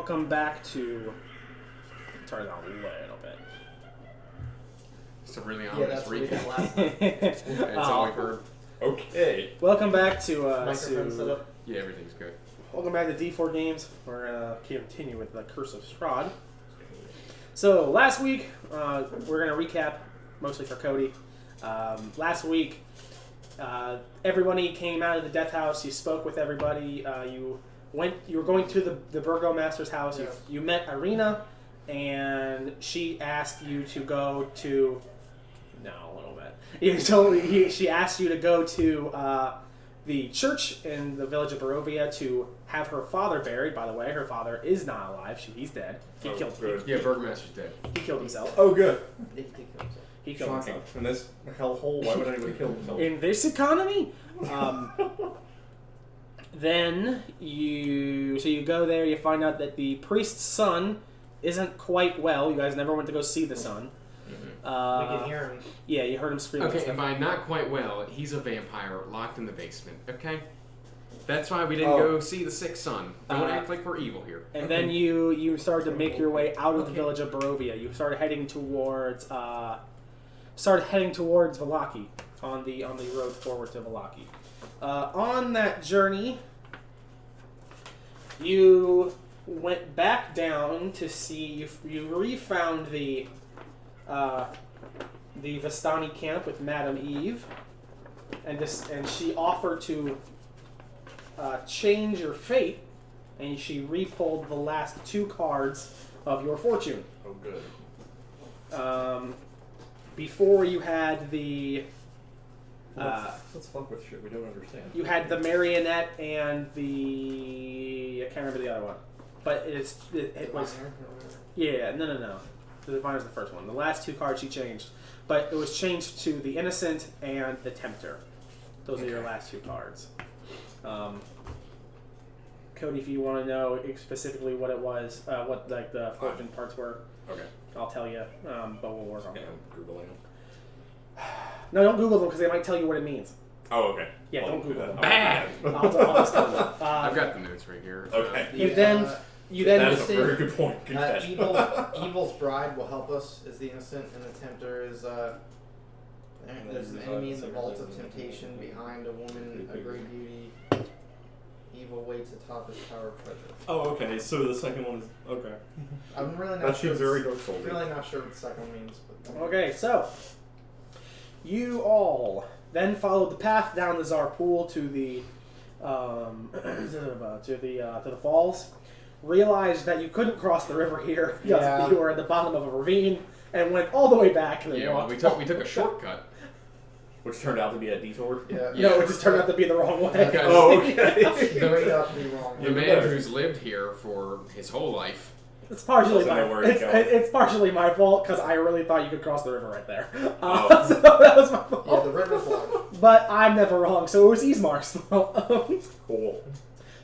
welcome back to... Turn it on a little bit. It's a really ominous recap. That's That's all we heard. Okay. Welcome back to... Microphone setup. Yeah, everything's good. Welcome back to D4 Games. We're going to continue with the Curse of Strahd. So, last week, we're going to recap, mostly for Cody. Last week, everybody came out of the death house. You spoke with everybody. You were going to the Burgomaster's house. Yes. You met Irina, and she asked you to go to... No, a little bit. She asked you to go to the church in the village of Barovia to have her father buried. By the way, her father is not alive. He's dead. He killed. Yeah, Burgomaster's dead. He killed himself. Oh, good. He killed Shocking. himself. In this hellhole, why would anybody kill themselves? In this economy, then you go there. You find out that the priest's son isn't quite well. You guys never went to go see the son. Mm-hmm. We can hear him. Yeah, you heard him screaming. Okay, and by not quite well, he's a vampire locked in the basement, okay? That's why we didn't go see the sick son. Don't act like we're evil here. And then you started to make your way out of the village of Barovia. You started heading towards Valaki on the road forward to Valaki. On that journey, you went back down to see you refound the Vistani camp with Madame Eve, and she offered to change your fate, and she re-pulled the last 2 cards of your fortune. Oh, good. Before you had the... Let's fuck with shit we don't understand. You had the marionette and the... I can't remember the other one. But it was... Yeah, no. The Diviner's the first one. The last 2 cards she changed. But it was changed to the Innocent and the Tempter. Those are your last 2 cards. Cody, if you want to know specifically what it was, what like the fortune parts were, Okay. I'll tell you. But we'll work on Okay, it. I'm Googling them. No, don't Google them because they might tell you what it means. Oh, okay. Yeah, don't Google them. Bad! I'll just tell you. I've got the notes right here. Okay. You then That's a very good point. Good catch. Evil's bride will help us as the innocent, and the tempter is there's an enemy in the vault of temptation behind a woman, a great beauty. Evil waits atop his tower of treasure. Oh, okay. So the second one is okay. I'm really not That sure. seems very Dark Souls. Really not sure what the second one means. But Okay, so you all then followed the path down the Tsar Pool to the to the falls. Realized that you couldn't cross the river here because Yeah. you were at the bottom of a ravine and went all the way back. And then Yeah, well, walked we took a shortcut. Which turned out to be a detour. yeah. No, it just turned out to be the wrong way. Because Oh, okay. Straight up the wrong the way. man who's lived here for his whole life. It's partially Doesn't know where to go. it's partially my fault because I really thought you could cross the river right there. Oh. So that was my fault. Yeah, the river's locked. But I'm never wrong, so it was Ismark's fault. Cool.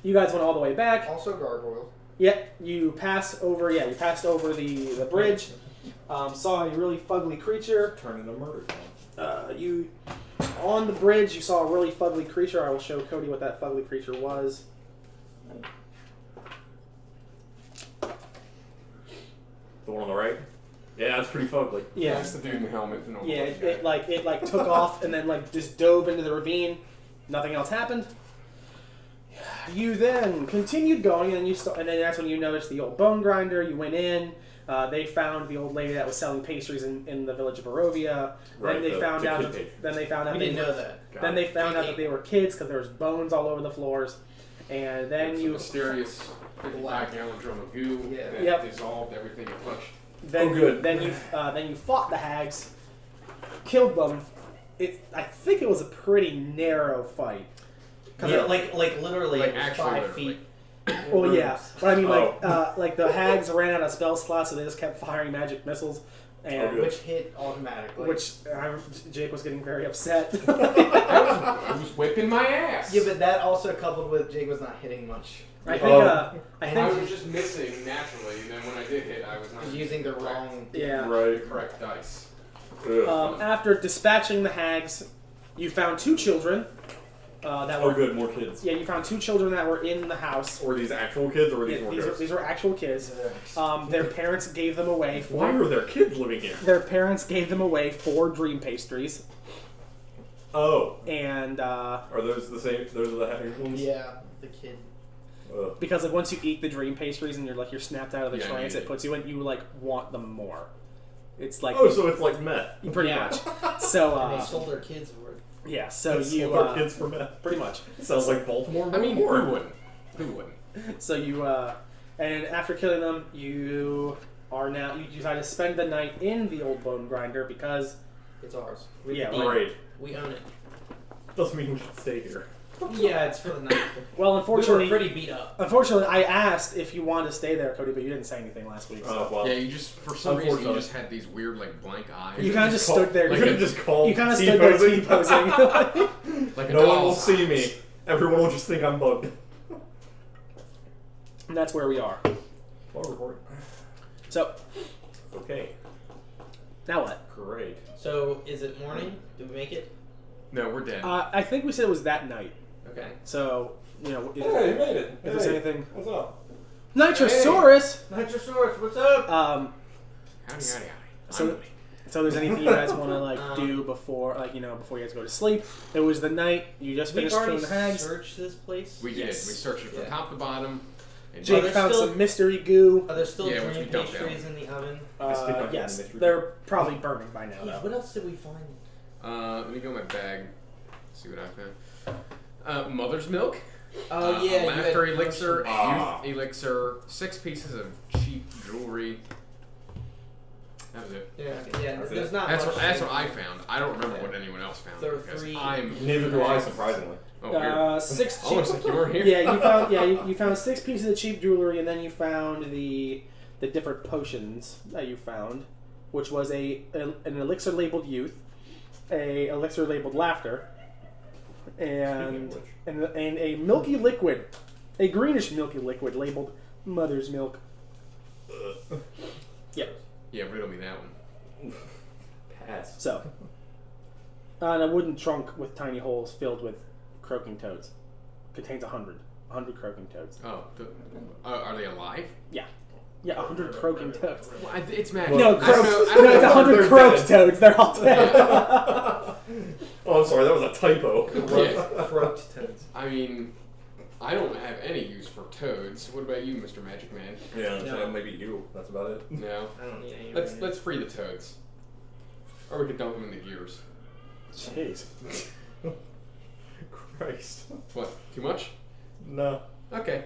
You guys went all the way back. Also gargoyles. Yeah, you passed over. Yeah, you passed over the bridge. Saw a really fugly creature. Turn into murder town. You on the bridge. You saw a really fugly creature. I will show Cody what that fugly creature was. The one on the right? Yeah, that's pretty fugly. Yeah, That's the dude in the helmet. And all yeah. the guy. It like took off and then like just dove into the ravine. Nothing else happened. You then continued going, and and then that's when you noticed the old bone grinder. You went in. They found the old lady that was selling pastries in the village of Barovia. Right, Then they found out. kid Then they found out. We didn't know that. Then they found out that they were kids because there was bones all over the floors. And then It's a you mysterious 55-gallon drum of goo Yeah. that Yep. dissolved everything it touched. then Oh, good. then you fought the hags, killed them. I think it was a pretty narrow fight. Yeah, like literally Like it was actually 5 feet. Well, yeah, but I mean, Oh. like the hags ran out of spell slots, so they just kept firing magic missiles, and Oh, good. Which hit automatically. Jake was getting very upset. I was whipping my ass. Yeah, but that also coupled with Jake was not hitting much. I Oh. think I was just missing naturally, and then when I did hit, I was not He was using the wrong. yeah. Right. the correct dice. Ugh. After dispatching the hags, you found 2 children, that Oh, were good, more kids. Yeah, you found 2 children that were in the house. Were these actual kids or were these Yeah, more these ghosts? were actual kids. Their parents gave them away. Why were there kids living here? Their parents gave them away 4 dream pastries. Oh. And Are those the same? Those are the happy ones? Yeah, the kid. Ugh. because like once you eat the dream pastries and you're snapped out of the Yeah, trance, yeah. it puts you in. You like want them more. It's like Oh, so it's like meth. pretty Yeah. much. So And they sold their kids for it. yeah. So They you sold our kids for meth. pretty much. Sounds like Baltimore. I mean, who more. wouldn't? Who wouldn't? So you and after killing them, you decide to spend the night in the old bone grinder because It's ours. We Yeah, deed it. Great. We own it. Doesn't mean we should stay here. Yeah, it's for the night. well, We unfortunately, were pretty beat up. I asked if you wanted to stay there, Cody, but you didn't say anything last week. So. Oh, well. Yeah, you just for some reason you Unfortunately. just had these weird like blank eyes. You kind of just call- stood there. You like could a- have just called You kind of stood there T-posing. T-posing. like a No one will doll's see eyes. me. Everyone will just think I'm bugged. And that's where we are. Well, recording. So Okay. now what? Great. So, is it morning? Did we make it? No, we're dead. I think we said it was that night. Okay. So is Hey, you made it. if there's anything, What's up? Nitrosaurus. Nitrosaurus, what's up? howdy, howdy, howdy. So, so there's anything you guys want to do before, before you guys go to sleep? It was the night you just We've finished already killing the hags. searched this place. We did. Yes. We searched it from Yeah. top to bottom. And Jake there's found still- some mystery goo. Are there still Yeah, which dream we dumped pastries in the oven? I stick my hand Yes, in the mystery they're probably burning by now Yeah, though. what else did we find? let me go in my bag. See what I found. Mother's milk. Oh, yeah. you had Laughter elixir, Ah. youth elixir, 6 pieces of cheap jewelry. That was it. Yeah, That's there's it. not That's much. what I found. I don't remember Yeah. what anyone else found. There were because 3 I'm Neither do I, surprisingly. weird. 6 cheap. Almost like you weren't here. Yeah, you found 6 pieces of cheap jewelry, and then you found the different potions that you found, which was an elixir labeled youth, a elixir labeled laughter, and Speaking and a milky liquid, a greenish milky liquid labeled mother's milk. Ugh. Yeah. Yeah, riddle me that one. Pass. So, and a wooden trunk with tiny holes filled with croaking toads. Contains 100 croaking toads. Oh, are they alive? Yeah, 100 croaking toads. Well, it's magic. No, I croaked. don't know- I No, don't it's know. 100 They're croaked dead. toads. They're all dead. Oh, I'm sorry, that was a typo. Yeah. Croaked toads. I mean, I don't have any use for toads. What about you, Mr. Magic Man? Yeah, No. so maybe you. That's about it. No. I don't need any. Let's free the toads, or we could dump them in the gears. Jeez. Christ. What? Too much? No. Okay.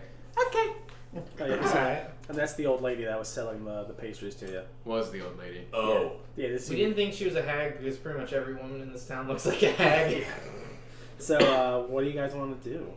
Oh, yeah, so- and that's the old lady that was selling the pastries to you. Was the old lady? Oh. Yeah, this We is. didn't think she was a hag because pretty much every woman in this town looks like a hag. So, what do you guys want to do?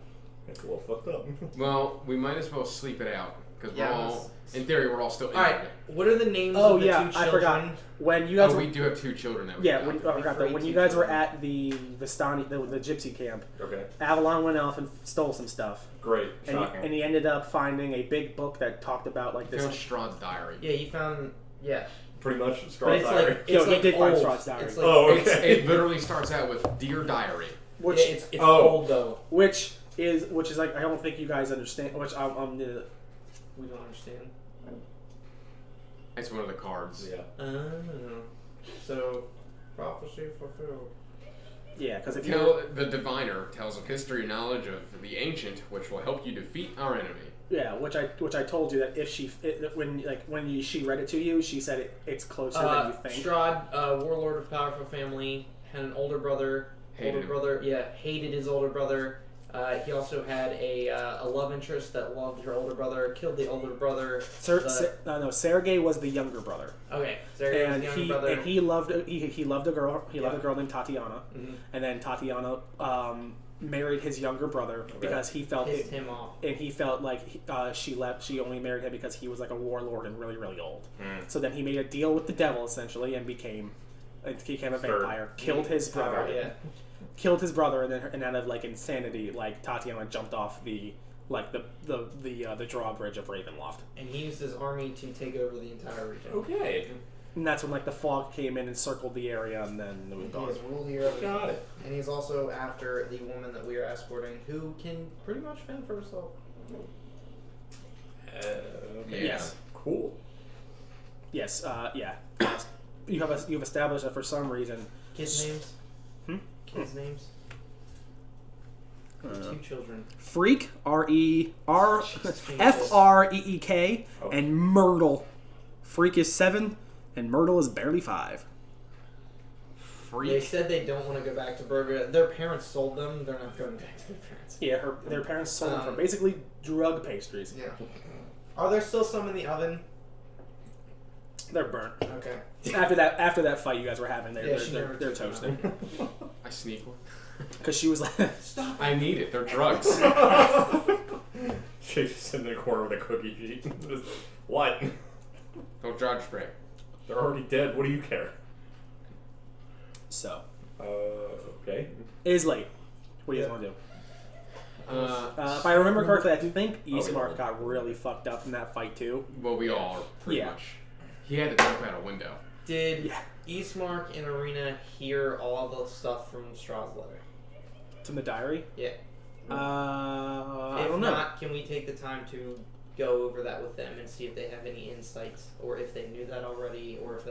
It's a little fucked up. Well, we might as well sleep it out because Yeah, we're all, in theory, we're all still. Alright, what are the names Oh of the yeah, 2 I children? forgot. When you guys Oh, were, we do have 2 children that we yeah, adopted. I forgot that. When you guys were at the Vistani, the gypsy camp, Okay. Avalon went off and stole some stuff, Great. and Shocking. he ended up finding a big book that talked about like We this. found Strahd's diary. Yeah, you found. Yeah. Pretty much But Strahd's it's diary. like. It's Yo, he like did find old. Strahd's diary. It's like, Oh, It's, okay. it literally starts out with "Dear Diary." Which yeah, it's Oh. old though. which is like I don't think you guys understand. Which I'm We don't understand. It's one of the cards. Yeah. So, prophecy fulfilled. yeah, because if you Tell the diviner tells of history and knowledge of the ancient, which will help you defeat our enemy. yeah, which I told you that if she when she read it to you, she said it's closer than you think. Strahd, warlord of powerful family, had an older brother. Hated him. Hated his older brother. He also had a love interest that loved her older brother. Killed the older brother. Sergei was the younger brother, Okay, Sergei was and the younger he brother. and he loved a girl. He loved a Yeah. girl named Tatiana, Mhm. and then Tatiana married his younger brother because he felt Pissed him off. and he felt like she only married him because he was like a warlord and really really old. So then he made a deal with the devil essentially and became a vampire. Killed his brother. Yeah. Killed his brother, and out of like insanity, like Tatiana jumped off the drawbridge of Ravenloft. And he used his army to take over the entire region. Okay. And that's when like the fog came in and circled the area, and then it was He gone. is rule here of his Got own. it. And he's also after the woman that we are escorting, who can pretty much fend for herself. Okay. Yes. Cool. Yes. Yeah. You've established that for some reason. Kids' names? Hmm? Kids' names? Two children. Freak R-E-R Jesus. F-R-E-E-K Oh. and Myrtle. Freak is 7 and Myrtle is barely 5. Freak. They said they don't want to go back to Burger. Their parents sold them. They're not going back to their parents. Yeah, their parents sold them for basically drug pastries. Yeah. Are there still some in the oven? They're burnt. Okay. After that fight you guys were having, Yeah, she they're never took toasting. I sneak one. Because she was like, Stop. I need it. They're drugs. She's just in the corner with a cookie sheet. Just, what? Don't dodge spray. They're already dead. What do you care? so. Okay. It is late. What do you guys want to do? If I remember correctly, I think Eastmark got really fucked up in that fight too. Well, we all are pretty Yeah. much. He had to jump out a window. Did Yeah. Eastmark and Arena hear all the stuff from Strahd's letter? From the diary? Yeah. I If don't know. not, can we take the time to go over that with them and see if they have any insights, or if they knew that already, or if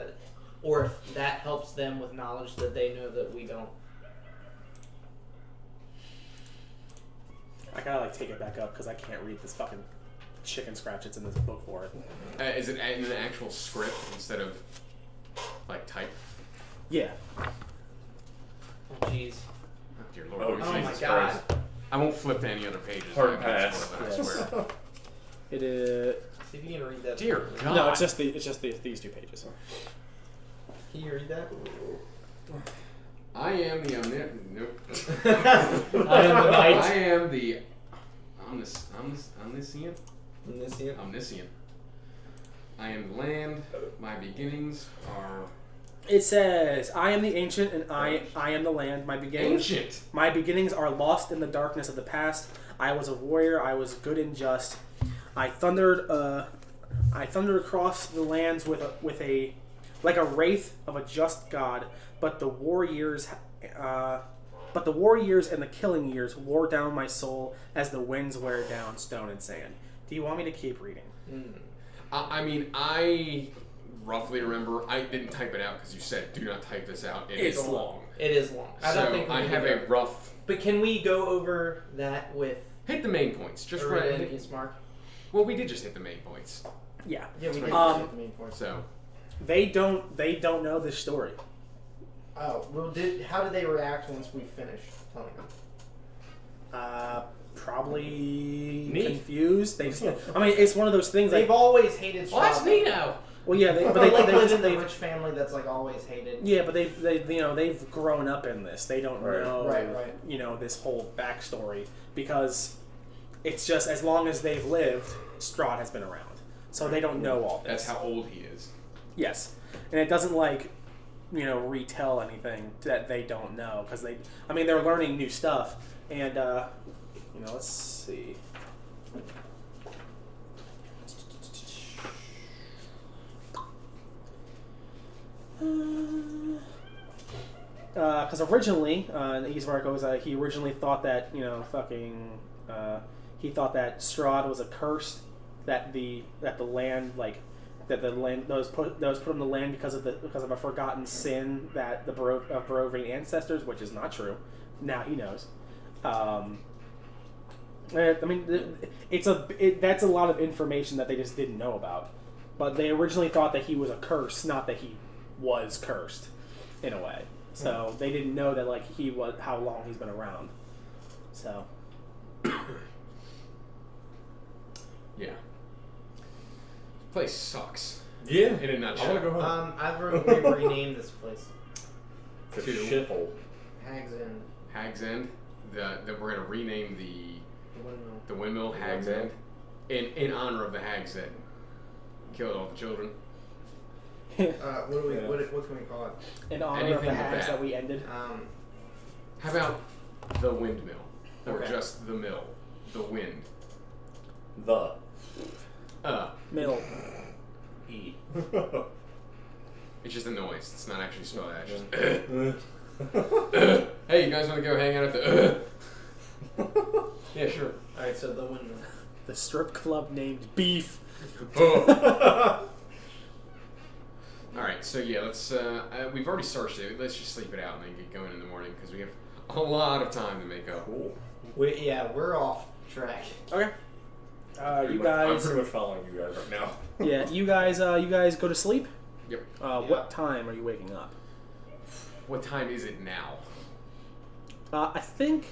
that helps them with knowledge that they know that we don't. I gotta like take it back up because I can't read this fucking chicken scratch that's in this book for it. Is it in an actual script instead of like type? Yeah. Oh, jeez. Oh, dear Lord. Oh, Oh my Jesus god. Christ. I won't flip to any other pages. Hard I can pass. spoil it, I swear. It is. See if you can read that. Dear God. No, it's just these 2 pages. Can you read that? I am the Nope. I am the knight. I am the omniscient. Omniscient. I am the land. My beginnings are It says, "I am the ancient, and I am the land. My beginnings ancient. My beginnings are lost in the darkness of the past. I was a warrior. I was good and just. I thundered across the lands with a like a wraith of a just god. But the war years and the killing years wore down my soul as the winds wear down stone and sand." Do you want me to keep reading? I mean, I roughly remember. I didn't type it out because you said, "Do not type this out." It's It's long. It is long. I So don't think we I can have go- a rough. But can we go over that with Hit the main points. Just Arena and right. Eastmark? Well, we did just hit the main points. Yeah. Yeah, we did Um, get the main point. So They don't know this story. Oh, well, how did they react once we finished telling them? Probably Neat. confused. They just, I mean, it's one of those things. They've Like, always hated Strahd. well, that's Nino. well, yeah, But but they like they live just in the they, rich family that's like always hated. yeah, but they've grown up in this. They don't Right. know Right. This whole backstory because it's just as long as they've lived, Strahd has been around, so they don't know all this. That's how old he is. Yes, and it doesn't retell anything that they don't know because they're learning new stuff and let's see. Because originally, Eastmark goes, he originally thought that he thought that Strahd was a curse, that the land that was put on the land because of a forgotten sin that of Barovian ancestors, which is not true. Now he knows. That's a lot of information that they just didn't know about. But they originally thought that he was a curse, not that he was cursed, in a way. So they didn't know that he was how long he's been around. So Yeah. Place sucks. Yeah. In a I nutshell. want to go home. I've renamed this place. It's a shithole. Hag's End. Hag's End. We're gonna rename The windmill. the windmill Hag's End in honor of the hags that killed all the children. What can we call it? in honor of Anything the with hags that. that we ended. How about the windmill, or Okay. just the mill, the wind? The. Middle. E. It's just a noise. It's not actually spelled out. It's just, hey, you guys want to go hang out at the... Yeah, sure. Alright, so the windmill. The strip club named Beef. Alright, so yeah, let's... we've already searched it. Let's just sleep it out and then get going in the morning because we have a lot of time to make up. Cool. We're off track. Okay. You guys. I'm pretty much following you guys right now. Yeah, you guys go to sleep. Yep. What time are you waking up? What time is it now? I think.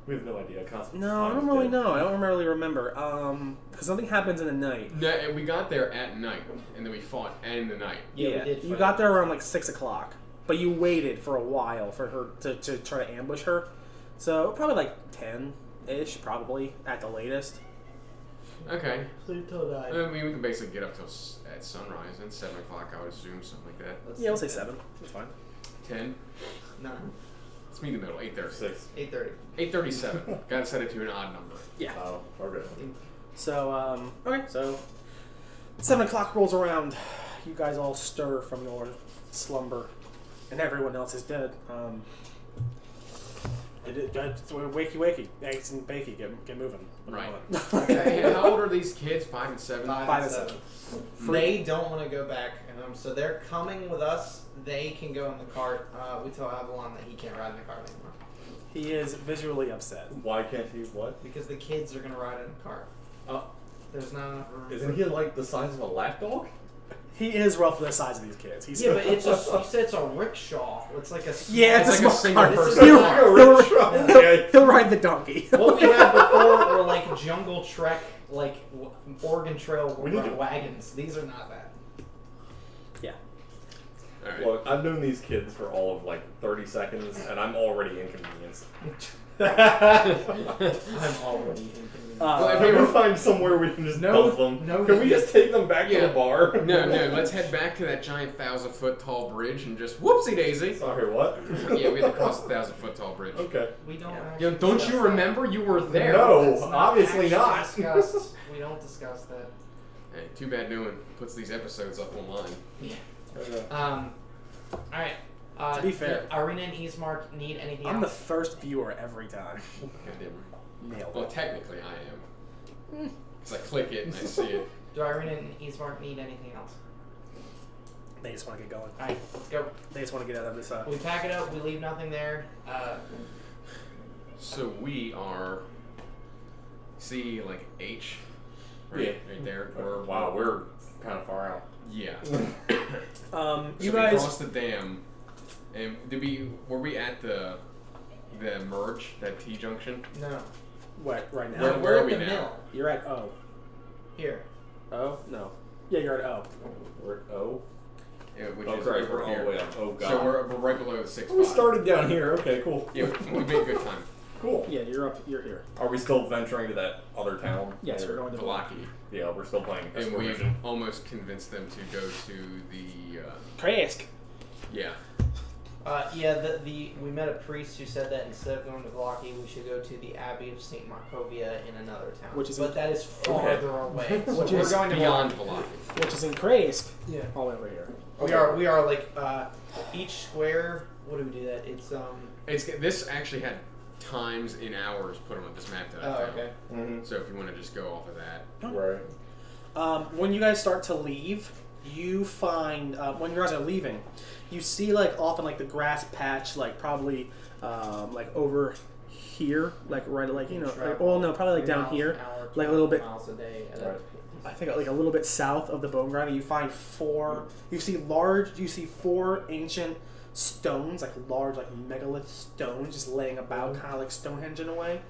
We have no idea. No, I don't really know. I don't really remember. Because something happens in the night. No, we got there at night, and then we fought in the night. Yeah, we did you fight. got there around like 6 o'clock, but you waited for a while for her to try to ambush her. So probably like 10-ish, probably at the latest. Okay. Sleep till 9. I mean, we can basically get up till at sunrise, and 7 o'clock, I would assume, something like that. Yeah, we'll say 7. That's fine. 10. 9. Let's meet in the middle. 8:30. 6. 8:30. 8:37. Gotta set it to an odd number. Yeah. Oh, okay. So, okay, so 7 o'clock rolls around. You guys all stir from your slumber, and everyone else is dead. Wakey, eggs and bakey, get moving. Right. Okay. Hey, how old are these kids? 5 and 7? 5 and 7. They don't want to go back, so they're coming with us. They can go in the cart. We tell Avalon that he can't ride in the cart anymore. He is visually upset. Why can't he? What? Because the kids are going to ride in the cart. There's not enough room. Isn't he like the size of a lapdog? He is roughly the size of these kids. He's Yeah, but it's you said it's a rickshaw. It's like a small, yeah, it's It's a like a small single cart. person He'll, Like a rickshaw. Okay. he'll ride the donkey. What we had before were like Jungle Trek, like Oregon Trail We need to- wagons. These are not that. Yeah. Alright. Look, I've known these kids for all of like 30 seconds, and I'm already inconvenienced. I'm already inconvenienced. Well, if Can we we were- find somewhere we can just No- dump them? no- Can we just take them back to Yeah. the bar? No, let's head back to that giant 1,000-foot tall bridge and just whoopsie daisy. Sorry, what? Yeah, we had to cross the 1,000-foot tall bridge. Okay. We don't. Yeah. actually Don't discuss you that. remember? You were there. No. That's obviously actually not. discussed. We don't discuss that. Hey, too bad no one puts these episodes up online. All right. To be fair. Irina and Ismark need anything I'm the else? first viewer every time. Goddamn. Nailed Well, it. technically I am. Because I click it and I see it. Do Irina and Ismark need anything else? They just want to get going. All right, let's go. They just want to get out of this. We pack it up. We leave nothing there. So we are... See, like, H? Right, Yeah. right there. Wow, we're kind of far out. Yeah. You So we guys. crossed the dam, and were we at the merge, that T junction? No. What right now? Where We're are at we the now? mill. You're at O. Here. O? No. Yeah, you're at O. We're O. Yeah, which Oh, is sorry, over we're all here. the way up. Oh god. So we're right below the 6 We started down here. Okay, cool. Yeah, we made good time. Cool. Yeah, you're up. You're here. Are we still venturing to that other town? Yes, Or- we're going to Velaki. Yeah, we're still playing And we've Exploration. almost convinced them to go to the, Kresk. yeah. We met a priest who said that instead of going to Velaki, we should go to the Abbey of St. Markovia in another town. Which is but that is farther away. So Which we're is going to Beyond Velaki. Velaki. Which is in Kresk. Yeah. All the way over here. We are like each square. What do we do that? It's This actually had times in hours put on this map that I Oh, found. okay. Mm-hmm. So if you want to just go off of that. Right. When you guys start to leave, you find when you guys are leaving, you see like often like the grass patch, like probably like over here, like right, like you know, like, well no, probably like down here, like a little bit. miles a day. Right. I think like a little bit south of the bone grinder, you find you see four ancient stones, like large, like megalith stones, just laying about, kind of like Stonehenge in a way.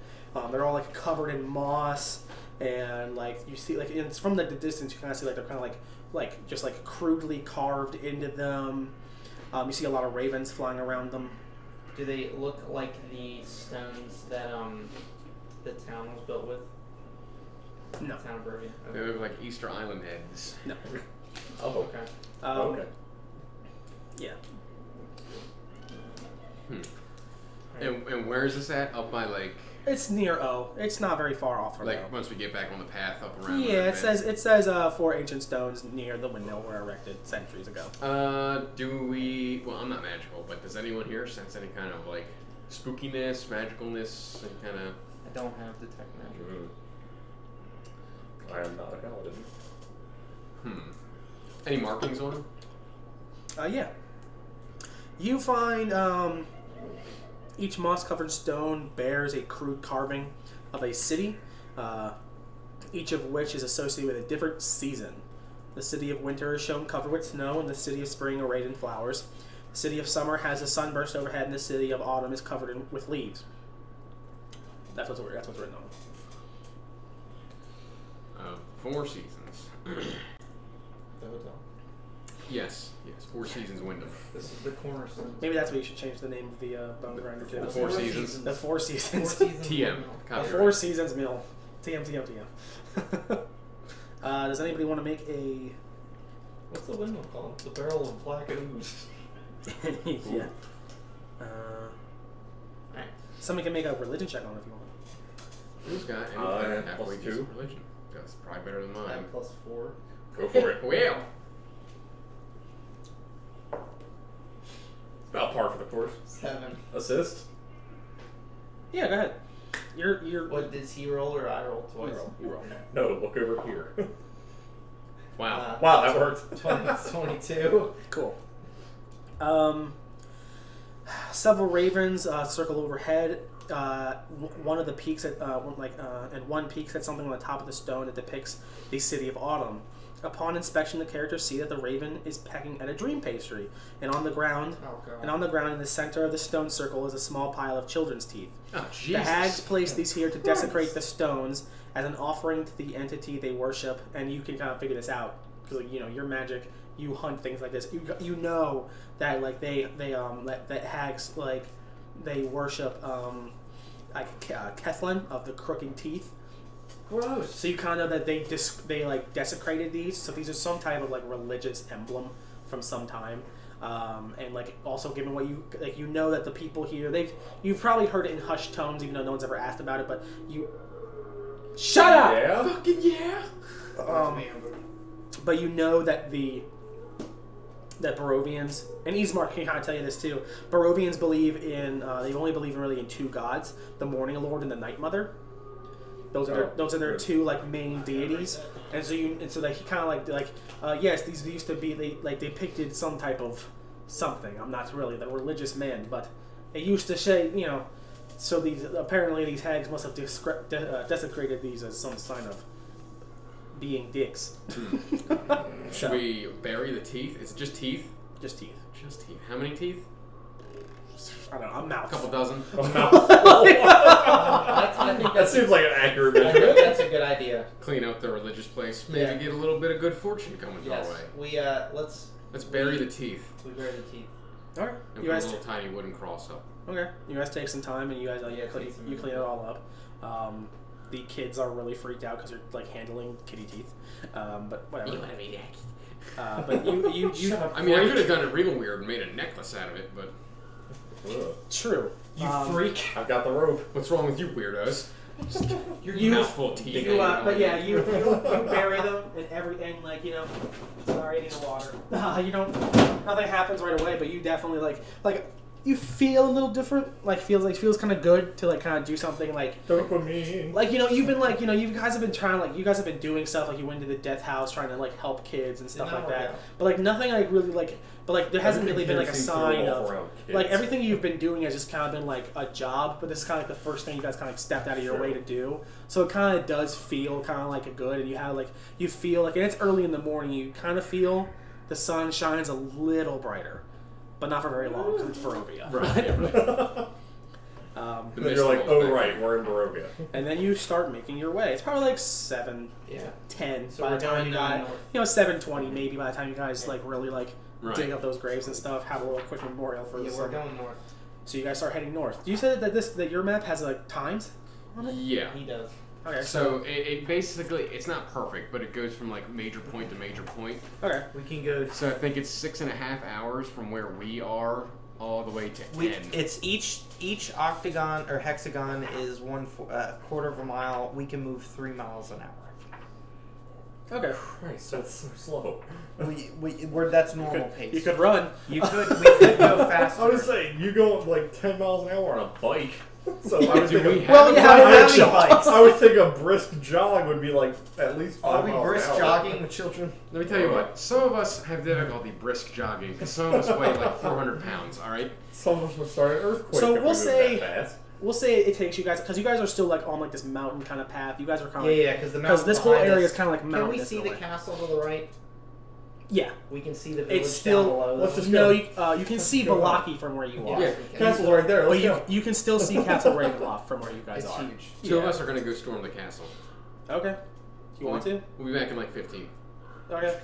They're all like covered in moss, and like you see, like from the distance, you kind of see like they're kind of like just like crudely carved into them. You see a lot of ravens flying around them. Do they look like the stones that the town was built with? No. The town of Bergen. They look like Easter Island eggs. No. Oh, Okay. okay. Yeah. And where is this at? Up by like... It's near O. It's not very far off from O. Like once we get back on the path up around. Yeah, it says 4 ancient stones near the windmill were erected centuries ago. Do we? Well, I'm not magical, but does anyone here sense any kind of like spookiness, magicalness, any kind of? I don't have detect magic. I am not a paladin. Any markings on him? Yeah. You find each moss-covered stone bears a crude carving of a city, each of which is associated with a different season. The city of winter is shown covered with snow, and the city of spring arrayed in flowers. The city of summer has a sunburst overhead, and the city of autumn is covered with leaves. That's what's written on it. 4 seasons. The hotel. Yes, 4 seasons Wyndham. This is the cornerstone. Maybe that's what you should change the name of the bone grinder to. The 4 seasons. The 4 seasons. 4 seasons. TM. The Copyright. 4 seasons meal. TM. Does anybody want to make a? What's the windmill called? The barrel of black ooze. Yeah. Somebody can make a religion check on it if you want. Who's got anything halfway decent religion? That's probably better than mine. +4. Go for it. Well. About par for the course. 7. Assist? Yeah, go ahead. You're. What did he roll or I roll twice? You roll. No, look over here. Wow. Wow, that worked. 22. Cool. Several ravens circle overhead. One of the peaks at and one peaks at something on the top of the stone that depicts the city of autumn. Upon inspection, the characters see that the raven is pecking at a dream pastry, and on the ground, in the center of the stone circle is a small pile of children's teeth. Oh, Jesus. The hags place these here to desecrate the stones as an offering to the entity they worship, and you can kind of figure this out because you're magic. You hunt things like this. You know that like that hags like they worship Kethlin of the crooked teeth. Gross. So you kind of know that they like desecrated these. So these are some type of like religious emblem from some time. And like also given what you like, you know that the people here you've probably heard it in hushed tones, even though no one's ever asked about it. But you shut up. Yeah. Fucking yeah. But you know that that Barovians and Ismark can kind of tell you this too. Barovians believe in they only believe really in 2 gods: the Morning Lord and the Night Mother. Those are their 2 like main deities, and so he kind of like yes, these used to be they depicted some type of something. I'm not really the religious man, but it used to say so these hags must have desecrated these as some sign of being dicks. Should we bury the teeth? Is it just teeth? Just teeth. Just teeth. How many teeth? I don't know. A mouth. A couple dozen. I think That seems like an accurate I think measurement. that's a good idea. Clean out the religious place. Maybe get a little bit of good fortune coming Yes. our way. We Let's bury the teeth. We bury the teeth. All right. And You put a guys. little tiny wooden cross up. Okay. You guys take some time, and you guys take some you clean it all up. The kids are really freaked out because they're like handling kitty teeth. But whatever. want to be next? But you I mean, I could have done it real weird and made a necklace out of it, but Ugh. True. You freak. I've got the rope. what's wrong with you weirdos? You Mouthful of teeth. you you bury them and everything like sorry, I need the water. Nothing happens right away, but you definitely like you feel a little different. Like feels kind of good to like kind of do something like Dopamine. like you've been like you guys have been trying like you guys have been doing stuff like you went to the death house trying to like help kids and stuff like that. But like nothing like really like but like there hasn't really been like a sign of like everything you've been doing has just kind of been like a job. But this is kind of like the first thing you guys kind of like stepped out of your way to do. So it kind of does feel kind of like a good, and you have like you feel like and it's early in the morning. You kind of feel the sun shines a little brighter. But not for very long because it's Barovia. Right. And then you're like, oh right, we're in Barovia. And then you start making your way. It's probably like 7, 10 So by we're the time going you guys, north. 7:20 maybe by the time you guys like really like Right. dig up those graves and stuff. Have a little quick memorial for the We're summer. going north. So you guys start heading north. You said that your map has like times on it. Yeah. He does. Okay. So it basically, it's not perfect, but it goes from like major point to major point. Okay. We can go. So I think it's 6.5 hours from where we are all the way to N. It's each octagon or hexagon is quarter of a mile. We can move 3 miles an hour. Okay. Christ, that's so slow. That's normal pace. You could run. We could go faster. I was saying, you go like 10 miles an hour on a bike. So I was Do we thinking, have Well, yeah, How many rickshaw. bikes? I would think a brisk jog would be like at least 5 Are we miles brisk an hour. jogging with children? Let me tell you what. Some of us have difficulty brisk jogging because some of us weigh like 400 pounds. All right. Some of us would start an earthquake. So if we'll we moved say- that fast. We'll say it takes you guys, because you guys are still like on like this mountain kind of path. You guys are kind of Yeah, because this whole area is kind of like Can mountainous. we see in a the way. castle to the right? Yeah. We can see the village It's still. down below. Let's just No, go. you can see go. Valaki from where you are. Yeah. we can. Castle's right there. But Let's go. you can still see Castle Ravenloft from where you guys It's are. huge. Two of Yeah. us are gonna go storm the castle. Okay. You want to? We'll be back in like 15. Okay.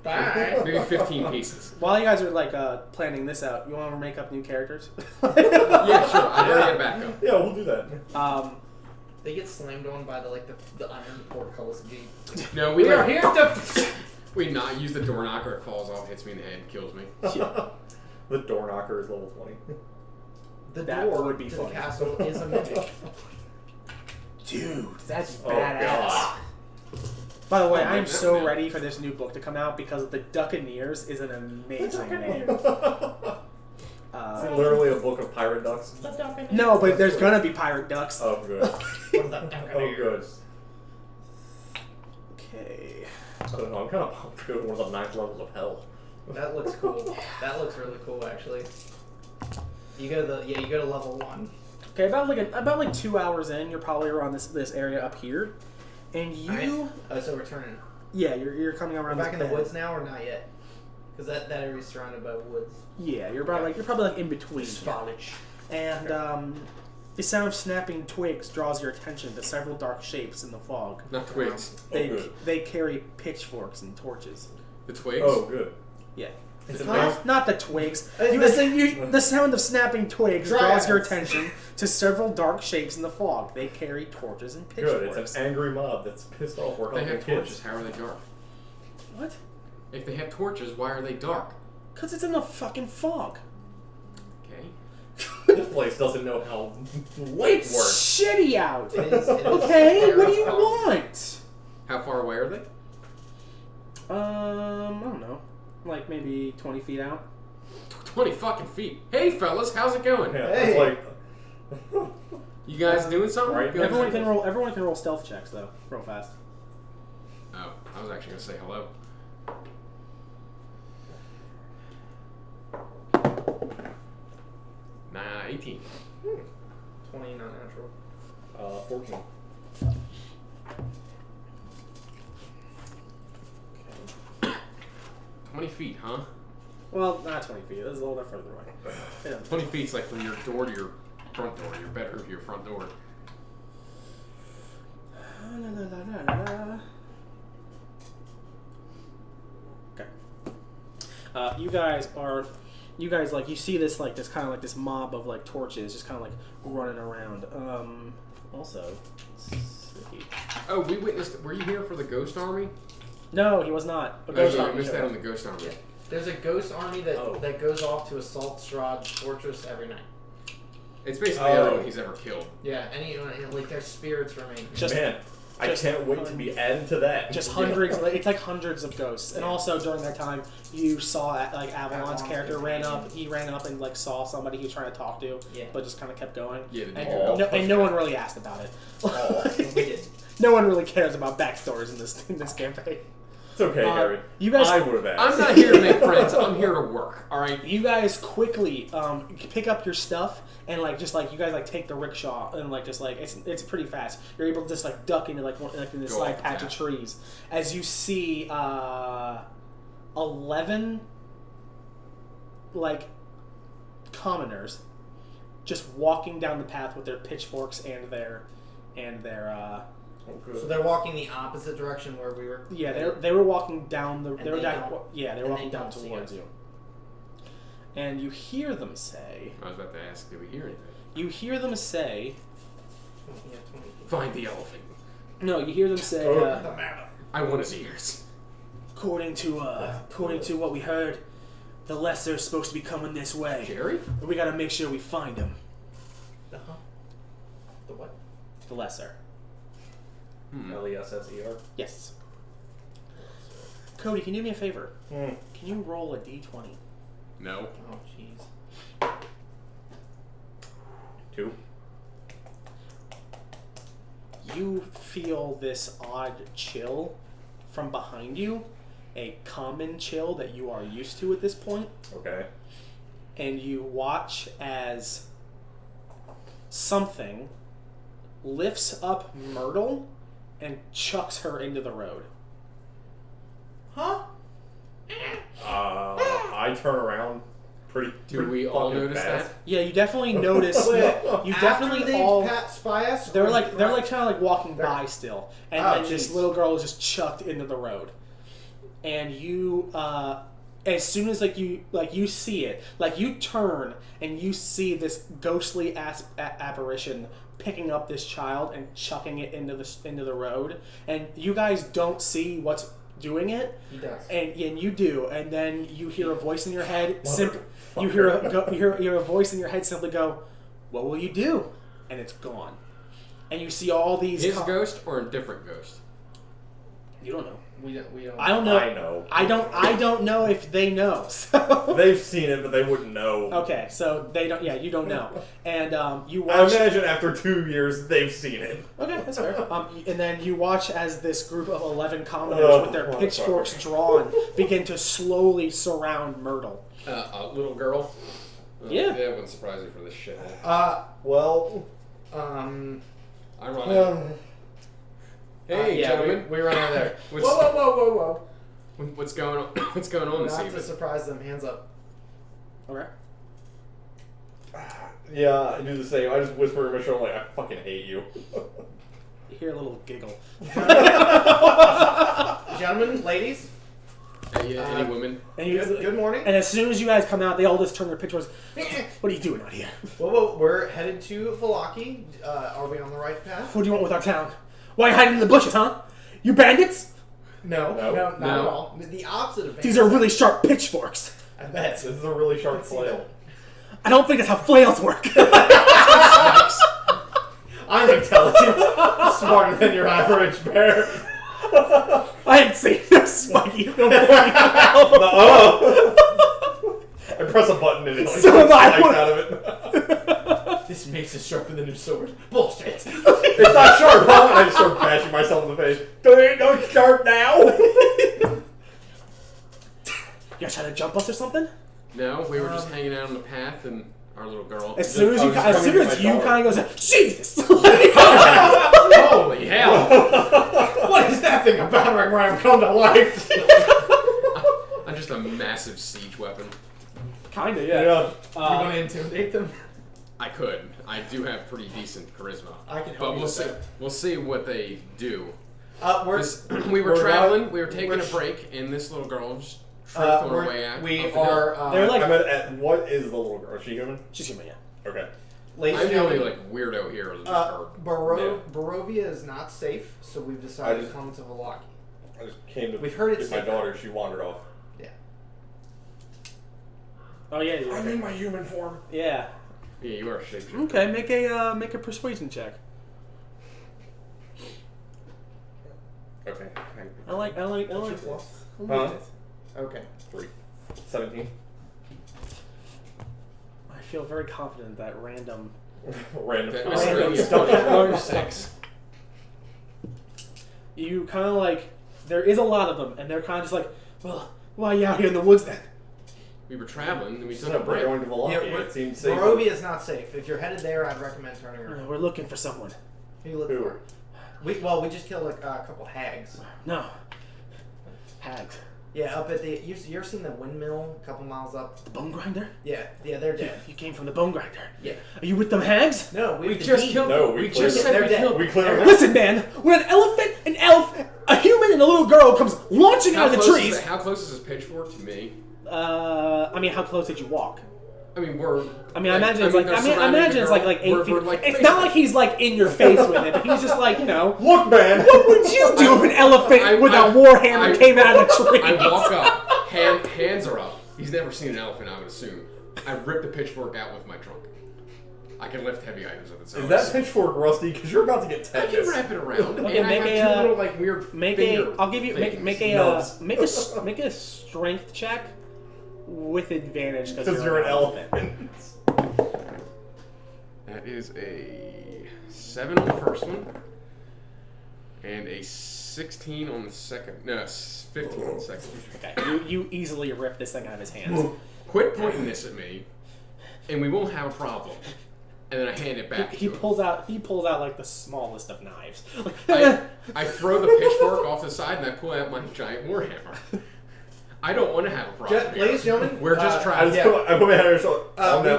Bye. Maybe 15 pieces. While you guys are like planning this out, you want to make up new characters? Yeah, sure. I've already had backup. Yeah, we'll do that. They get slammed on by the iron portcullis gate. No, We are here to. We not use the door knocker. It falls off, hits me in the head, kills me. The door knocker is level 20. The That door would be to funny. the castle is a mimic. Dude, that's Oh, badass. God. By the way, Oh, I'm man, so man. ready for this new book to come out because the Duccaneers is an amazing name. Is it literally a book of pirate ducks? No, but there's gonna be pirate ducks. Oh, good. Oh, good. Okay. I don't know, I'm kind of pumped to go to one of the 9th levels of hell. That looks cool. That looks really cool, actually. You go to level 1. Okay, about like 2 hours in, you're probably around this area up here, and you Oh, so we're turning. you're coming We're around. back this in the bend. woods now, or not yet? Because that area is surrounded by woods. Yeah, you're probably like in between. Foliage. And the sound of snapping twigs draws your attention to several dark shapes in the fog. Not twigs. good. They carry pitchforks and torches. The twigs? Oh, good. Yeah. Is it Huh? nice? Not the twigs. The- The sound of snapping twigs Dryads. draws your attention to several dark shapes in the fog. They carry torches and Good, pitchforks. it's an angry mob that's pissed off we're They helping have kids. torches. How are they dark? What? If they have torches, why are they dark? Because it's in the fucking fog. Okay. This place doesn't know how light It's works. shitty out. It is Okay, very what do you foggy. want? How far away are they? I don't know. Like maybe 20 feet out. 20 fucking feet. Hey, fellas, how's it going? Yeah, Hey. it's like... You guys doing something? Right. You guys- Everyone can roll stealth checks though, real fast. Oh, I was actually going to say hello. Nah, 18. 20 not natural. 14. Okay. 20 feet, huh? Well, not 20 feet. This is a little bit further away. Yeah. 20 feet's like from your door to your front door, your bedroom to your front door. La, la, la, la, la. Okay. You guys like you see this like this kind of like this mob of like torches just kind of like running around. Also, let's see. Oh, we witnessed. Were you here for the Ghost Army? No, he was not. A Oh, ghost yeah, army we missed showed that up. on the Ghost Army. Yeah. There's a ghost army that Oh. that goes off to assault Strahd's fortress every night. It's basically Oh. everyone he's ever killed. Yeah, like their spirits remain. Just- Man, I just can't wait to be added to that. Just hundreds. It's like hundreds of ghosts. And also during that time, you saw like Avalon's character ran up. He ran up and like saw somebody he was trying to talk to, Yeah. but just kind of kept going. Yeah, the And, dude. Oh. and no one really asked about it. Oh, We did. No one really cares about backstories in this campaign. It's okay, Harry. You guys, I would have asked. I'm not here to make friends. I'm here to work. All right. you guys quickly pick up your stuff and like just like you guys like take the rickshaw and like just like it's pretty fast. You're able to just like duck into like in this Go like off patch the of path. trees as you see 11 like commoners just walking down the path with their pitchforks and their Oh, good. So they're walking the opposite direction where we were. yeah they were walking down the they were they down, don't- yeah they were and walking they down don't see towards us. you. And you hear them say I was about to ask, did we hear anything? Yeah, 20. Find the elephant. No, you hear them say, Oh. I want his ears. according to what we heard, The lesser's supposed to be coming this way. Jerry? We gotta make sure we find him. Uh-huh. The what? The lesser. Lesser. Yes. Cody, can you do me a favor? Hmm. Can you roll a d20? No. Oh, jeez. 2. You feel this odd chill from behind you, a common chill that you are used to at this point, Okay. and you watch as something lifts up Myrtle and chucks her into the road. Huh? I turn around pretty. Do we all fucking notice fast. that? Yeah, you definitely notice. You definitely After they all. spy us? They're or like before? kind of like walking They're- by still, and Oh, then this jeez. little girl is just chucked into the road, and you, as soon as you see it, like you turn and you see this ghostly apparition picking up this child and chucking it into the road, and you guys don't see what's doing it, He does. and you do, and then you hear a voice in your head. You Motherfucker. hear a voice in your head simply go, "What will you do?" And it's gone. And you see all these. His ghost or a different ghost? You don't know. We don't. I don't know. I know. I don't know if they know. So. They've seen it, but they wouldn't know. Okay, so they don't. Yeah, you don't know. And you I watch. imagine after 2 years, they've seen it. Okay, that's fair. And then you watch as this group of 11 commoners with their pitchforks drawn begin to slowly surround Myrtle. A little girl? Yeah. That wouldn't surprise me for this shit. Well, I run out. Hey, yeah, gentlemen. we run out of there. What's, Whoa. what's going on? What's going on this Not to evening? surprise them. Hands up. Okay. yeah, I do the same. I just whisper in my shoulder, like, I fucking hate you. You hear a little giggle. Gentlemen, ladies, Hey, any women? And you, good morning. And as soon as you guys come out, they all just turn their pitchforks. What are you doing out here? Whoa, we're headed to Valaki. Are we on the right path? What do you want with our town? Why are you hiding in the bushes, huh? You bandits? No, No. not No. at all. The opposite of These are really sharp pitchforks. I bet. This is a really sharp Let's see flail. I don't think that's how flails work. I'm intelligent. Smarter than your average bear. I ain't seen no spiky. No I press a button and it like, So am I. spikes out of it. This makes it sharper than your sword. Bullshit. It's not sharp, huh? And I just start bashing myself in the face. There ain't no sharp now. You guys trying to jump us or something? No, we were just hanging out on the path and our little girl. As soon as you kind of goes, Jesus! Holy hell! What is that thing about where I'm come to life? I'm just a massive siege weapon. Kinda, Yeah. You want to intimidate them? I could. I do have pretty decent charisma. I can help But you we'll with see. that. We'll see what they do. We're 'Cause we were we're traveling. not- We were taking we're a sh- break, and this little girl just tripped on her way out. we up the hill. are. They're like- I meant at what is the little girl? Is she human? She's human, yeah. Okay. ladies I'm and the only gentlemen, like weirdo here. Barovia Yeah. is not safe, so we've decided I to just- come to Valaki. I just came to We've heard it's get my safe. daughter. She wandered off. Yeah. Oh yeah, yeah. I'm in my human form. Yeah. Yeah, you are a shapeshifter. Okay, make a persuasion check. Okay. I like What's your this. plus? I like Huh? this. Okay. 3. 17. I feel very confident that random. Random. That Random Australian stuff. number 6. You kind of like. There is a lot of them, and they're kind of just like, well, why are you out here in the woods then? We were traveling, and we took So a we're break. going to Valaki. Yeah, It seems safe. Barovia is not safe. If you're headed there, I'd recommend turning around. We're looking for someone. Who you look Who? for? We just killed a couple hags. No. Hags. Yeah, up at the. You ever seen the windmill a couple miles up? The bone grinder? Yeah, they're dead. You came from the bone grinder. Yeah. Are you with them hags? No, We we just killed. No, we just cleared said them. we They're killed. dead. We cleared Listen, man, when an elephant, an elf, a human, and a little girl comes launching out of the trees. How close is this pitchfork to me? I mean, how close did you walk? I mean, we're. I mean, I imagine it's like they're I surrounding imagine the it's girl. like 8 feet. We're like It's face not to like he's like in your face with it, but he's just like, you know. Look, man. What would you do if an elephant with a warhammer came out of the tree? I walk up, hands are up. He's never seen an elephant, I would assume. I ripped the pitchfork out with my trunk. I can lift heavy items with it. So Is that pitchfork rusty? Because you're about to get I tetanus. can wrap it around. Okay, and I make have a, two little like weird I'll give you things. make a strength check with advantage Because you're an elephant. That is a 7 on the first one, and a 16 on the second. No, 15 on the second. Okay, you easily rip this thing out of his hands. Quit pointing this at me, and we won't have a problem. And then I hand it back. He to him. pulls out like the smallest of knives. I throw the pitchfork off the side, and I pull out my giant warhammer. I don't want to have a problem. Ladies and gentlemen, We're just trying. I put my hand on your shoulder.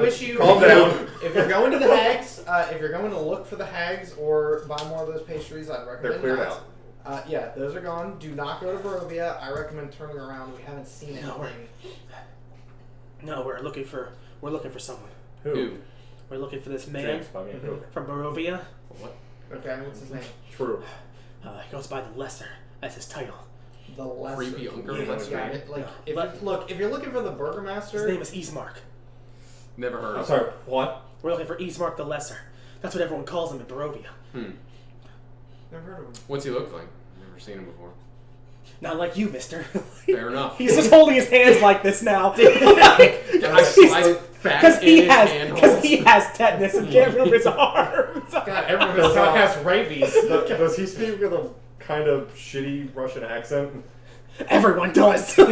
We wish you. Calm down. If you're going to the hags, if you're going to look for the hags or buy more of those pastries, I'd recommend. They're cleared not. out. Yeah, those are gone. Do not go to Barovia. I recommend turning around. We haven't seen anything. No, we're looking for someone. Who? We're looking for this man James, I mean, who? from Barovia. What? Okay, what's his name? True. He goes by the Lesser. That's his title. The lesser. Creepy uncle. Yeah, Let's Yeah, read. like Yeah. if you're looking for the burgomaster, His name is Ismark. Never heard I'm of sorry, what? We're looking for Ismark the Lesser. That's what everyone calls him in Barovia. never heard of him. What's he look like? Never seen him before. Not like you, mister. Fair enough. He's just holding his hands like this now. I slide it back Because in his handholds. he has tetanus and can't move his arms. God, everyone in this town has rabies. Does he speak with a kind of shitty Russian accent? Everyone does. Not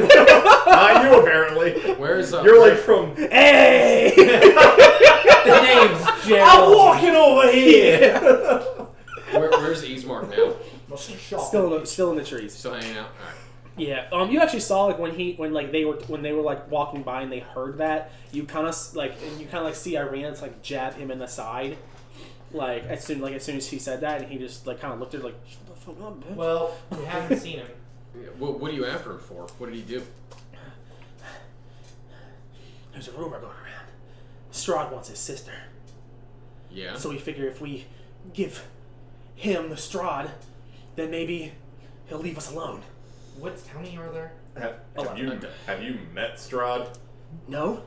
you, apparently. Where's You're like from. Hey! The name's Gerald. I'm walking over here. where's Ismark now? Still in the trees. Still hanging out. All right. Yeah. You actually saw like when they were like walking by and they heard that, you kind of see Iran like jab him in the side, like as soon as he said that, and he just like kind of looked at her like, shut the fuck up, bitch. Well, we haven't seen him. Yeah, what are you after him for? What did he do? There's a rumor going around. Strahd wants his sister. Yeah. So we figure if we give him the Strahd, then maybe he'll leave us alone. How many are there? Have you met Strahd? No?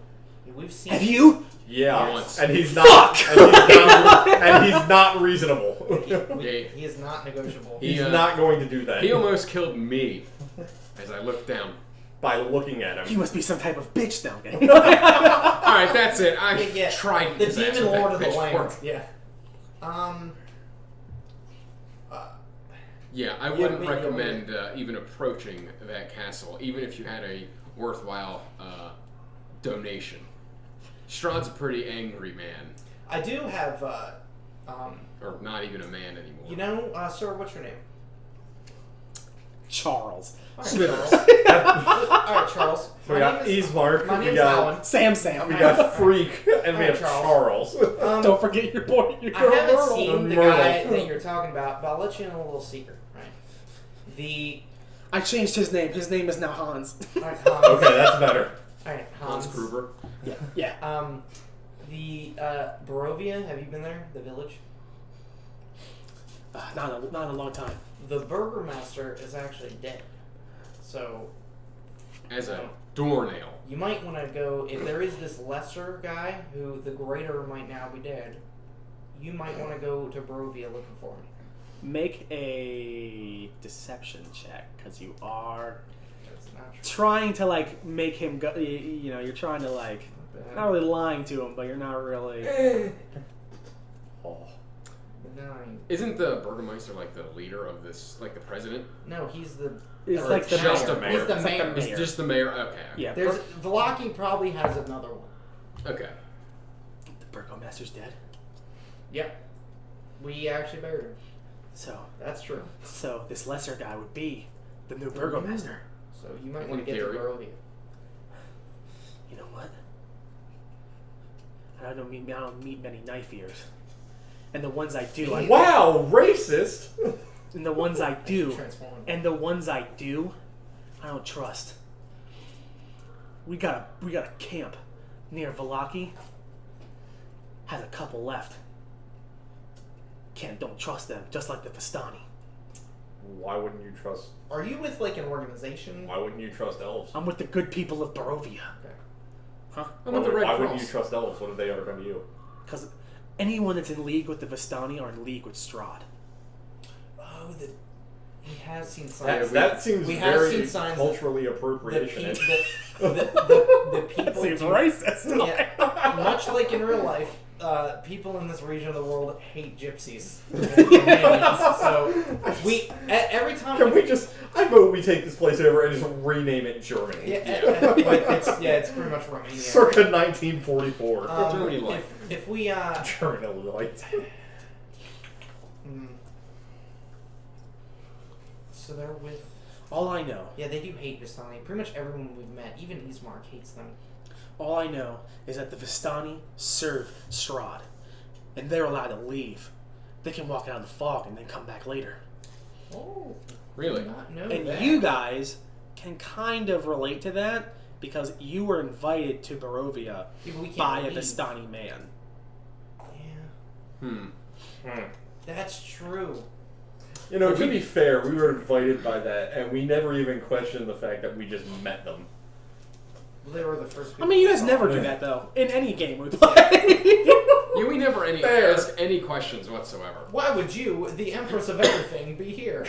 We've seen. Have you? Yeah. Once. And he's not. Fuck! And he's not reasonable. Yeah. He is not negotiable. He's not going to do that. He almost killed me as I looked down. By looking at him. He must be some type of bitch now. All right, that's it. I Yeah, tried the his ass demon with lord that of the pitchfork. land. Yeah. Yeah, I Yeah, wouldn't maybe, recommend even approaching that castle, even if you had a worthwhile donation. Strahd's a pretty angry man. I do have. Or not even a man anymore. You know, sir, what's your name? Charles. All right, Charles. All right, Charles. So we got Ismark, My we name's got Alan. Sam. we got Freak, and we Alright, have Charles. Don't forget your boy. Your I girl haven't Myrtle. seen the Myrtle. guy that you're talking about, but I'll let you in a little secret, right? I changed his name. His name is now Hans. All right, Hans. Okay, that's better. All right, Hans Gruber. Yeah. The Barovia. Have you been there? The village. Not in a long time. The burgomaster is actually dead. So As a doornail. you might want to go, if there is this lesser guy who the greater might now be dead, you might want to go to Barovia looking for him. Make a deception check, because you are That's not true. trying to like make him go. You know, you're trying to like not really lying to him, but you're not really. Oh. 9. Isn't the Burgermeister like the leader of this, like the president? No, he's the. It's or like the just mayor. a mayor. He's the It's like the mayor. It's mayor. just the mayor? Okay. Yeah. There's Velaki probably has another one. Okay. The burgomaster's dead. Yep. We actually buried him. So That's true. this lesser guy would be the new burgomaster. So you might In want to get to theory. Barovia. You know what? I don't meet many knife ears, and the ones I do, Wow, racist! and the ones I do, Transform. and the ones I do, I don't trust. We got a camp near Velaki. Has a couple left. Don't trust them, just like the Vistani. Why wouldn't you trust? Are you with like an organization? Why wouldn't you trust elves? I'm with the good people of Barovia. Okay. Huh? How about the Red Why Cross? wouldn't you trust elves? What have they ever done to you? Because anyone that's in league with the Vistani are in league with Strahd. Oh, we have seen signs. That seems we have very seen signs culturally the, appropriation. the people. That seems do- racist. Yeah, much like in real life, people in this region of the world hate gypsies. So every time. Can we just? I vote we take this place over and just rename it Germany. It's pretty much Romania. Circa 1944. Germany light. If we German light. So they're with. All I know. Yeah, they do hate Vistani. Pretty much everyone we've met, even Ismark, hates them. All I know is that the Vistani serve Strahd, and they're allowed to leave. They can walk out of the fog and then come back later. Oh, Really? did not know And that. you guys can kind of relate to that because you were invited to Barovia Yeah, but we can't by a leave. Vistani man. Yeah, that's true. You know, to be fair, we were invited by that, and we never even questioned the fact that we just met them. Well, they were the first. I mean, you guys never do that though in any game we play. Yeah, we never ask any questions whatsoever. Why would you, the Empress of everything, be here?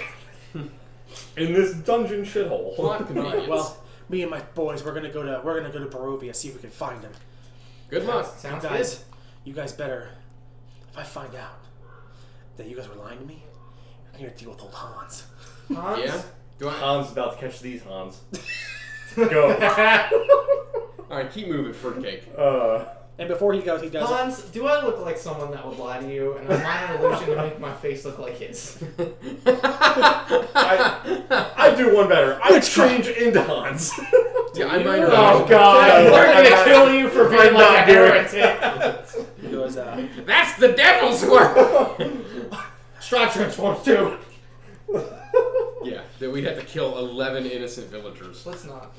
In this dungeon shithole. Plot convenience. Well, me and my boys, we're gonna go to Barovia, see if we can find him. Good luck. Sounds You guys better. If I find out that you guys were lying to me, you're gonna deal with old Hans. good. Hans? Yeah? Do I? Hans about to catch these Hans. Go. Alright, keep moving, fruitcake. And before he goes, he does. Hans, do I look like someone that would lie to you? And I'm not an illusion to make my face look like his. I do one better. I change into Hans. Yeah, I might have. Oh, God. We're gonna kill you for being like a heretic. He goes. That's the devil's work! Strahd transforms too. Yeah, that we'd have to kill 11 innocent villagers. Let's not.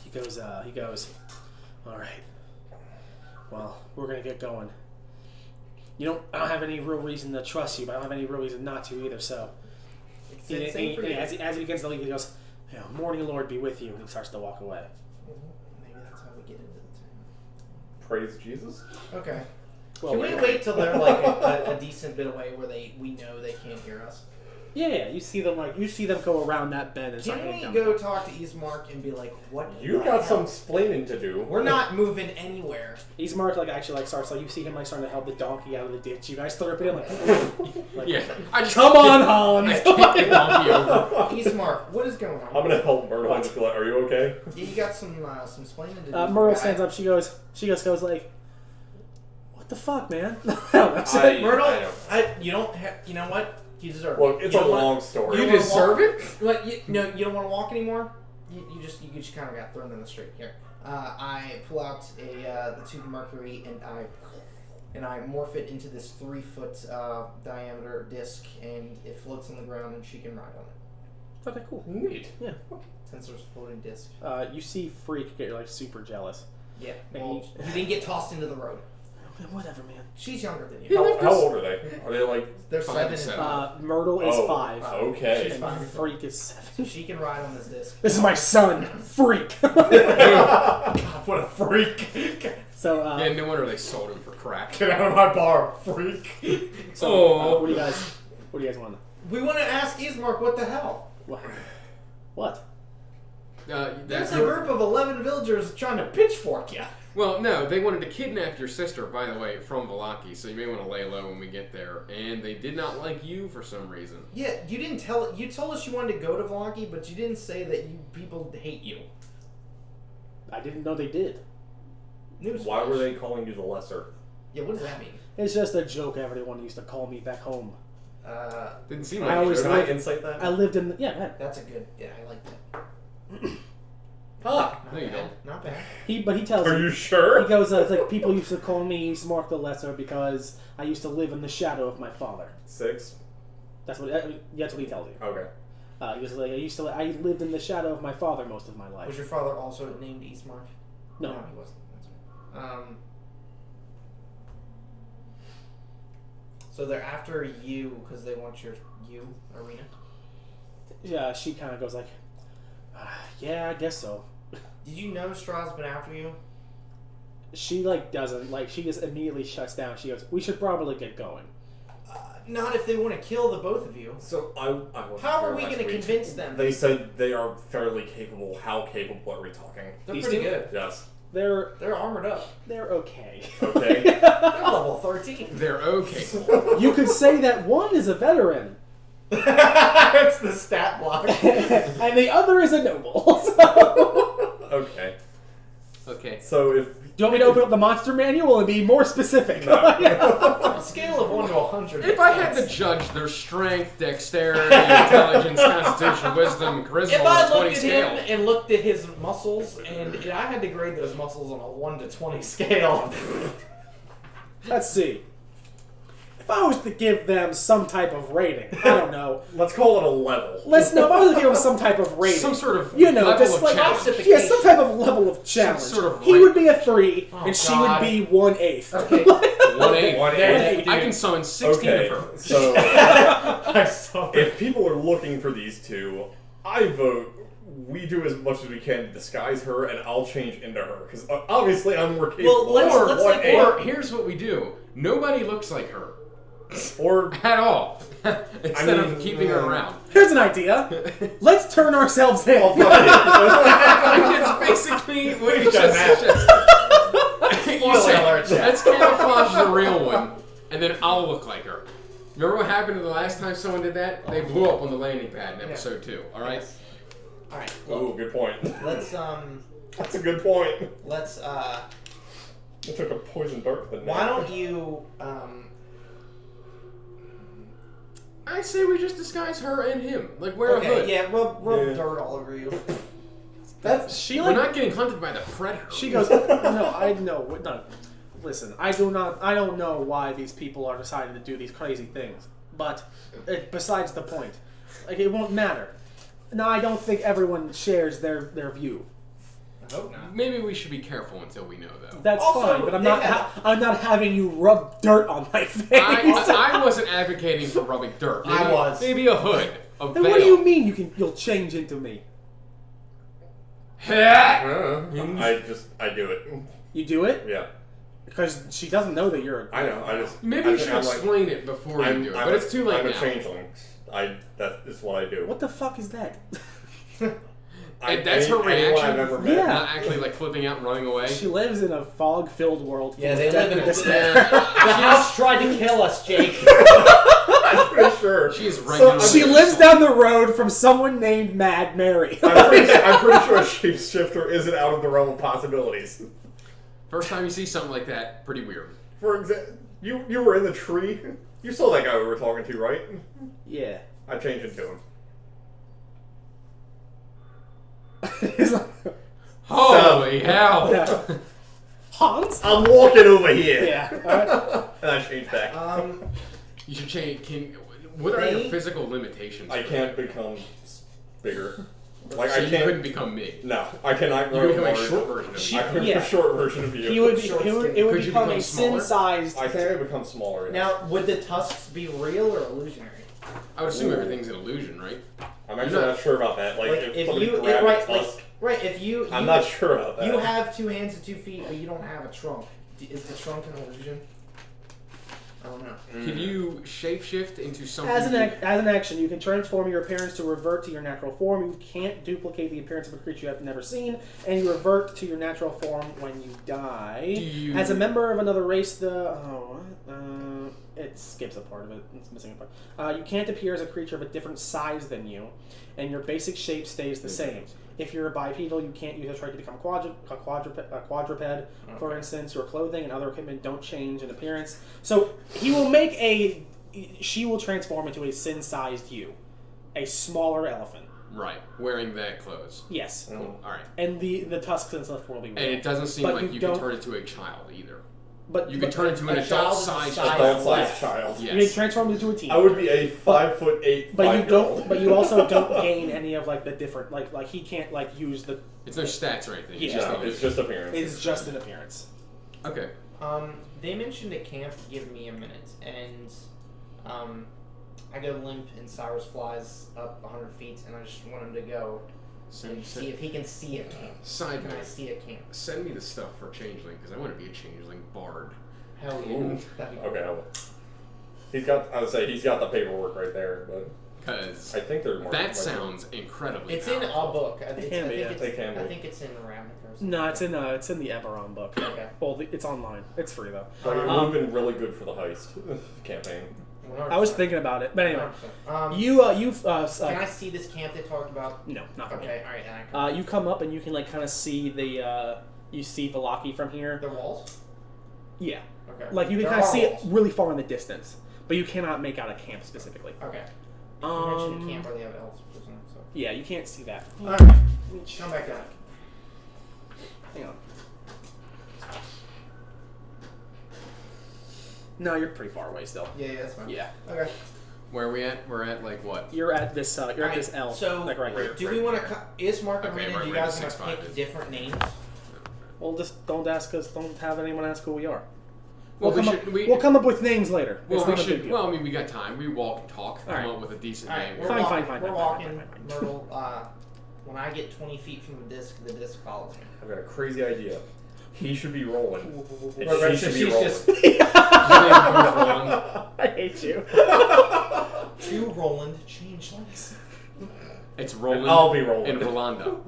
He goes. All right. Well, we're gonna get going. I don't have any real reason to trust you, but I don't have any real reason not to either. So, Same for you. as he begins to leave, he goes, "Morning, Lord, be with you," and he starts to walk away. Maybe that's how we get into the Praise Jesus. town. Okay. Well, Can we wait till they're like a decent bit away where we know they can't hear us? Yeah. You see them go around that bend and start Can heading we down. go talk to Ismark and be like, what? You the got some hell? splaining to do. We're not moving anywhere. Ismark actually starts you see him starting to help the donkey out of the ditch. You guys throw it in like Yeah. I just come on, I Hans. kicked the donkey over. Ismark, what is going on? I'm gonna help Myrtle and just be like, are you okay? Yeah, you got some splaining to do. Myrtle guy. stands up. She goes like, "What the fuck, man?" Myrtle, you don't. You know what? You deserve it. Look, it's You a don't long wanna- story. You don't wanna deserve walk- it? Like, you don't want to walk anymore. You just kind of got thrown in the street here. I pull out the tube of mercury and I morph it into this 3-foot diameter disc, and it floats on the ground, and she can ride on it. Okay, cool. Neat. Yeah. Since there's a floating disc. You see Freak get super jealous. Yeah. And Well, you didn't get tossed into the road. Whatever, man. She's younger than you. How old are they? Are they like? They're 5 7 and and 7. 5. Myrtle is 5. Okay. She's And 5. Freak is 7. So she can ride on this disc. This is my son, Freak. God, what a freak! So, Yeah, no wonder they sold him for crack. Get out of my bar, freak! what do you guys want? We want to ask Ismark what the hell. What? There's a group of 11 villagers trying to pitchfork you. Well, no, they wanted to kidnap your sister, by the way, from Valaki, so you may want to lay low when we get there. And they did not like you for some reason. Yeah, you didn't tell. You told us you wanted to go to Valaki, but you didn't say that people hate you. I didn't know they did. Why were they calling you the lesser? Yeah, what does that mean? It's just a joke everyone used to call me back home. Didn't seem I like always it. Can I insight that? I lived in That's a good. Yeah, I like that. Fuck. No, you bad. don't. Not bad. he tells Are me, you sure? he goes it's like people used to call me Ismark the Lesser because I used to live in the shadow of my father. 6. That's what he tells you. Okay. He was like I lived in the shadow of my father most of my life. Was your father also named Ismark? No. he wasn't. That's right. So they're after you because they want your arena. Yeah, she kind of goes like, yeah, I guess so. Did you know Strahd's been after you? she like doesn't like. She just immediately shuts down. She goes, "We should probably get going." Not if they want to kill the both of you. So I wasn't How there are we last going to week. convince them? They said they are fairly capable. How capable are we talking? They're These pretty two? good. Yes. They're They're armored up. okay. Okay. They're level 13. They're okay. You could say that one is a veteran It's the stat block. and the other is a noble. So. Okay. Okay. So if Do you want me to open up the monster manual and be more specific? No. On a scale of 1 to 100. If I had to judge their strength, dexterity, intelligence, constitution, wisdom, charisma If I on a 20 looked at scale, him and looked at his muscles, and I had to grade those muscles on a 1 to 20 scale. Let's see. If I was to give them some type of rating, I don't know. let's call it a level. If I was to give him some type of rating, some sort of you know, level just of like challenge. yeah, some type of level of challenge. sort of he rank. would be a 3, Oh, and she God. would be 1/8. Okay. 1/8. 1/8. I can summon 16 Okay. of her. So I saw it. if people are looking for these two, I vote we do as much as we can to disguise her, and I'll change into her because obviously I'm more capable. let's of like 1/8. Or here's what we do: nobody looks like her or at all. Instead of mean, keeping her around. Here's an idea. Let's turn ourselves in. It's basically what you just said. You Spoiler alert, said, chat. let's camouflage the real one, and then I'll look like her. Remember what happened the last time someone did that? They blew up on the landing pad in episode 2. All right. Yes. All right. Oh, good point. Let's That's a good point. let's I took a poison dart to the neck. why don't you I say we just disguise her and him, like wear a okay, hood. yeah, rub Yeah. dirt all over you. She We're like not getting hunted by the predator. she goes. No, I know. No, listen. I don't know why these people are deciding to do these crazy things. But besides the point, like it won't matter. No, I don't think everyone shares their view. I hope not. Maybe we should be careful until we know, though. That's Also, fine, but I'm they not. have- I'm not having you rub dirt on my face. I wasn't advocating for rubbing dirt. I was. Maybe a hood, a Then veil. what do you mean you'll change into me? I do it. You do it Yeah. because she doesn't know that you're. I know. I just Maybe I you think should I'm like- explain it before you do it, I'm but a- it's too late I'm now. a changeling. That is what I do. What the fuck is that? And that's her anyone reaction? I've ever met. Yeah. Not actually like flipping out and running away. She lives in a fog-filled world. Yeah, full they of live death in and a despair. The house tried to kill us, Jake. I'm pretty sure. She is So regularly. she lives down the road from someone named Mad Mary. I'm pretty sure a shapeshifter isn't out of the realm of possibilities. First time you see something like that, pretty weird. For example, you were in the tree. You saw that guy we were talking to, right? Yeah. I changed into him. He's like, Holy hell! yeah. Hans? I'm walking over here. Yeah. Alright. And I changed back. You should change. What are your They- physical limitations? I can't become bigger. Like So I you can't. couldn't become me. No, I cannot You grow could become a large. short version of me. I could Yeah. be a short version of you. He would be, Short it would Could you become become a smaller? sin-sized I can't become smaller. Now, would the tusks be real or illusionary? I would assume Ooh. everything's an illusion, right? I'm actually You're not not- sure about that. Like, if somebody you grabbed right, a tusk, right, if you I'm not sure about that. You have 2 hands and 2 feet, but you don't have a trunk. Is the trunk an illusion? I don't know. Can you shapeshift into something? As an action, you can transform your appearance to revert to your natural form. You can't duplicate the appearance of a creature you have never seen, and you revert to your natural form when you die. As a member of another race, it skips a part of it. It's missing a part. You can't appear as a creature of a different size than you, and your basic shape stays the same. If you're a bipedal, you can't use a trait to become a quadruped. For instance, your clothing and other equipment don't change in appearance. So she will transform into a sin-sized you, a smaller elephant. Right, wearing that clothes. Yes. Cool. All right. And the tusks and stuff will be real. And it doesn't seem But like you you can don't- turn into a child either. But You can turn into an a child is adult-sized a size child. Adult-sized child. You can Yes. transform into a teen. I would be a 5'8" But you 5-year-old. don't. But you also don't gain any of like the different like he can't like use the. It's no stats or anything. Yeah. It's just No, an it's illusion. just appearance. It's just an appearance. Okay. They mentioned a camp. Give me a minute, and I go limp, and Cyrus flies up 100 feet, and I just want him to go. and see if he can see a camp. Side Can I note, see a camp? send me the stuff for Changeling, because I want to be a Changeling bard. Hell yeah. Ooh. That'd be Okay, he's got the paperwork right there, but Because I think they're more. that sounds incredibly It's in a powerful. book. I think it's in Ravnica. No, it's in the Eberron book. Okay. Well, it's online. It's free though. Like, it would have been really good for the heist campaign. 100%. I was thinking about it, but anyway, 100%. can Can I see this camp they talked about? No, not from Okay, here. alright, then I can. You come up and you can like kind of see the you see Velaki from here. The walls? Yeah, Okay. like you can There kind of are see it walls. really far in the distance, but you cannot make out a camp specifically. Okay. You mentioned a camp where they have elves prison, so. Yeah, you can't see that. Alright. Come back down. Hang on. No, you're pretty far away still. Yeah, that's fine. Yeah, Okay. Where are we at? We're at like what? you're at this. You're at this L. So, like right here. do we want to... Is Mark Okay, Arena, do you right, guys want to 6'5" pick is- different names? Well, just don't ask us. Don't have anyone ask who we are. Well, We'll come up with names later. Well, It's we not a big should. deal. Well, I mean, we got time. We walk and talk. All Come right. up with a decent Alright, name. we're Fine, walking, fine, we're fine, walking. fine, fine. Myrtle, when I get 20 feet from the disc follows me. I've got a crazy idea. He should be rolling. And Right, she so should be she's rolling. just I hate you. two Roland changelings. It's Roland. I'll be rolling. And Rolanda.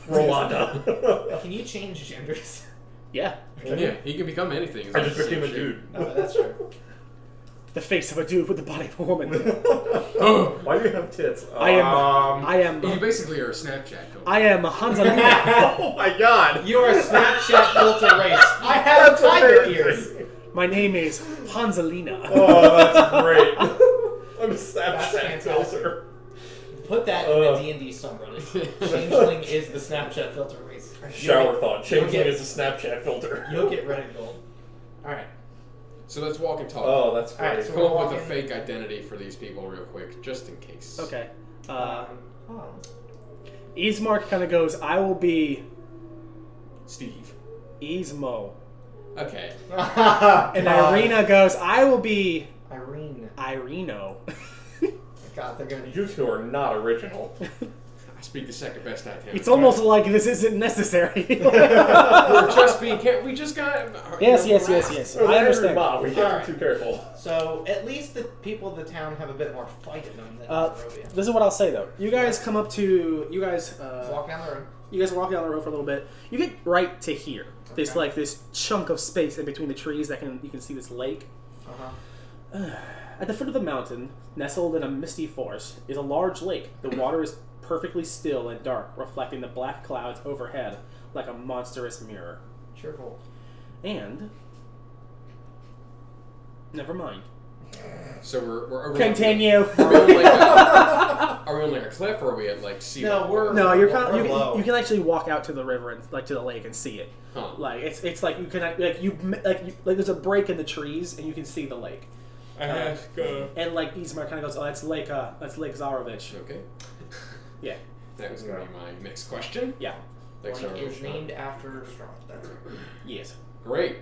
Rolanda. Can you change genders? Yeah, Yeah, he can become anything. It's I like just the became a same dude. No, that's true. the face of a dude with the body of a woman. Why do you have tits? I am. shit. You basically are a Snapchat filter. I am Hanzalina. Oh my god! You're a Snapchat filter race. I have tiger ears. My name is Hanzalina. Oh, that's great. I'm a That's Snapchat fantastic. filter. Put that in a D&D subreddit. Changeling is the Snapchat filter race. Shower thought. you'll Changeling get- is a Snapchat filter. You'll get Reddit gold. Alright. So let's walk and talk. Oh, that's Alright, great. so Come we're up with a walking- fake identity for these people real quick, just in case. Okay. Hold on. Ismark kind of goes, I will be Steve. Ismo. Okay. And Irina goes, I will be Irene. Irino. God, they're gonna. You two are not original. I speak the second best I can. It's almost like this isn't necessary. We're just being careful. We just got. Yes. Oh, I understand. Bob, we can't Alright. be too careful. So at least the people of the town have a bit more fight in them than Barovia. This is what I'll say though. You guys come up to Walk down the road. You guys walk down the road for a little bit. You get right to here. There's Okay. like this chunk of space in between the trees that you can see this lake. At the foot of the mountain, nestled in a misty forest, is a large lake. The water is perfectly still and dark, reflecting the black clouds overhead like a monstrous mirror. Cheerful. And never mind. So we're Continue. Are we on like are we on like a cliff, or are we at like sea No, level? we're- No, you're We're kind of, low. you can actually walk out to the river and like to the lake and see it. Huh. Like it's like you can like there's a break in the trees and you can see the lake. And like Ismar kind of goes, oh, that's Lake Zarovich. Okay. Yeah. That was gonna be my next question. Yeah. Thanks, Lake is Robert. named after Strahd. That's it. Yes. Great.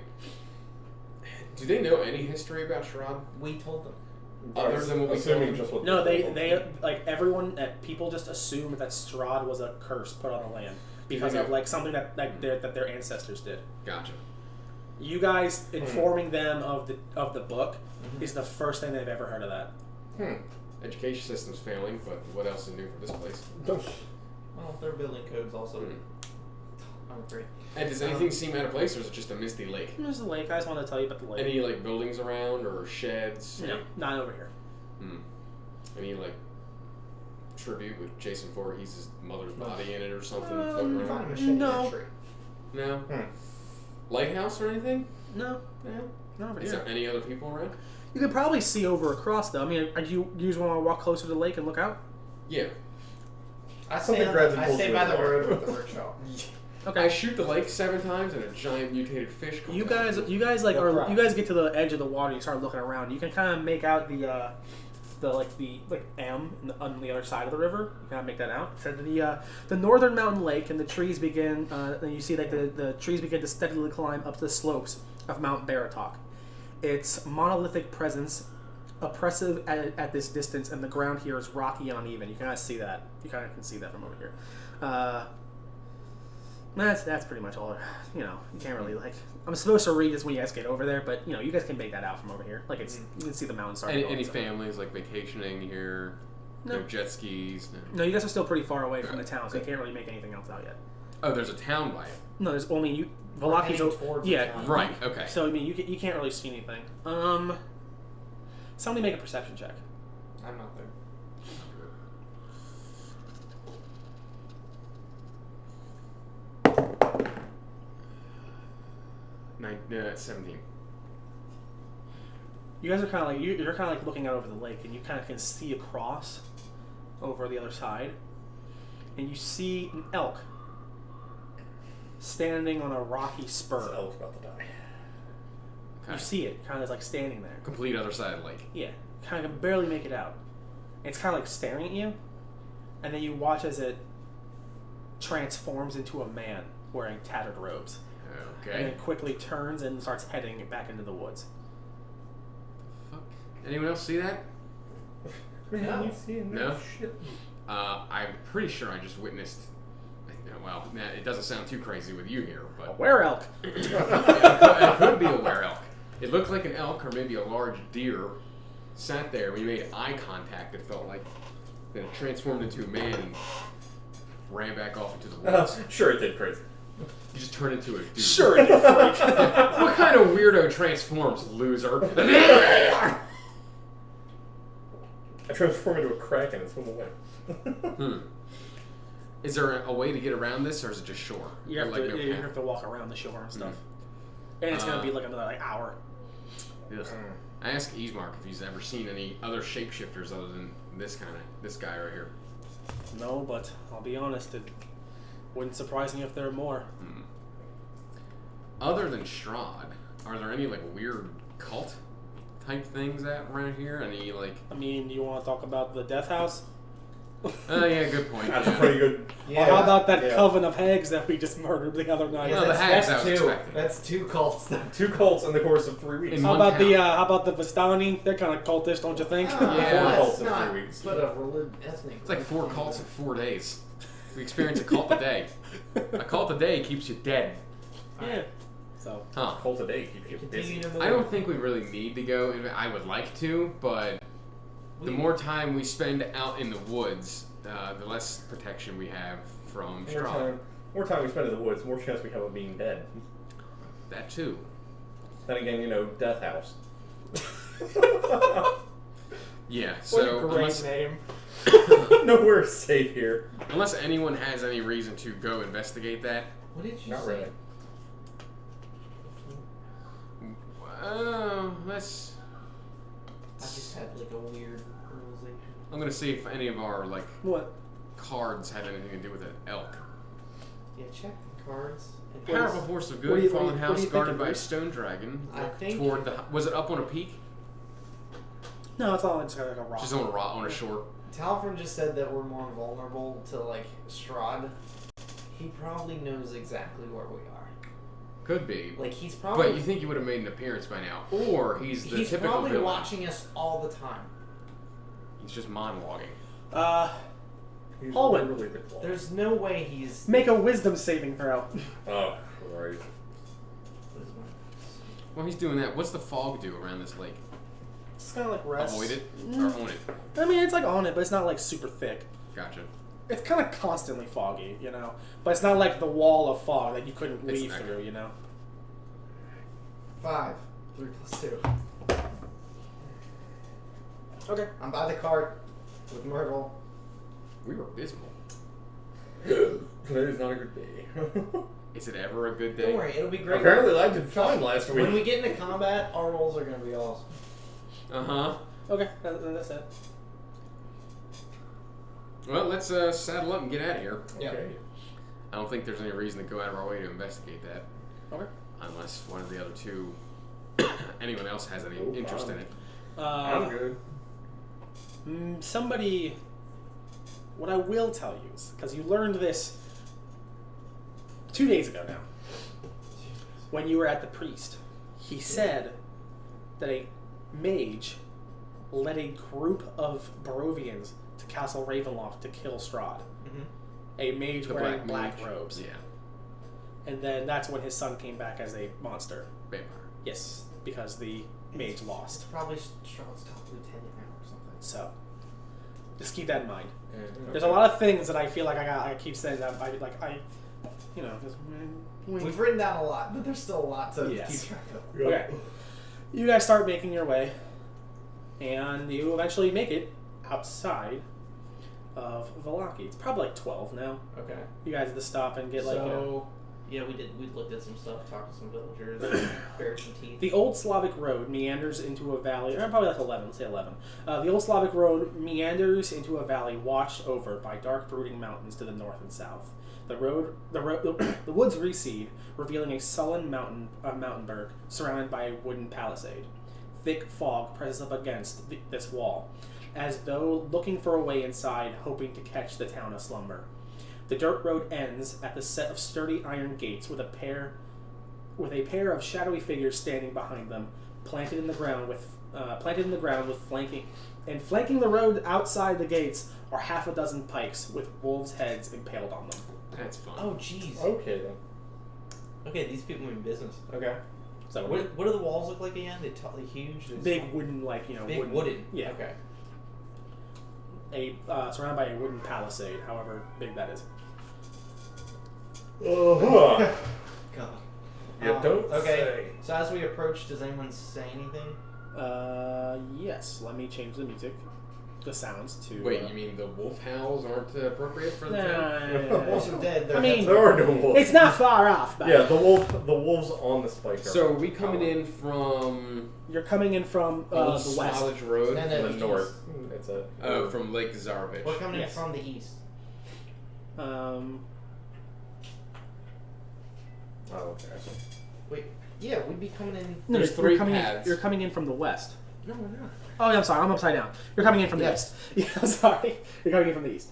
Do they know any history about Strahd? We told them. Other than what we Assuming told just what No, they they like everyone people just assume that Strahd was a curse put on the land because of like something that their ancestors did. Gotcha. You guys informing them of the book is the first thing they've ever heard of that. Education system's failing, but what else is new for this place? Well, their building codes also. I'm great. And does anything seem out of place, or is it just a misty lake? There's the lake. I just want to tell you about the lake. Any like buildings around or sheds? No, not over here. Any like tribute with Jason Voorhees' mother's body in it or something? You floating find a around? machete No. in a tree. No. Lighthouse or anything? No, No. not over Is here. there any other people around? You could probably see over across though. I mean, do you just want to walk closer to the lake and look out? Yeah. I Something stay, grabs and I pulls stay you by in the the road water. with the workshop. I shoot the lake 7 times and a giant mutated fish comes You out. guys like No are crap. you guys get to the edge of the water. You start looking around. You can kind of make out the M on the other side of the river. You kind of make that out. So the northern mountain lake and the trees begin. And you see like the trees begin to steadily climb up the slopes of Mount Baratok. Its monolithic presence oppressive at this distance, and the ground here is rocky and uneven. You kind of see that. You kind of can see that from over here. That's pretty much all. You know, you can't really like. I'm supposed to read this when you guys get over there, but you know, you guys can make that out from over here. Like it's you can see the mountains starting. Any families like vacationing here? No jet skis. No, you guys are still pretty far away from the town, so you can't really make anything else out yet. Oh, there's a town by it. No, there's only you. Valaki's towards yeah, the town. Right. Okay. So I mean, you can't really see anything. Somebody make a perception check. I'm not there. 17. You guys are kind of like you're kind of like looking out over the lake, and you kind of can see across over the other side, and you see an elk standing on a rocky spur. This elk's about to die. Okay. You see it kind of like standing there. Complete other side of the lake. Yeah, kind of can barely make it out. It's kind of like staring at you, and then you watch as it transforms into a man wearing tattered robes, and Okay. then quickly turns and starts heading back into the woods. Fuck. Anyone else see that? Man, No. you seeing No? that shit? I'm pretty sure I just witnessed. Well, it doesn't sound too crazy with you here, but Where elk? it could be a were elk. It looked like an elk or maybe a large deer sat there. When you made eye contact, it felt like then it transformed into a man and ran back off into the woods. Sure, it did crazy. You just turned into a dude. Sure, it did, freak. What kind of weirdo transforms, loser? I transformed into a kraken and swim away. Is there a way to get around this, or is it just shore? You have, Like to, no you path? have to walk around the shore and stuff. And it's going to be like another hour. Yes. I asked Ismark if he's ever seen any other shapeshifters other than this guy right here. No, but I'll be honest, it wouldn't surprise me if there are more. Other than Strahd, are there any like weird cult type things around here? Any like? I mean, you want to talk about the death house? Oh yeah, good point. That's yeah. a pretty good. Or how about that Yeah. coven of hags that we just murdered the other night? No, the hags I was two. expecting. That's two cults. Then. 2 cults in the course of 3 weeks. In How one about the town. how about the Vistani? They're kind of cultish, don't you think? Yeah. 4 Let's cults in not 3 weeks. put a ethnic. It's like 4 cults in 4 days. We experience a cult a day. A cult a day keeps you dead. Yeah. So Huh. Cult a day keeps you busy. Continue to I don't think we really need to go. I would like to, but the more time we spend out in the woods, the less protection we have from Strahd. More time we spend in the woods, more chance we have of being dead. That too. Then again, Death House. Yeah. what So a great name. Nowhere safe here. unless anyone has any reason to go investigate that, What did you Not say? really. let's. I just had like a weird realization. I'm gonna see if any of our like What? cards have anything to do with an elk. Yeah, check the cards. And Powerful force of what do good, you- fallen what do you house think guarded it by a is? stone dragon. I Look think- toward the. Was it up on a peak? No, it's all just like a rock. Just on a rock, on a shore. Talfrin just said that we're more vulnerable to like Strahd. He probably knows exactly where we are. Could be. Like he's probably But you think he would have made an appearance by now, or he's the he's typical probably villain. watching us all the time. He's just monologuing. He's Alwyn. really the claw. There's no way he's. Make a wisdom saving throw. Oh, Christ. While he's doing that, what's the fog do around this lake? It's kind of like rest. Avoid it or own it? I mean, it's like on it, but it's not like super thick. Gotcha. It's kind of constantly foggy, But it's not like the wall of fog that you couldn't It's leave not through, 5. 3 + 2. Okay. I'm by the cart with Myrtle. We were abysmal. Today is not a good day. Is it ever a good day? Don't worry, it'll be great. Apparently, I did fine last week. When we get into combat, our rolls are gonna be awesome. Uh huh. Okay, that's it. Well, let's saddle up and get out of here. Okay. I don't think there's any reason to go out of our way to investigate that, Okay. unless one of the other two, anyone else has any interest in it. I'm good. Somebody. What I will tell you is, because you learned this 2 days ago now, when you were at the priest, he said that a mage led a group of Barovians to Castle Ravenloft to kill Strahd. Mm-hmm. A mage The wearing black black mage. robes. Yeah. And then that's when his son came back as a monster. Vampire. Yes, because the mage It's lost. probably Strahd's top lieutenant now or something. So, just keep that in mind. Yeah. There's a lot of things that I feel like I keep saying that just, We've written down a lot, but there's still a lot to Yes. keep track of. Okay. You guys start making your way, and you eventually make it outside of Valaki. It's probably like 12 now. Okay. You guys have to stop and get Yeah, we did. We looked at some stuff, talked to some villagers, bared some teeth. The Old Slavic Road meanders into a valley, or probably like 11, let's say 11. The Old Slavic Road meanders into a valley washed over by dark brooding mountains to the north and south. The woods recede, revealing a sullen mountainberg surrounded by a wooden palisade. Thick fog presses up against this wall, as though looking for a way inside, hoping to catch the town aslumber. The dirt road ends at the set of sturdy iron gates with a pair of shadowy figures standing behind them, planted in the ground with flanking the road outside the gates are half a dozen pikes with wolves' heads impaled on them. That's fun. Oh, jeez. Okay then. Okay, these people mean business. Okay. So What do the walls look like again? They're totally huge. They're big small? wooden, Big wooden. Yeah. Okay. Surrounded by a wooden palisade, however big that is. Uh-huh. God. You don't Okay. say. So as we approach, does anyone say anything? Yes. Let me change the music, the sounds to. Wait, you mean the wolf howls aren't appropriate for the town? The wolves are dead. Their I mean, heads There are no wolves. it's not far off. But Yeah, the wolves on the spike. So are we coming in from you're coming in from the Old west. College Road? And in then the north. It's a. Oh, from Lake Zarvich. We're coming Yes. in from the east. Oh, okay. Wait. Yeah, we'd be coming in. No, There's you're three coming paths. you're coming in from the west. No, we're not. Oh, I'm sorry. I'm upside down. You're coming in from the Yes. east. Yeah, I'm sorry. You're coming in from the east.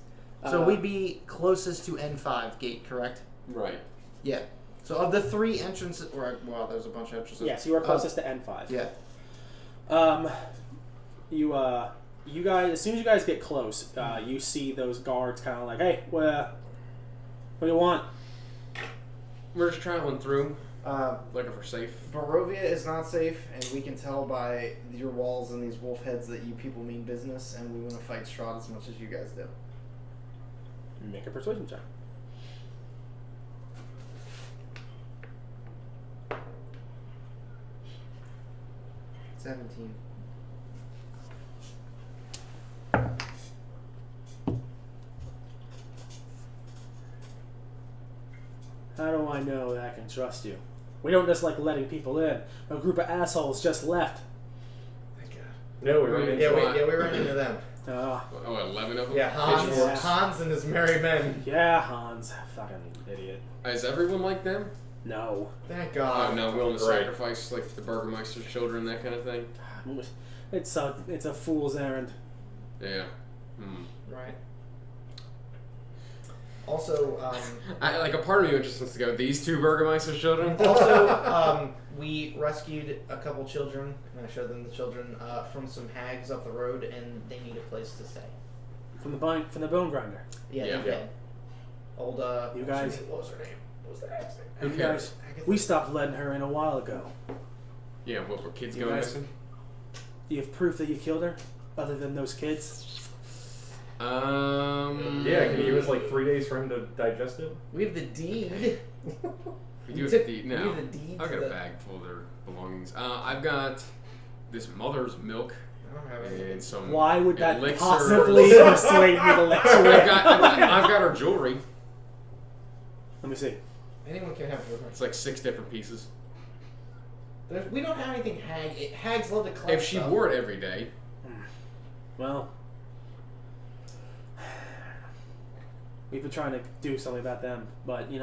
So we'd be closest to N5 gate, correct? Right. Yeah. So of the three entrances, there's a bunch of entrances. Yes, you are closest to N5. Yeah. You guys, as soon as you guys get close, you see those guards kind of like, hey, what do you want? We're just traveling through, Uh, looking for safe. Barovia is not safe, and we can tell by your walls and these wolf heads that you people mean business, and we want to fight Strahd as much as you guys do. Make a persuasion check. $17. How do I know that I can trust you? We don't just like letting people in. A group of assholes just left. Thank God. No, we ran into we ran into them. Oh, 11 of them? Yeah, Pitchforks. Hans and his merry men. yeah, Hans. Fucking idiot. Is everyone like them? No. Thank Oh, God. no, willing to Right. sacrifice like the Burgermeister's children, that kind of thing? It's a fool's errand. Yeah. Hmm. Right. Also, Like a part of me just wants to go, these two Burgermeister's children? we rescued a couple children, and I showed them the children from some hags up the road, and they need a place to stay. From the bone grinder. Yeah, Yeah. they're dead. Old, You guys- what was her name? What was the hag's name? Who You cares? guys, we stopped letting her in a while ago. Yeah, what, were kids You going guys- missing? Do you have proof that you killed her, other than those kids? Yeah, can you give us like 3 days for him to digest it? We have the deed. We do have took- the we no. have the deed I've to got a the- bag full of their belongings. I've got this mother's milk I don't have anything. and some. Why would that elixir. possibly persuade me to let you I've in? got her jewelry. Let me see. Anyone can have it. It's like 6 different pieces. We don't have anything hag. Hags love to collect If she stuff. wore it every day, Well, we've been trying to do something about them, but you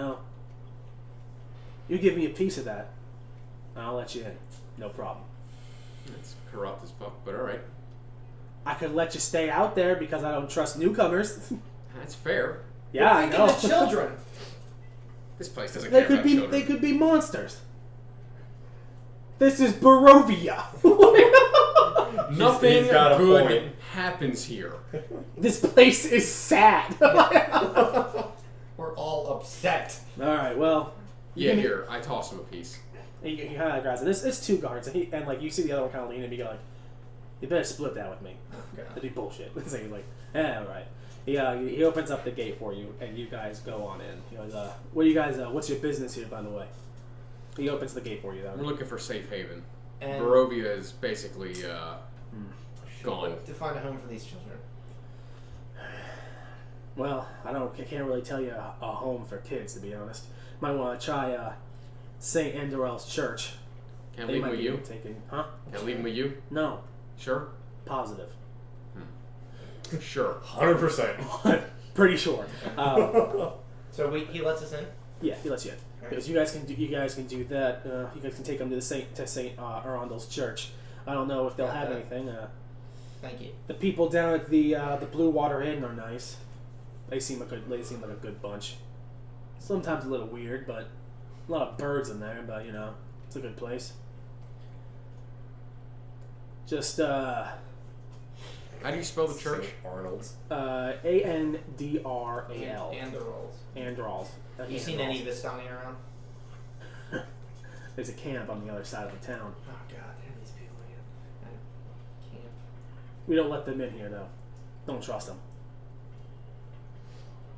give me a piece of that, and I'll let you in. No problem. it's corrupt as fuck. But all right, I could let you stay out there because I don't trust newcomers. that's fair. Yeah, I Thinking know. of children. This place doesn't They care could about be children. they could be monsters. This is Barovia. Nothing he's got a good point. happens here. This place is sad. We're all upset. All right, well, Yeah, here, I toss him a piece. he kind of grabs it. It's 2 guards, and like you see the other one kind of lean and you go like, "You better split that with me." That'd be bullshit. So you're like, all right. He opens up the gate for you, and you guys go on in. He goes, "What do you guys? What's your business here, by the way?" He opens the gate for you. We're looking for safe haven. And Barovia is basically gone. to find a home for these children. Well, I can't really tell you a home for kids, to be honest. Might want to try St. Andorel's Church. Can I They leave might with be you? taken, huh? Can I leave him with you? No, Sure. positive. Sure. 100%. Pretty sure. So he lets us in. Yeah, he lets you in. Because you guys can do that. You guys can take them to Saint Arundel's church. I don't know if they'll have anything. Thank you. The people down at the Blue Water Inn are nice. They seem like a good bunch. Sometimes a little weird, but a lot of birds in there. But it's a good place. Just How do you spell the church? St. Arnold's. Andral. And the rolls. Andrals. Have you seen any Vistani around? There's a camp on the other side of the town. Oh god, there are these people again. I can't. We don't let them in here though. Don't trust them.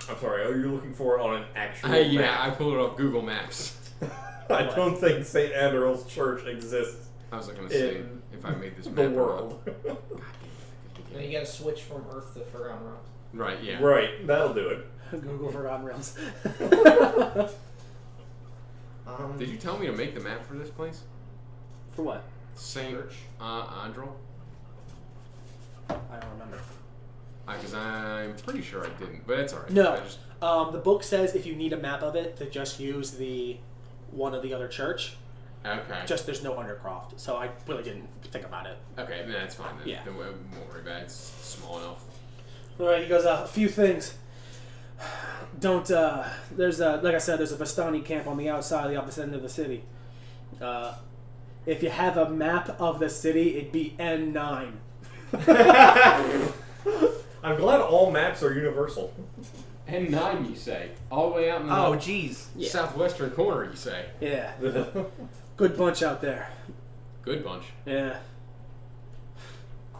I'm sorry, are you looking for it on an actual Yeah, map? I pulled it off Google Maps. I don't think St. Andrew's Church exists I was looking to see in if I made this map the or not. world. No, you gotta switch from Earth to Forgotten Realms. Right, yeah. Right, that'll do it. Google Forgotten Realms. Did you tell me to make the map for this place? For what? Saint Church. Andral? I don't remember. Because I'm pretty sure I didn't, but it's alright. No. I just, The book says if you need a map of it, to just use the one of the other church. okay. Just there's no Undercroft, so I really didn't think about it. Okay, then that's fine then. Yeah. Then we won't worry about it. It's small enough. All right, he goes, a few things. Don't, there's like I said, there's a Vistani camp on the outside, the opposite end of the city. If you have a map of the city, it'd be N9. I'm glad all maps are universal. N9, you say? All the way out in the jeez. Yeah. southwestern corner, you say? Yeah. Good bunch out there. Good bunch. Yeah.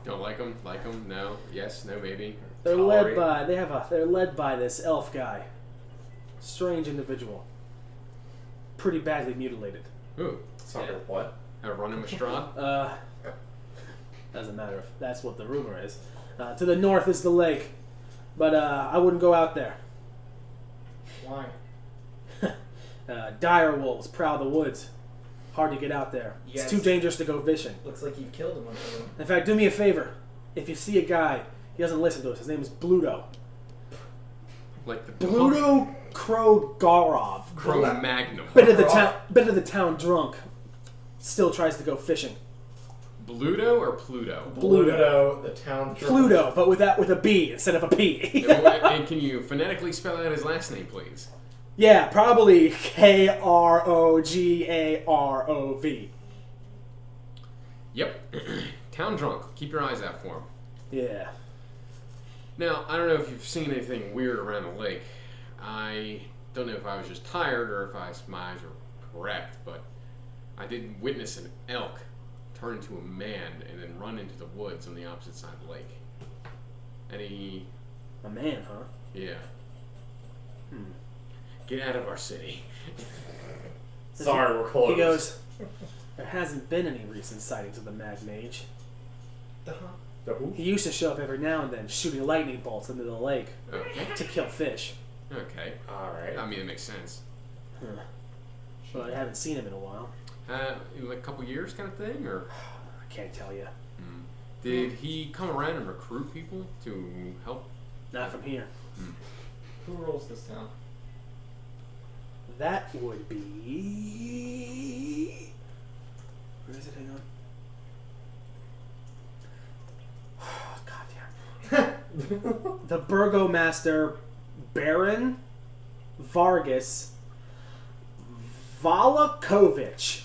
Don't like them? Like them? No? Yes? No? Maybe? They're Tolerate 'em? they're led by this elf guy. Strange individual. Pretty badly mutilated. Ooh. Sorry, what? Have a run in with Strahd? Doesn't matter if that's what the rumor is. To the north is the lake, but I wouldn't go out there. Why? Dire wolves prowl the woods. Hard to get out there. Yes. It's too dangerous to go fishing. Looks like you've killed a bunch of them. In fact, do me a favor. If you see a guy, he doesn't listen to us. His name is Bluto. Like the Bluto Krogorov. Cro-Magnum. Been to the town drunk. Still tries to go fishing. Bluto or Pluto? Bluto. the town. Pluto, but with a B instead of a P. And can you phonetically spell out his last name, please? Yeah, probably Krogarov. Yep. Town drunk. Keep your eyes out for him. Yeah. Now, I don't know if you've seen anything weird around the lake. I don't know if I was just tired or if my eyes were correct, but I did witness an elk turn into a man and then run into the woods on the opposite side of the lake. Any... A man, huh? Yeah. Get out of our city. Sorry, we're closed. He goes, there hasn't been any recent sightings of the Mad Mage. The who? He used to show up every now and then shooting lightning bolts into the lake Okay. to kill fish. Okay. Alright. I mean, it makes sense. But I haven't seen him in a while. In like a couple years kind of thing, or? I can't tell you. Did he come around and recruit people to help? Not from here. Who rules this town? That would be... Where is it? Hang on. God damn. The Burgomaster Baron Vargas Valakovich.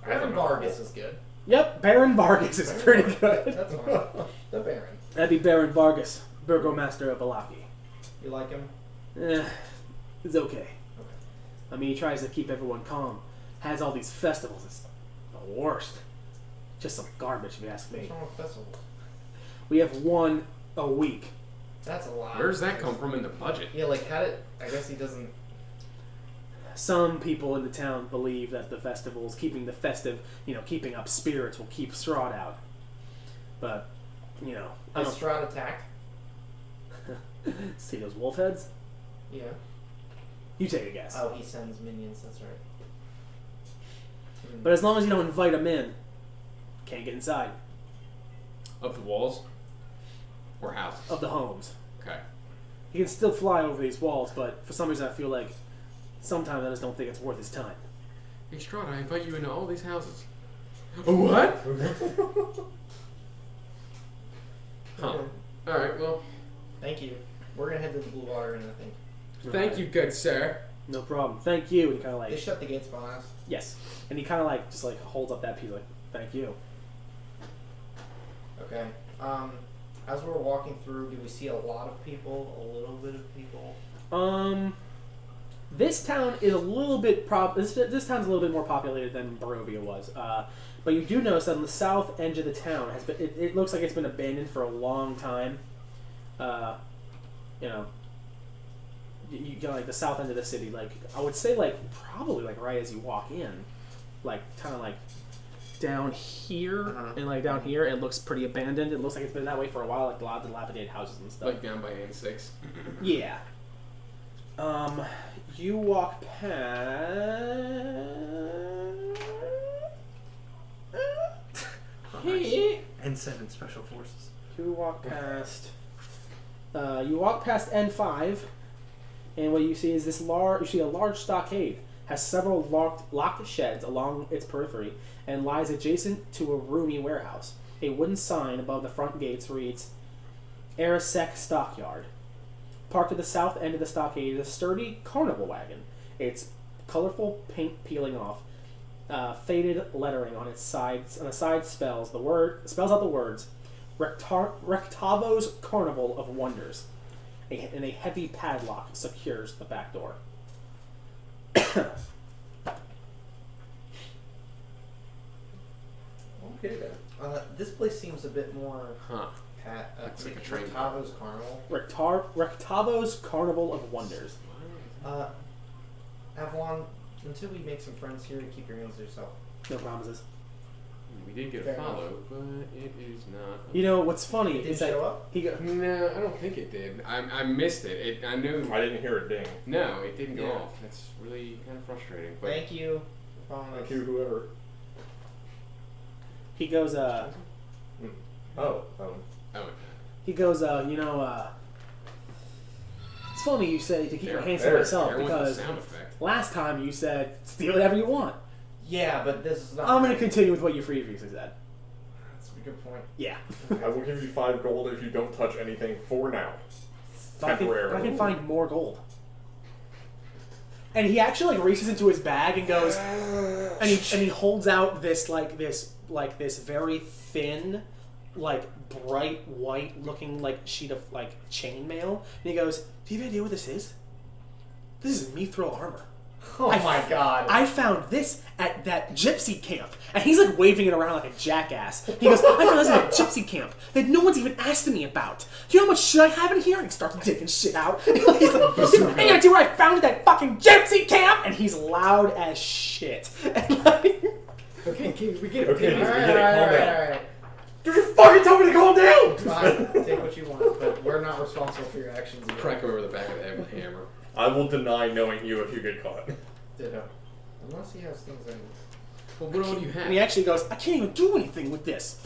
I don't know. Vargas is good. Yep, Baron Vargas is pretty good. That's fine. The Baron. That'd be Baron Vargas, Burgomaster of Valaki. You like him? It's okay. I mean, he tries to keep everyone calm. Has all these festivals. It's the worst. Just some garbage, if you ask me. What's wrong with festivals? We have one a week. That's a lot. Where does that come from in the budget? Yeah, like, how did... I guess he doesn't... Some people in the town believe that the festivals, keeping the festive, keeping up spirits will keep Strahd out. But, I Is don't... Strahd attacked? See those wolf heads? Yeah. You take a guess. Oh, he sends minions, that's right. But as long as you don't invite them in, can't get inside Of the walls? Or houses? of the homes. Okay. He can still fly over these walls, but for some reason I feel like sometimes I just don't think it's worth his time. Hey, Strahd, I invite you into all these houses. What? Huh. Okay. Alright, well, Thank you. We're gonna head to the Blue Water Inn, I think. thank you, good sir. No problem. Thank you. And he kind of They like, shut the gates behind us. yes. And he kind of like, just like holds up that piece like, thank you. Okay. As we're walking through, do we see a lot of people? A little bit of people? This town is a little bit this town's a little bit more populated than Barovia was. But you do notice that on the south edge of the town has been it looks like it's been abandoned for a long time. You go like the south end of the city, like I would say like probably like right as you walk in, like kind of like down here and like down here it looks pretty abandoned. It looks like it's been that way for a while, like a lot of dilapidated houses and stuff. Like down by N6. Yeah. You walk past. And 7 special forces. You walk past. You walk past N5, and what you see is you see a large stockade. Has several locked sheds along its periphery, and lies adjacent to a roomy warehouse. A wooden sign above the front gates reads, "Arisec Stockyard." Parked at the south end of the stockade is a sturdy carnival wagon. Its colorful paint peeling off, faded lettering on its sides. On the side spells out the words "Rectavo's Carnival of Wonders," and a heavy padlock secures the back door. Okay then. This place seems a bit more... Huh. Looks like a train. Tavo's Carnival. Rectavo's Carnival of Wonders. Avalon, until we make some friends here, keep your hands to yourself. No promises. We did get Fair a follow, but it is not. You know what's funny Did is it that show up? No, I don't think it did. I missed it. I knew. I didn't hear a ding. No, it didn't go Yeah. off. That's really kind of frustrating. But Thank you for following Thank us. you, whoever. he goes Oh. oh, he goes it's funny you say to keep your hands to there, myself there went the because sound effect. last time you said steal whatever you want. Yeah, but this is not... I'm going to continue with what you previously said. That's a good point. Yeah. I will give you 5 gold if you don't touch anything for now. If I Temporarily. can find more gold. And he actually like reaches into his bag and goes, and he holds out this very thin, like bright white looking like sheet of like chainmail, and he goes, "Do you have any idea what this is? This is mithril armor. Oh my god. I found this at that gypsy camp." And he's like waving it around like a jackass. He goes, "I found this at a gypsy camp that no one's even asked me about. Do you know how much shit I have in here?" And he starts digging shit out. He's like, "Any idea where I found it at fucking gypsy camp?" And he's loud as shit. And like, Okay, we get it. Okay, we get we it. get it. Calm down. Alright. you fucking tell me to calm down! Fine, take what you want, but we're not responsible for your actions either. Crack him over the back of the head with a hammer. I will deny knowing you if you get caught. Ditto. Unless he has things in... Well, what all do you have? And he actually goes, "I can't even do anything with this."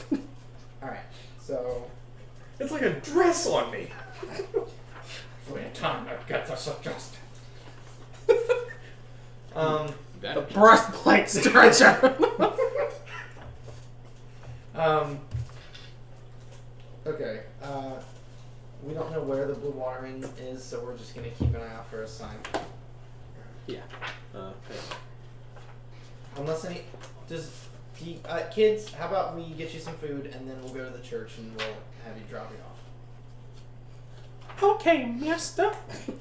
Alright, so... It's like a dress on me. For your time, I've got to suggest. That The breastplate stretcher. Okay, we don't know where the Blue Water Inn is, so we're just gonna keep an eye out for a sign. Yeah. Unless any... Kids, how about we get you some food and then we'll go to the church and we'll have you drop it off. Okay, mister.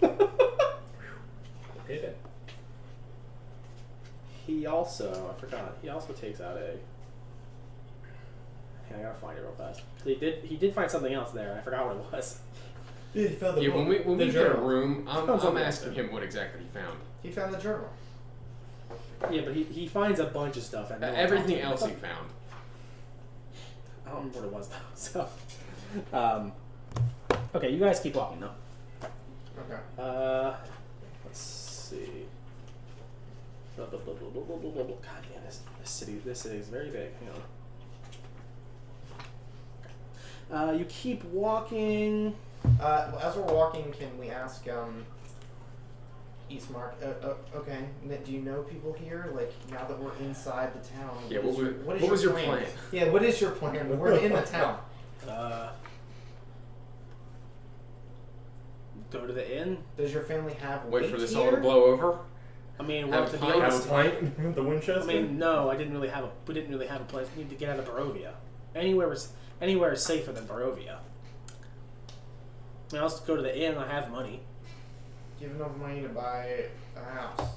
Okay then. He also, I forgot, he also takes out a... I gotta find it real fast. He did find something else there. I forgot what it was. Yeah, he found the Yeah, when we get a room, I'm something asking him what exactly he found. He found the journal. Yeah, but he finds a bunch of stuff. And no one Everything talks else about he found. I don't remember what it was though. So, okay, you guys keep walking now. Okay. Let's see. God damn, this city is very big. Hang on. You keep walking. As we're walking, can we ask Eastmark? Okay. Do you know people here? Like now that we're inside the town. Yeah. What is was your plan? plan? Yeah. What is your plan? We're in the town. Go to the inn. Does your family have Wait weight for this here? all to blow over. I mean, Have well, to a be pint? Have honest, a pint with the Winchester? I mean, no, we didn't really have a place. We need to get out of Barovia. Anywhere is safer than Barovia. I mean, I'll just go to the inn. I have money. Do you have enough money to buy a house?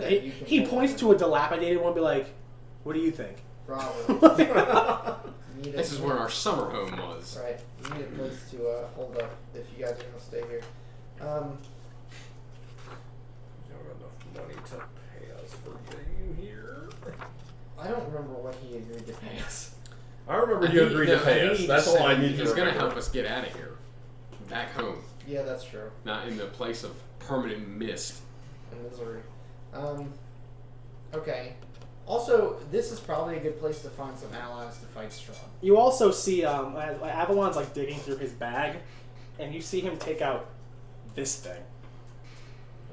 He points to a dilapidated one. And be like, "What do you think?" Probably. This is where our summer home was. Right. You need a place to hold up if you guys are gonna stay here. You don't have enough money to pay us for getting you here. I don't remember what he agreed to pay us. I remember you agreed to pay us. That's all I need to He's going to remember. help us get out of here. Back home. Yeah, that's true. Not in the place of permanent mist. In Missouri. Okay. Also, this is probably a good place to find some allies to fight Strahd. You also see Avalon's like digging through his bag, and you see him take out this thing,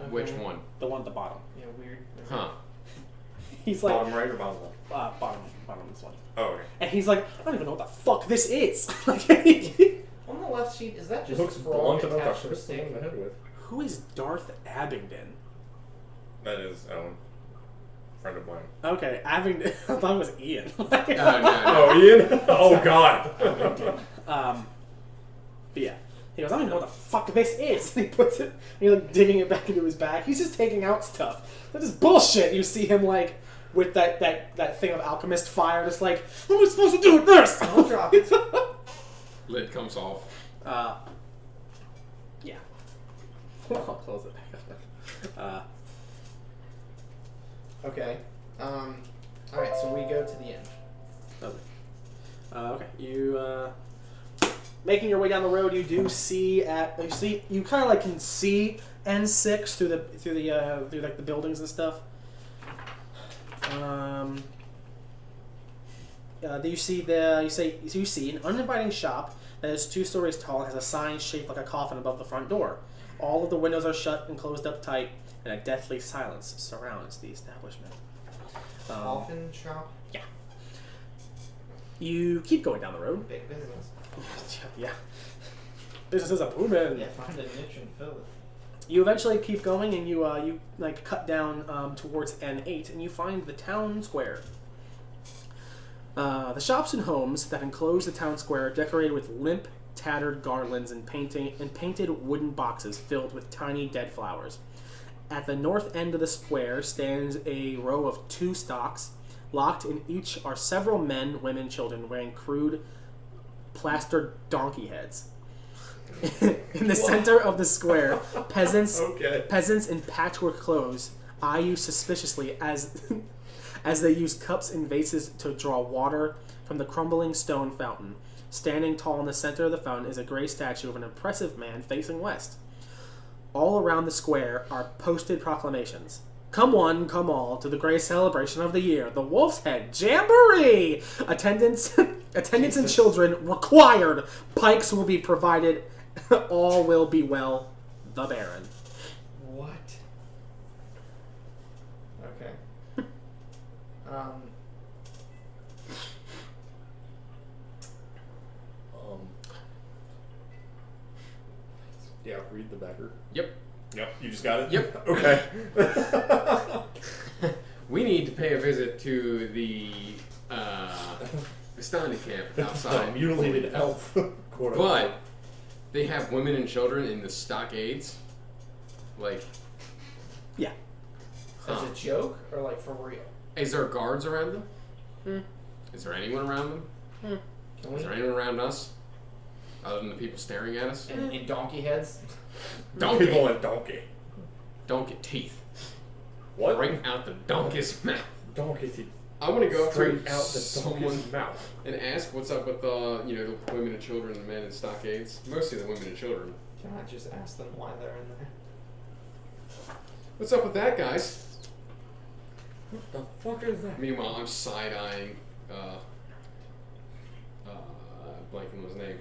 Okay. Which one? the one at the bottom. Yeah, weird. Okay. Huh. He's like Bottom right or bottom left? bottom this one, Oh, okay. and he's like, I don't even know what the fuck this is. On the left sheet, is that It just looks frog blunt enough attached to to a hit someone in the stick? head with. Who is Darth Abingdon? That is Ellen. Friend of mine. Okay, Abingdon. I thought it was Ian. No. Oh, Ian? Oh, God. But yeah. He goes, I don't even know what the fuck this is. And he puts it, and he's like digging it back into his bag. He's just taking out stuff. That's just bullshit. You see him like with that thing of alchemist fire, just like, what am I supposed to do with this? I'll drop it. Lid comes off. Yeah. I'll close it back up. Okay. Alright, so we go to the end. Okay. You making your way down the road, you do see you kind of like can see N6 through like the buildings and stuff. You see an uninviting shop that is 2 stories tall and has a sign shaped like a coffin above the front door. All of the windows are shut and closed up tight, and a deathly silence surrounds the establishment. Coffin shop? Yeah. You keep going down the road. Big business. Yeah. Business is a booming. Yeah, find a niche and fill it. You eventually keep going, and you like cut down towards N8, and you find the town square. The shops and homes that enclose the town square are decorated with limp, tattered garlands and painted wooden boxes filled with tiny dead flowers. At the north end of the square stands a row of 2 stocks. Locked in each are several men, women, children wearing crude, plastered donkey heads. In the center of the square, peasants in patchwork clothes eye you suspiciously as they use cups and vases to draw water from the crumbling stone fountain. Standing tall in the center of the fountain is a gray statue of an impressive man facing west. All around the square are posted proclamations. Come one, come all, to the great celebration of the year, the Wolf's Head Jamboree! Attendants and children required. Pikes will be provided. All will be well. The Baron. What? Okay. Yeah, read the backer. Yep. Yep, you just got it? Yep. Okay. We need to pay a visit to the Pakistani camp outside. Mutilated elf. Quote But they have women and children in the stockades. Like, Yeah. As a joke or like for real? is there guards around them? Hmm. Is there anyone around them? Can we? Is there anyone around us? Other than the people staring at us? In donkey heads? Donkey. People in donkey. Donkey teeth. What? Right out the donkey's mouth. Donkey teeth. I want to go up Straight to out the someone donkey's mouth. and ask what's up with the women and children, the men in stockades. Mostly the women and children. Can I just ask them why they're in there? What's up with that, guys? What the fuck is that? Meanwhile, I'm side-eyeing, blanking on his name.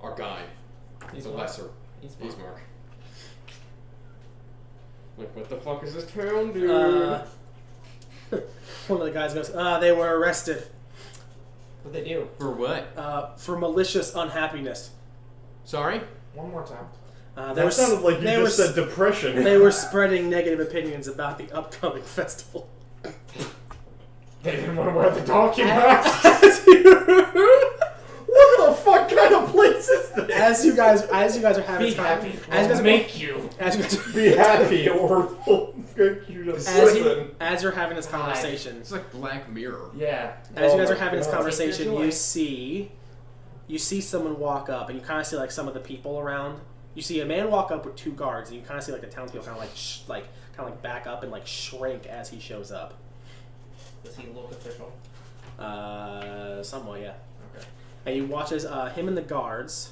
Our guy. He's a lesser. He's Mark. Like, what the fuck is this town, dude? One of the guys goes, they were arrested What they do? For what? for malicious unhappiness. Sorry? One more time. That sounded like you just said depression. They were spreading negative opinions about the upcoming festival. They didn't want to wear the donkey mask. What the fuck kind of place is this? As you guys are having Be this happy. as you guys We'll make you. as you guys Be happy or we'll get you to prison. as you're having this conversation, It's like Black Mirror. Yeah. as Oh you guys my are having this God. conversation, Take your you see someone walk up, and you kind of see like some of the people around. You see a man walk up with two guards, and you kind of see like the townspeople kind of back up and like shrink as he shows up. Does he look official? Somewhat, yeah. Okay. And you watch as him and the guards,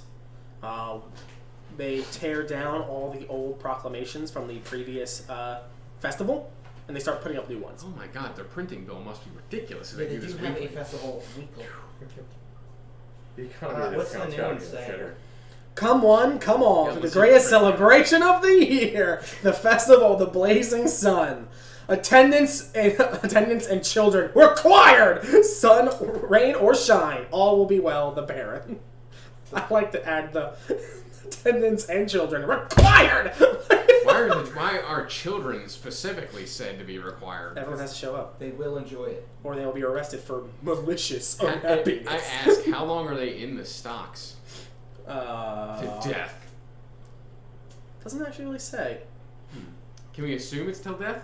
they tear down all the old proclamations from the previous festival, and they start putting up new ones. Oh my god, their printing bill must be ridiculous if Yeah, they they do do this have a weekly. festival weekly. The economy of this What's the town's new gotta one be say? shitter. Come on, come all, Yeah, to the let's see greatest the print. celebration of the year, the Festival of the Blazing Sun. Attendance and children required. Sun, rain, or shine, all will be well. The Baron. I like to add the attendance and children required. Why are children specifically said to be required? Everyone has to show up, They will enjoy it. or they will be arrested for malicious I unhappiness. ask, how long are they in the stocks? To death. Doesn't actually really say. Can we assume it's till death?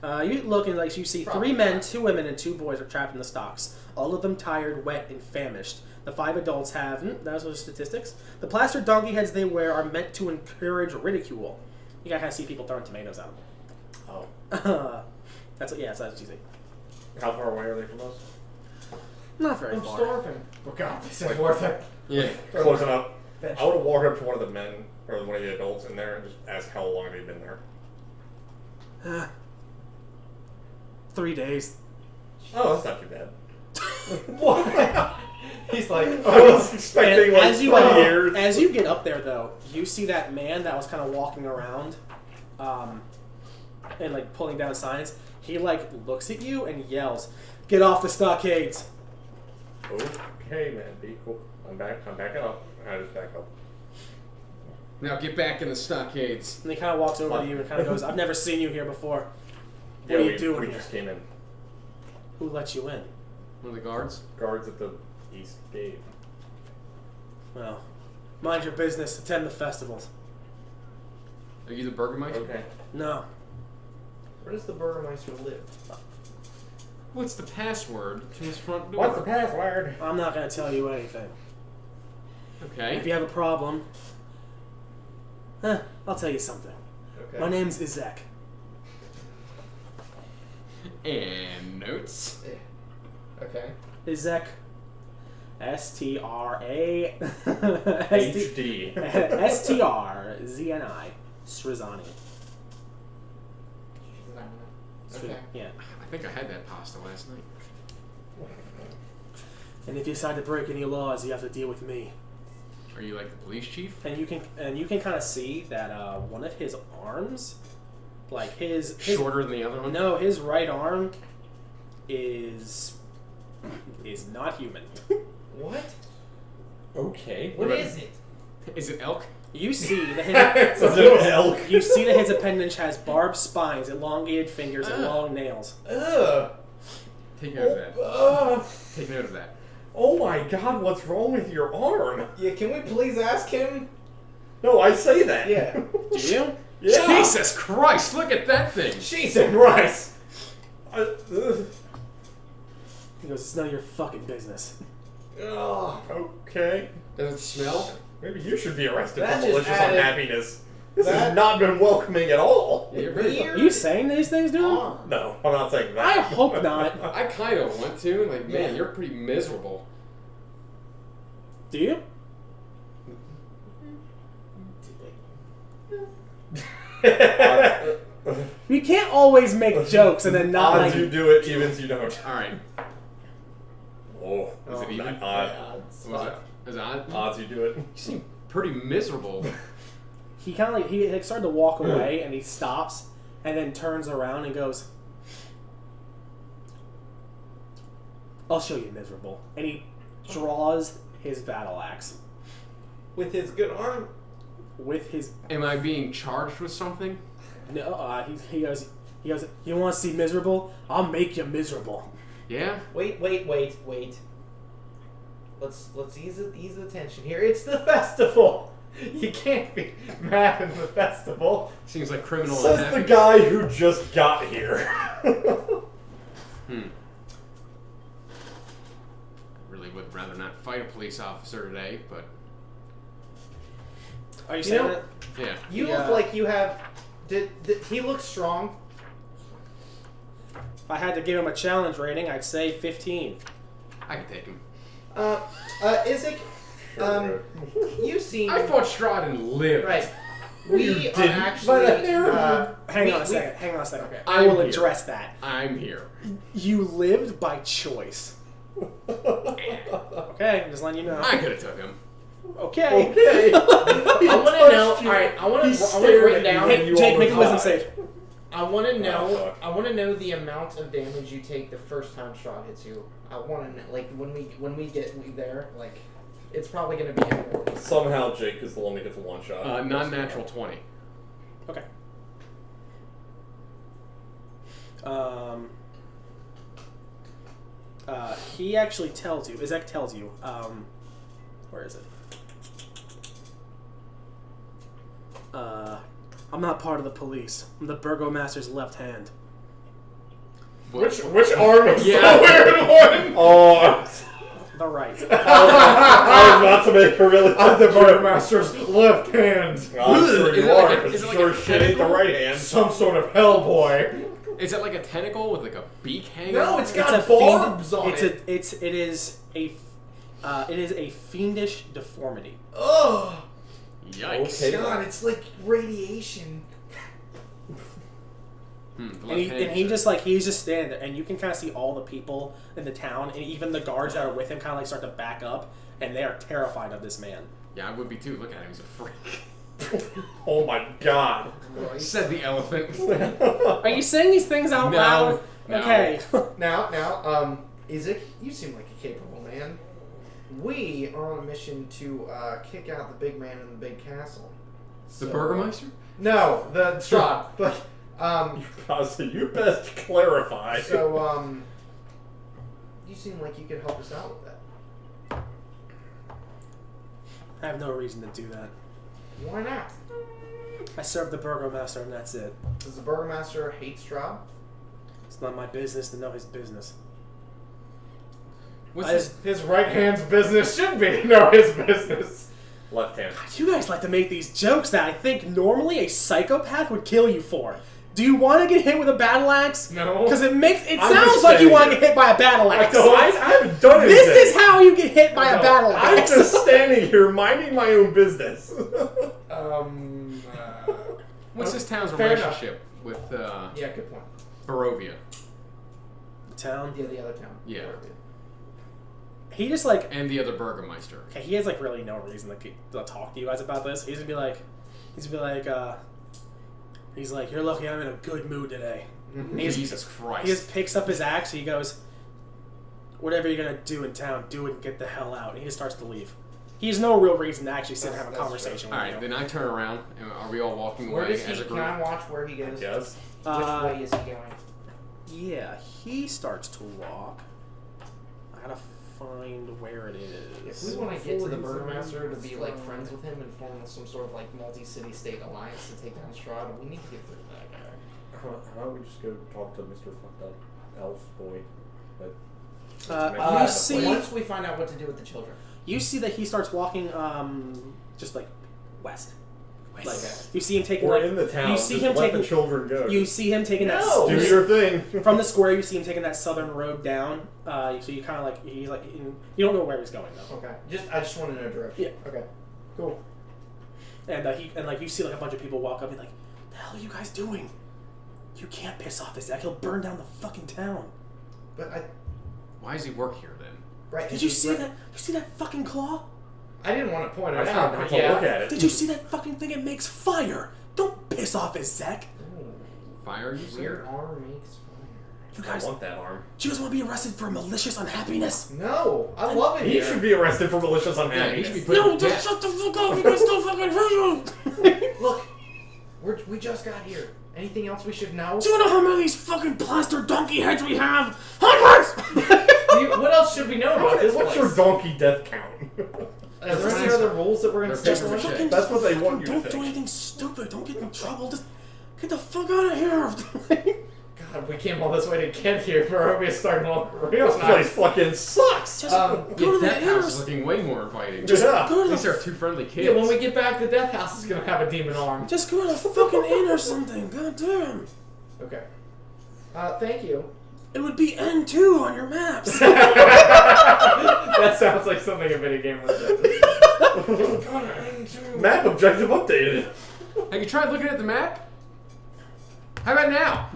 You look and you see Probably 3 men, not. 2 women, and 2 boys are trapped in the stocks. All of them tired, wet, and famished. The 5 adults have. Those are the statistics. The plastered donkey heads they wear are meant to encourage ridicule. You gotta kind of see people throwing tomatoes at them. Oh. That's what you see. How far away are they from us? Not very I'm far. starving. Oh god, this is Like- worth it. Yeah. Closing up. I would have walked up to one of the men, or one of the adults in there, and just asked how long they've been there. 3 days. Oh, that's not too bad. What? He's like, I was expecting And like as you 20 years. as you get up there, though, you see that man that was kind of walking around, and like pulling down signs. He like looks at you and yells, "Get off the stockades!" Okay, man, be cool. I'm backing up. I just back up. Now get back in the stockades. And he kind of walks over to you and kind of goes, "I've never seen you here before. What are you doing we here? just came in. Who let you in?" One of the guards. Guards at the east gate. Well, mind your business. Attend the festivals. Are you the Burgermeister? Okay. No. where does the Burgermeister live? What's the password to his front door? What's the password? I'm not going to tell you anything. If Okay. you have a problem, I'll tell you something. Okay. My name's Izek. And notes. Okay. Izek. S-T-R-A... HD. S-T-R-Z-N-I. Strazani. Okay. Yeah. I think I had that pasta last night. And if you decide to break any laws, you have to deal with me. Are you like the police chief? And you can kind of see that one of his arms, like his Shorter than the other one? No, his right arm is not human. What? Okay. What is it? Is it elk? You see that It's an elk. you see that his appendage has barbed spines, elongated fingers, and long nails. Ugh. Take note of that. Ugh. Take note of that. Oh my God, what's wrong with your arm? Yeah, can we please ask him? No, I say that. Yeah. Do you? Yeah. Jesus Christ! Look at that thing. Jesus Christ. He goes, it's none of your fucking business. Ugh. Okay. Does it smell? Maybe you should be arrested That for just malicious added- unhappiness. This that- has not been welcoming at all. Yeah, you're very Are you saying these things, dude? Arm. No, I'm not saying that. I hope not. I kind of want to. Like, man, Yeah. you're pretty miserable. Do you? You can't always make jokes and then not Odds like. you do it, evens you don't. All right. Oh, Is it even? Odd. Was it? Is it odd? Odds you do it. You seem pretty miserable. He kind of he like started to walk away and he stops and then turns around and goes, "I'll show you, miserable." And he draws his battle axe With his good arm. with his Am I being charged with something? no. He goes. You want to see miserable? I'll make you miserable. Yeah. Wait. Let's ease the tension here. It's the festival. You can't be mad at the festival. Seems like criminal. Says the unhappy. guy who just got here. Really would rather not fight a police officer today, but Are you You saying know- that? yeah. You Yeah. look like you have. Did he look strong? If I had to give him a challenge rating, I'd say 15. I can take him. Isaac, you seem I thought Strahd lived. right. You We are didn't, actually. but Hang on a second. Okay. I will I'm address that. I'm here. You lived by choice. Okay, I'm just letting you know. I could have took him. Okay. Okay. I want to know. All right, I want to write down. Hey, Jake, make a wisdom save. I want to know. Oh, fuck. I want to know the amount of damage you take the first time Strahd hits you. I want to know, like when we get there, like it's probably going to be enormous. Somehow Jake is the one that gets a one shot. Non-natural 20. Okay. He actually tells you. Izek tells you. Where is it? I'm not part of the police. I'm the burgomaster's left hand. Which arm is Yeah. the weird one? Oh, The right. I was about to make a really. I'm the burgomaster's left hand. I'm sure Is you it like are. a- is it like Sure a shit ain't the tentacle? right hand. Some sort of hellboy. Is it like a tentacle with like a beak hanging? No, out? it's It's got a barbs fiend, on it's it. it is a fiendish deformity. Ugh. Yikes. Okay. God, it's like radiation. The And left-handed he shit. just like he's just standing there, and you can kind of see all the people in the town, and even the guards that are with him kind of like start to back up, and they are terrified of this man. Yeah, I would be too. Look at him. He's a freak. Oh my god. Right. Said the elephant. Are you saying these things out No, loud? no. Okay. Now, Isaac, you seem like a capable man. We are on a mission to kick out the big man in the big castle. The Burgermeister? No, the Strahd. But So you best clarify. so you seem like you could help us out with that. I have no reason to do that. Why not? I serve the burgomaster, and that's it. Does the burgomaster hate Strahd? It's not my business to know his business. What's I this? His right hand's business should be know his business. Left hand. You guys like to make these jokes that I think normally a psychopath would kill you for. Do you want to get hit with a battle axe? No. Because it I'm sounds just like you saying. want to get hit by a battle axe. I haven't done anything. This is how you get hit by a No, battle I'm axe. just standing here minding my own business. What's this town's Fair enough. relationship with Yeah, good point. Barovia? Town. Yeah, the other town. Yeah. He just like And the other Burgermeister. okay, he has like really no reason to talk to you guys about this. He's gonna be like, you're lucky I'm in a good mood today. He's- Jesus Christ. He just picks up his axe. He goes, whatever you're gonna do in town, do it and get the hell out. And he just starts to leave. He has no real reason to actually sit and have a That's conversation with Alright, you. then I turn around, and are we all walking Where away does he? as a Can group? I watch where he goes? Yes. Which way is he going? Yeah, he starts to walk. I gotta find where it is. If we want to get to the Burgomaster to be like friends with him and form some sort of like multi-city state alliance to take down Strahd, we need to get through that guy. How about we just go talk to Mr. Fucked Up Elf Boy? You see, once we find out what to do with the children. you see that he starts walking, just like west. Like West. you see him taking. We're like, in the town. You see just him let taking. the children go. You see him taking No! Do that. your thing. From the square, you see him taking that southern road down. So you kind of like he's like you don't know where he's going though. Okay. I just want to know direction. Yeah. Okay. Cool. And you see like a bunch of people walk up and like, the hell are you guys doing? You can't piss off this Zach. He'll burn down the fucking town. But Why does he work here then? Did you see that? You see that fucking claw? I didn't want to point I it just out, want but to yeah. look at it. Did you see that fucking thing? It makes fire. Don't piss off his Zach. Fire, you said? Weird arm makes fire. You I guys, want that arm. do you guys want to be arrested for malicious unhappiness? No, I love it He here. should be arrested for malicious Yeah, he unhappiness. should be put No, to just death. shut the fuck up. You guys don't fucking hear you. Look, we just got here. Anything else we should know? Do you know how many of these fucking plaster donkey heads we have? Hundreds! What else should we know about this What's place? your donkey death count? Are there any other rules that we're going to They're stick paper with? mache. Fucking That's what they fucking want you to Don't do think. anything stupid. Don't get in trouble. Just get the fuck out of here. God, we came all this way to get here. We're already starting all This place fucking sucks. Just Um, go to Yeah, the that house is inner. looking way more inviting. Just Yeah. go At to least the. there are two friendly kids. Yeah, when we get back, the death house is going to have a demon arm. Just go to the fucking inn or something. God damn. Okay. Thank you. It would be N2 on your maps. That sounds like something a video game would do. Map objective updated. Have you tried looking at the map? How about now?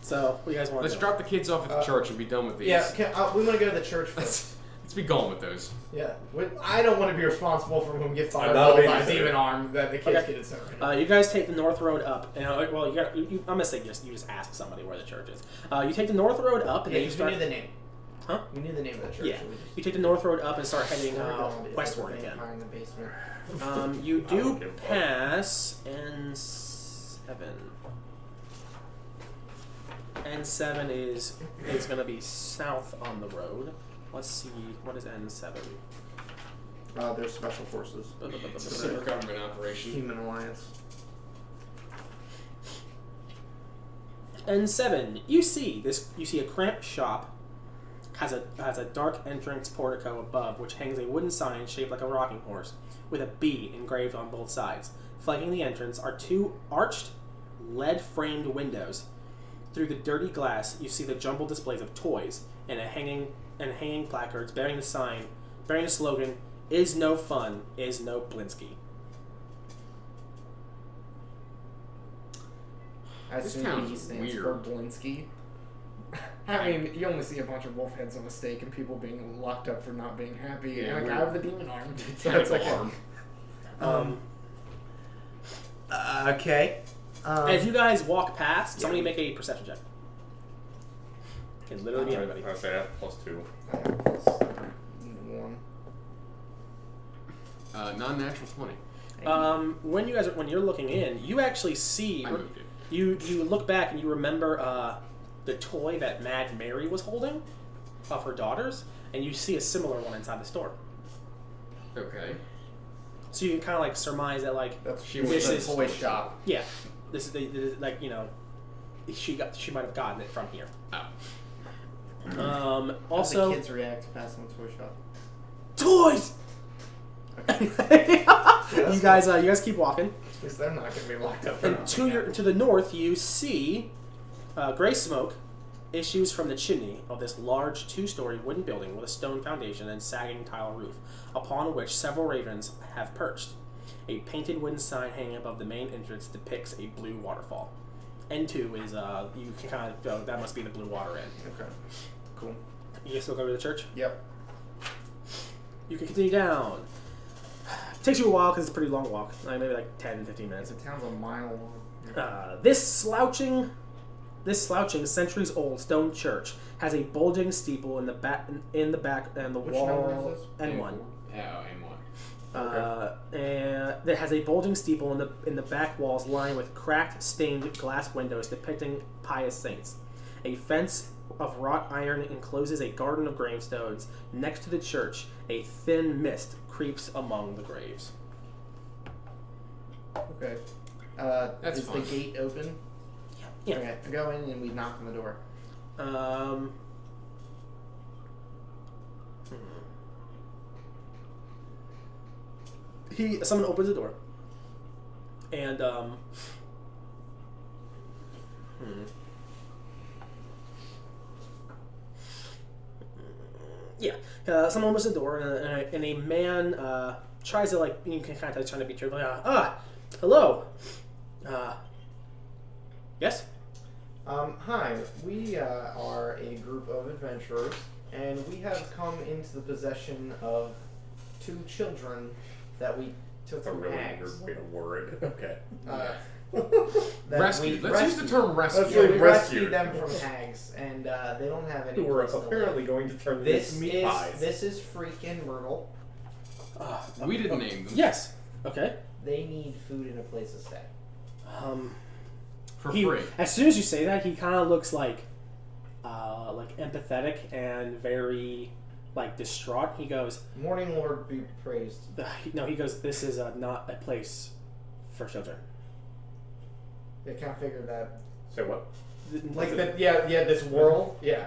So, what do you guys want Let's to do? drop the kids off at the church and be done with these. Yeah, we want to go to the church first. Let's be gone with those. Yeah. I don't want to be responsible for when we get I'm not a fireballed by a babysitter. demon arm that the kids Okay. get incinerated. You guys take the north road up. Well, I'm gonna say you just ask somebody where the church is. You take the north road up, and Yeah, then you we start. knew the name. Huh? We knew the name of the church. Yeah, so we just- you take the north road up and start heading Where we going? Is westward there a again. vampire in the basement? You I don't do give a fuck. pass N7. N7 is going to be south on the road. Let's see, what is N7? There's special forces. It's a super government operation. Human alliance. N7, you see a cramped shop has a dark entrance portico above which hangs a wooden sign shaped like a rocking horse with a B engraved on both sides. Flanking the entrance are two arched lead-framed windows. Through the dirty glass, you see the jumbled displays of toys and hanging placards bearing the slogan "Is no fun, is no Blinsky." I This assume town's he stands weird. for Blinsky. I mean, you only see a bunch of wolf heads on a stake and people being locked up for not being happy, Yeah, and a guy weird. with a demon arm. Tentacle arm. Okay. As you guys walk past, somebody make a perception check. Can literally be anybody. I say that +2. I have plus 1. Non-natural 20. When you're looking in, you actually see I moved it. you look back and you remember the toy that Mad Mary was holding of her daughters, and you see a similar one inside the store. Okay. So you can kind of like surmise that That's She This the is- toy shop. yeah, this is like she might have gotten it from here. Oh. How do Also the kids react to passing the toy shop? toys. you guys keep walking. At least they're not going to be locked up. And to the north, you see gray smoke issues from the chimney of this large two-story wooden building with a stone foundation and sagging tile roof, upon which several ravens have perched. A painted wooden sign hanging above the main entrance depicts a blue waterfall. N2 is, you can kind of go, that must be the blue water end. Okay. Cool. You can still go to the church? Yep. You can continue down. It takes you a while because it's a pretty long walk, maybe like 10, 15 minutes. The town's a mile long. This slouching centuries-old stone church has a bulging steeple in the back and the Which wall. number is this? N1. Oh, M1. And that has a bulging steeple in the back walls lined with cracked, stained glass windows depicting pious saints. A fence of wrought iron encloses a garden of gravestones. Next to the church, a thin mist creeps among the graves. Okay. That's is fine. the gate open? Yeah. Okay. I go in and we knock on the door. Someone opens the door, and someone opens the door, and a man tries to, like, you can kind of trying to be cheerful. Hello. Yes. Hi, we are a group of adventurers, and we have come into the possession of 2 children that we took That's a from really hags. weird way to word. Okay. That Rescued. we Let's use the term rescue. Let's Yeah, we Rescued. rescued them from hags, and they don't have any Who were place to apparently live. going to turn This into meat is pies. this is freaking Myrtle. We didn't name them. Yes. Okay. They need food and a place to stay. For He, free. as soon as you say that, he kind of looks like empathetic and very, like, distraught. He goes, Morning Lord be praised. no, he goes, this is not a place for children. They kind of figured that. Say what? Like that, yeah, this world, yeah.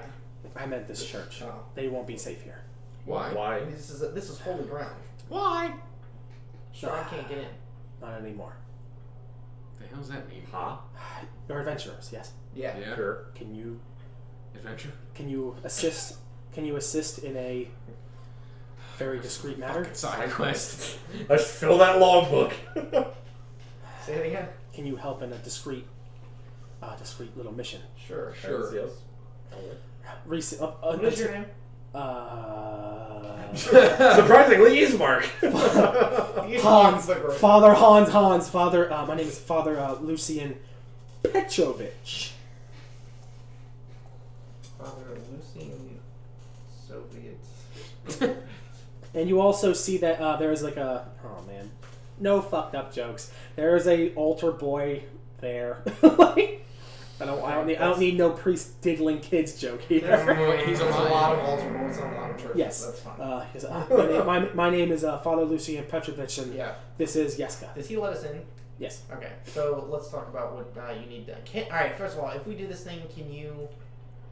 I meant this church. Oh. They won't be safe here. Why? Why? This is holy ground. Why? Strahd can't get in. Not anymore. The hell's that mean? Huh? You're adventurers, yes. Yeah. Yeah. Sure. Can you assist? Can you assist in a very discreet matter? Fucking side quest. Let's fill that logbook. Say it again. Can you help in a discreet little mission? Sure. Sure. Yes. What is your name? Surprisingly, Ismark. Hans, the Great. Father Hans, Father. My name is Father Lucian Petrovich. Father Lucian Soviets. And you also see that there is like a no fucked up jokes. There is a altar boy there. Like, I don't need no priest diddling kids joke here. He's There's a alive. lot of altar boys on a lot of churches. Yes. That's fine. My name is Father Lucian Petrovich, and Yeah. this is Yeska. Does he let us in? Yes. Okay. So let's talk about what you need done. All right. First of all, if we do this thing, can you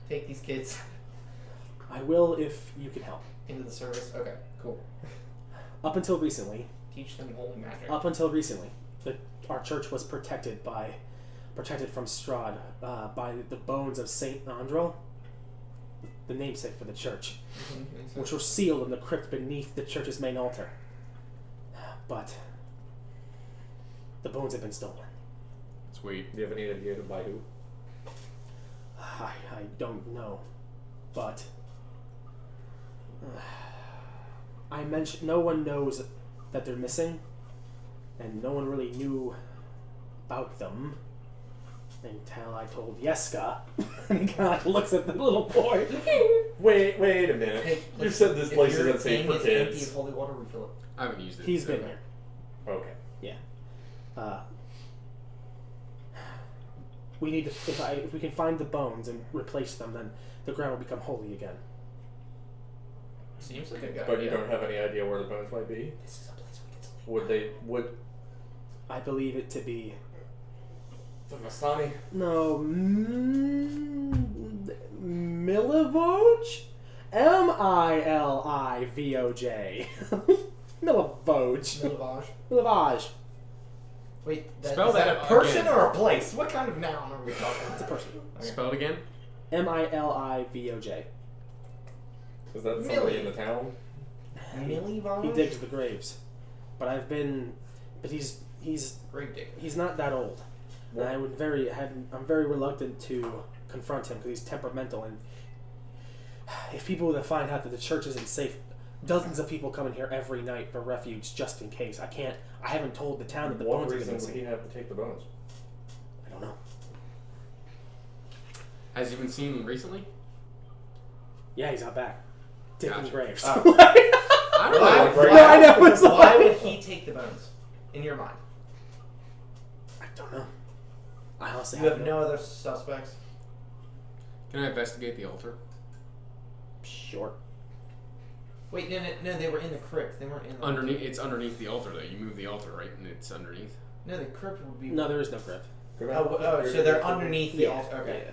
take these kids I will if you can help. into the service? Okay. Cool. Up until recently, Teach them holy magic. our church was protected from Strahd by the bones of Saint Andrel, the namesake for the church, which were sealed in the crypt beneath the church's main altar. But the bones have been stolen. Sweet. Do you have any idea by who? I don't know, but I mentioned no one knows that they're missing, and no one really knew about them until I told Yeska. And he kind of looks at the little boy. Wait a minute. Hey, You said this place if your isn't safe thing for is empty kids. of holy water, refill it. I haven't used it. He's so- been here. Okay. We need to. If we can find the bones and replace them, then the ground will become holy again. Seems like a good But idea. you don't have any idea where the bones might be? This is a place we can sleep. Would I believe it to be the Vastani? no Milivoj, Milivoj, Milivage. Milivoj. Wait, Spell is that that a person again. or a place? What kind of noun are we talking It's a about? person. Okay. Spell it again. Milivoj. Is that somebody Millie. in the town? Milivage? He digs the graves, but he's Grave digger. he's not that old, and I'm very reluctant to confront him because he's temperamental, and if people that find out that the church isn't safe, dozens of people come in here every night for refuge just in case. I haven't told the town that the What bones are reason would missing. he have to take the bones? I don't know. Has he been seen recently? Yeah, he's out back digging Gotcha. graves. I don't Why- know. Right No, I know. It's Why like, would he take the bones? In your mind, I don't know. I honestly you have have no other suspects. Can I investigate the altar? Sure. Wait, no, they were in the crypt. They weren't in the Underneath, it's underneath the altar though. You move the altar, right, and it's underneath. No, the crypt would be. No, there is no crypt. Oh, so they're underneath the altar. Okay.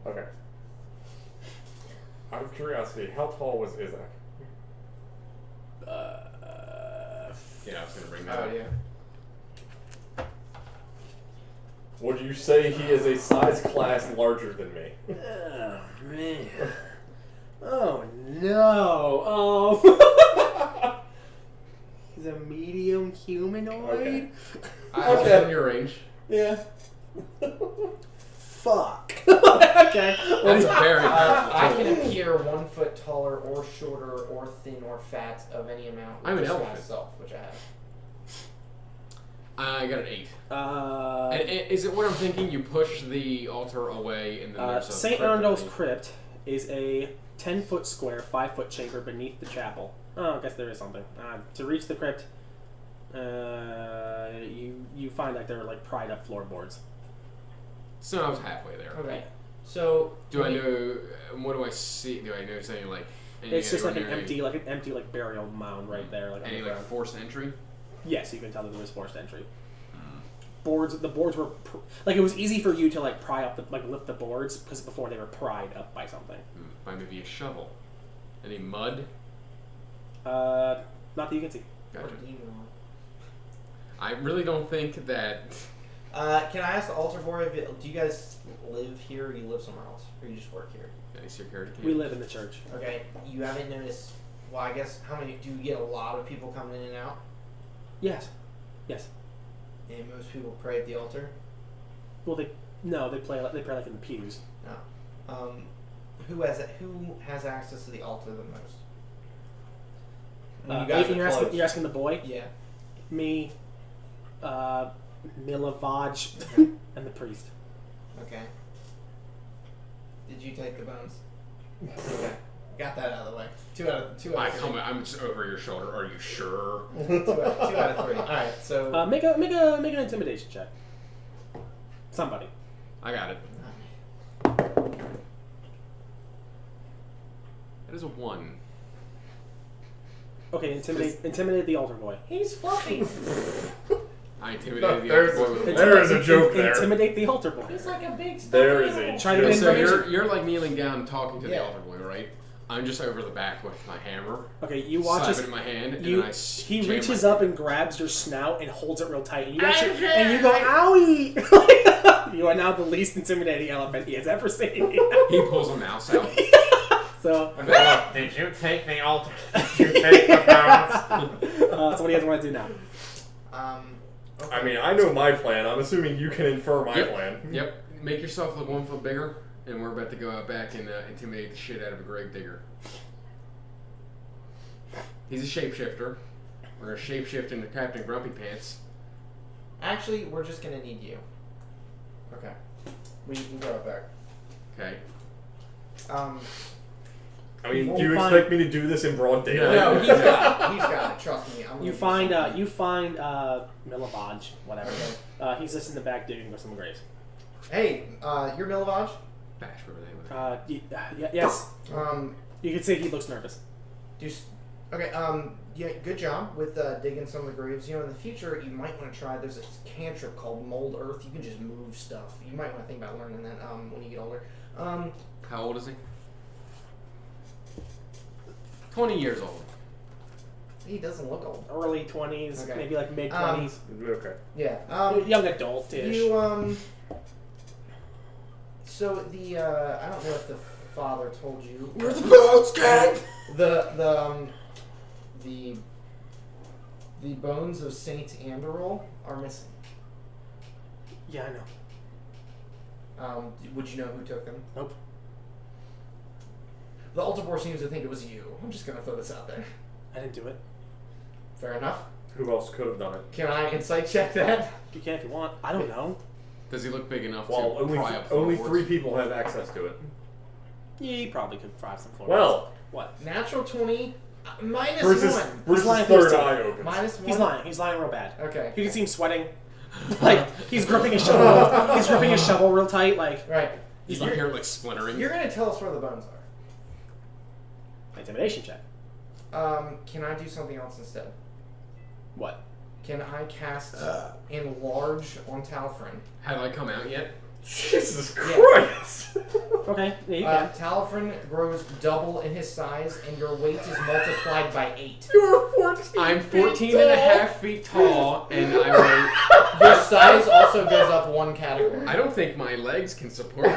Yeah. Okay. Out of curiosity, how tall was Isaac? Yeah, I was gonna bring that Oh up. yeah. Would you say he is a size class larger than me? Oh man. Oh no. Oh. He's a medium humanoid. Okay. I was Okay. in your range. Yeah. Fuck. Okay. That's a very I powerful can tool. appear 1 foot taller or shorter or thin or fat of any amount. I'm an just elephant. myself, which I have. I got an 8. And is it what I'm thinking? You push the altar away, and then there's a St. crypt Arundel's underneath? crypt is a 10-foot square, 5-foot chamber beneath the chapel. Oh, I guess there is something. To reach the crypt, you find like there are like pried up floorboards. So I was halfway there. Okay. So. Do I know? What do I see? Do I notice any like? Any It's just like an ordinary- empty like burial mound right there. Like, on Any the like ground. forced entry? Yes, you can tell that there was forced entry. The boards were like it was easy for you to like pry up lift the boards because before they were pried up by something. By maybe a shovel. Any mud? Not that you can see. Or Gotcha. do you want? I really don't think that. Can I ask the altar boy? Do you guys live here, or you live somewhere else, or you just work here? Any security? We live in the church. Okay. You haven't noticed. Well, I guess how many? Do you get a lot of people coming in and out? Yes. And most people pray at the altar. Well, they pray like in the pews. No. Who has access to the altar the most? When you guys are close. You're asking the boy? Yeah. Me, Milavaj, and the priest. Okay. Did you take the bones? Okay. Got that out of the way. 2 out of 3. I'm just over your shoulder. Are you sure? 2 out of 3. All right. So. Make an intimidation check. Somebody. I got it. That is a 1. Okay, intimidate the altar boy. He's fluffy. I intimidated the There's other boy with a there is a joke there. Intimidate the altar boy. He's like a big. There is a Try to joke. get So information. you're like kneeling down talking to the Yeah. altar boy, right? I'm just over the back with my hammer. Okay, you watch slap as it in my hand, and he then I jam reaches my- up and grabs your snout and holds it real tight, and you go, "Owie!" You are now the least intimidating elephant he has ever seen. He pulls a mouse out. So, Did you take the altar? Did you take the bones? so what do you guys want to do now? Okay. I mean, I know my plan. I'm assuming you can infer my Yep. plan. Yep. Make yourself look 1 foot bigger, and we're about to go out back and intimidate the shit out of a grave digger. He's a shapeshifter. We're gonna shapeshift into Captain Grumpy Pants. Actually, we're just gonna need you. Okay. We can go out back. Okay. I mean, We'll do you find- expect me to do this in broad daylight? No, he's got it. He's got it. Trust me. I'm You find Milavaj, whatever. Okay. He's just in the back digging with some graves. Hey, you're Milavaj? Bash whatever they would. Yes. Um, You could say he looks nervous. Okay, yeah, good job with digging some of the graves. You know, in the future, you might want to try, there's a cantrip called Mold Earth. You can just move stuff. You might want to think about learning that when you get older. How old is he? 20 years old. He doesn't look old. Early 20s, Okay. maybe like mid 20s. Okay. Yeah. Young adult-ish. You, so the, I don't know if the father told you. We're the boats, gang! The bones of Saint Anderol are missing. Yeah, I know. Would you know who took them? Nope. The altar board seems to think it was you. I'm just gonna throw this out there. I didn't do it. Fair enough. Who else could have done it? Can I insight check that? You can if you want. I don't know. Does he look big enough Well, to pry up only floorboards? 3 people have access to it. Yeah, you probably could fry some floor. Well, What? Natural 20, minus Bruce's 1. lying third through eye opens. Minus 1. He's lying. He's lying real bad. Okay. You can see him sweating. Like, he's gripping his shovel. He's gripping his shovel real tight. Like, Right. He's like here like splintering. You're gonna tell us where the bones are. Intimidation check. Can I do something else instead? What? Can I cast Enlarge on Talfrin? Have I come out yet? Jesus Yeah. Christ! Okay, yeah, you can. Talfrin grows double in his size, and your weight is multiplied by 8. You are 14. I'm feet 14 and a tall. half feet tall, and I Your size also goes up 1 category. I don't think my legs can support me.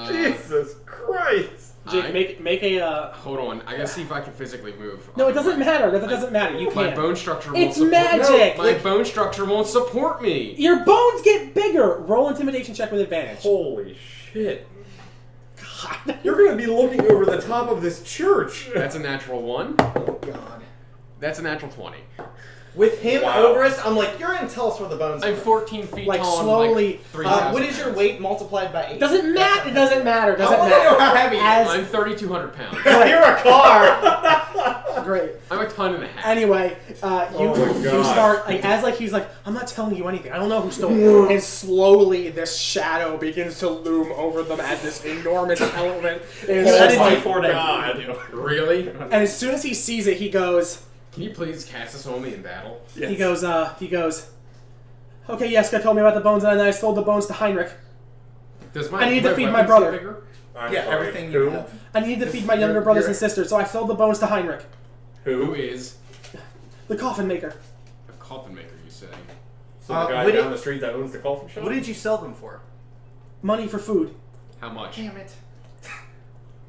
Jesus Christ! Jake, make a. Hold on, I gotta see if I can physically move. No, it doesn't matter. That doesn't matter. You My can't. bone structure won't It's support magic! No, my bone structure won't support me. Your bones get bigger. Roll intimidation check with advantage. Holy shit. God. You're gonna be looking over the top of this church. That's a natural 1. Oh, God. That's a natural 20. With him Wow. over us, I'm like, you're gonna tell us where the bones I'm are. 14 feet Like, tall. slowly, and like 3,000 What is your pounds. weight multiplied by 8? Doesn't matter. It doesn't matter. I Doesn't wanna matter. know how heavy you are. As I'm 3,200 pounds. You're a car! great. I'm a ton and a half. Anyway, Oh my you God. start like as like he's like, I'm not telling you anything. I don't know who's still. And slowly, this shadow begins to loom over them as this enormous element. And, Oh my as, God. Really? and as soon as he sees it, he goes. Can you please cast this on me in battle? Yes. He goes. Okay, Jeska told me about the bones, and I sold the bones to Heinrich. Does my I need to feed my weapons brother. get bigger? I'm Yeah, sorry. everything Who? you have. I need to feed my younger brothers and sisters, so I sold the bones to Heinrich, Who is the coffin maker. a coffin maker, you say? So the guy what down did- the street that owns the coffin shop? What did you sell them for? Money for food. How much? Damn it.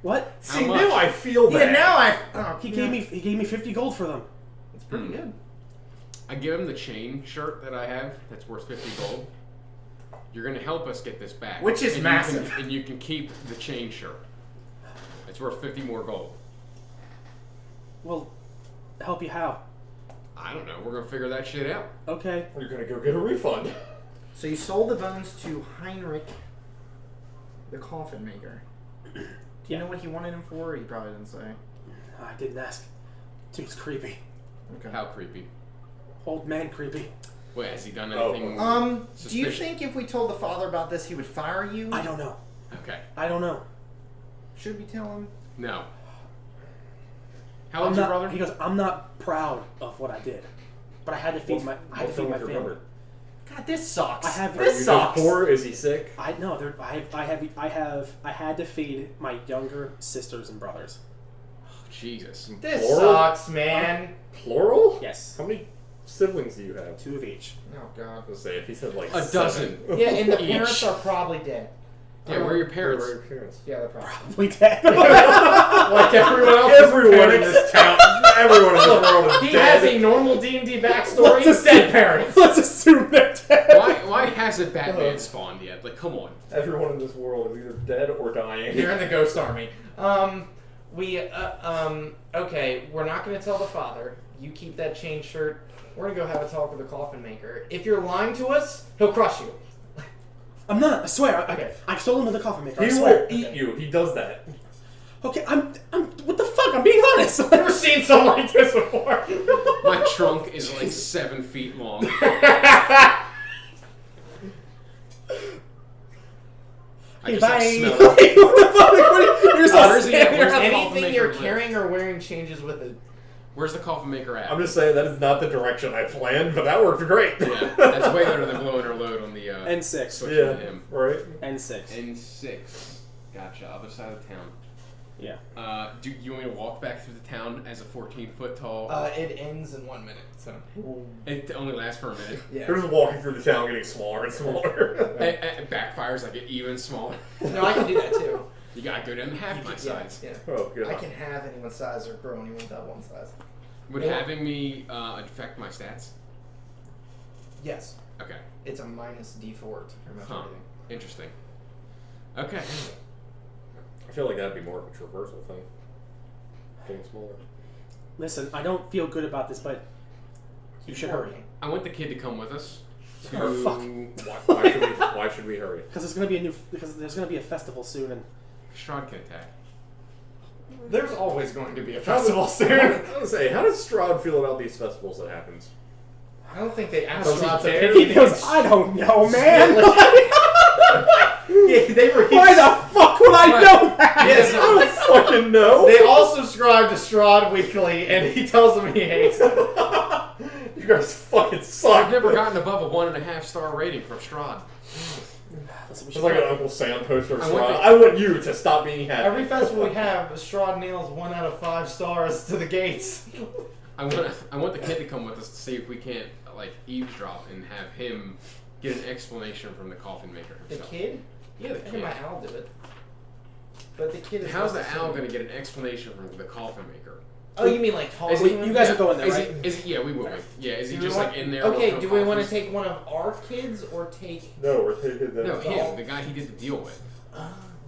What? See, How much? now I feel Yeah, bad. now I... Oh, He yeah. gave me 50 gold for them. It's pretty good. I give him the chain shirt that I have that's worth 50 gold. You're going to help us get this back. Which is and massive. And you can keep the chain shirt. It's worth 50 more gold. Well, help you how? I don't know. We're going to figure that shit out. Okay. You're gonna go get a refund. So you sold the bones to Heinrich, the coffin maker. Do you know what he wanted him for? He probably didn't say. I didn't ask. Dude's creepy. Okay. How creepy. Old man creepy. Wait, has he done Oh. anything? Do you suspicious? think if we told the father about this, he would fire you? I don't know. Okay. I don't know. Should we tell him? No. How I'm old's your not, brother? he goes, I'm not proud of what I did, but I had to feed my family. God, this sucks. I have- Are this you sucks. just poor? Is he sick? I had to feed my younger sisters and brothers. Jesus. This Plural? sucks, man. Plural? Yes, How many siblings do you have? 2 of each. Oh God. I was gonna say, if he said like A 7. dozen. Yeah, and the Each. parents are probably dead. Yeah, where are your Where parents? are your parents? Yeah, they're probably. Probably dead. Like everyone else. Everyone in this town, everyone in this world is He dead. has a normal D&D backstory. Let's Dead parents. Let's assume they're dead. Why hasn't Batman spawned yet? Like, come on. Everyone in this world is either dead or dying. They're in the Ghost Army. Okay, we're not going to tell the father. You keep that chain shirt. We're going to go have a talk with the coffin maker. If you're lying to us, he'll crush you. I'm not. I swear. Okay. I sold him to the coffin maker. I He swear. will eat you. He does that. Okay, I'm. What the fuck? I'm being honest. I've never seen someone like this before. My trunk is like 7 feet long. I Hey, just like, bye. smell What it. the fuck? You're Where's so he at? scared. Where's the coffin Anything maker you're live? carrying or wearing changes with it. Where's the coffin maker at? I'm just saying that is not the direction I planned, but that worked great. Yeah, that's way better than blowing her load on the N6. switch Yeah. to him. Right. N6. N6. Gotcha. Other side of town. Yeah. Do you want me to walk back through the town as a 14-foot tall? It ends in 1 minute, so. It only lasts for a minute. They're just walking through the town, getting smaller and smaller. It backfires. I get even smaller. No, I can do that too. You gotta go down to half my size. Yeah. Oh god. I can have anyone's size or grow anyone without one size. Would having me affect my stats? Yes. Okay. It's a minus D4 to pretty much Huh. everything. Interesting. Okay. I feel like that'd be more of a traversal thing. Getting smaller. Listen, I don't feel good about this, but you should hurry. I want the kid to come with us. To... Oh, fuck. Why should we hurry? Because there's gonna be a festival soon, and Strahd can attack. There's always going to be a How festival does- soon. I was gonna say, how does Strahd feel about these festivals that happens? I don't think they asked Does he Rob's care? he opinion. goes, I don't know, man. Yeah, they were. Why the fuck would I know that? Yes, I don't fucking know. they all subscribe to Strahd weekly, and he tells them he hates them. You guys fucking suck. I've never gotten above a 1.5 star rating from Strahd. It's like an Uncle Sam poster of I want Strahd. the- I want you to stop being happy. Every festival we have, Strahd nails 1 out of 5 stars to the gates. I want the kid to come with us to see if we can't like eavesdrop and have him get an explanation from the coffin maker The himself. kid? Yeah, the I think kid. my owl did it. But the kid is. How's the necessary. owl going to get an explanation from the coffin maker? Oh, you mean like talking? Is to it- him? You guys are going there, Is right? it, yeah, we will. Yeah, is he Do we just want- like in there? Okay, working do on we want to coffins? take one of our kids or take? No, we're taking the. No, him, the guy he did the deal with.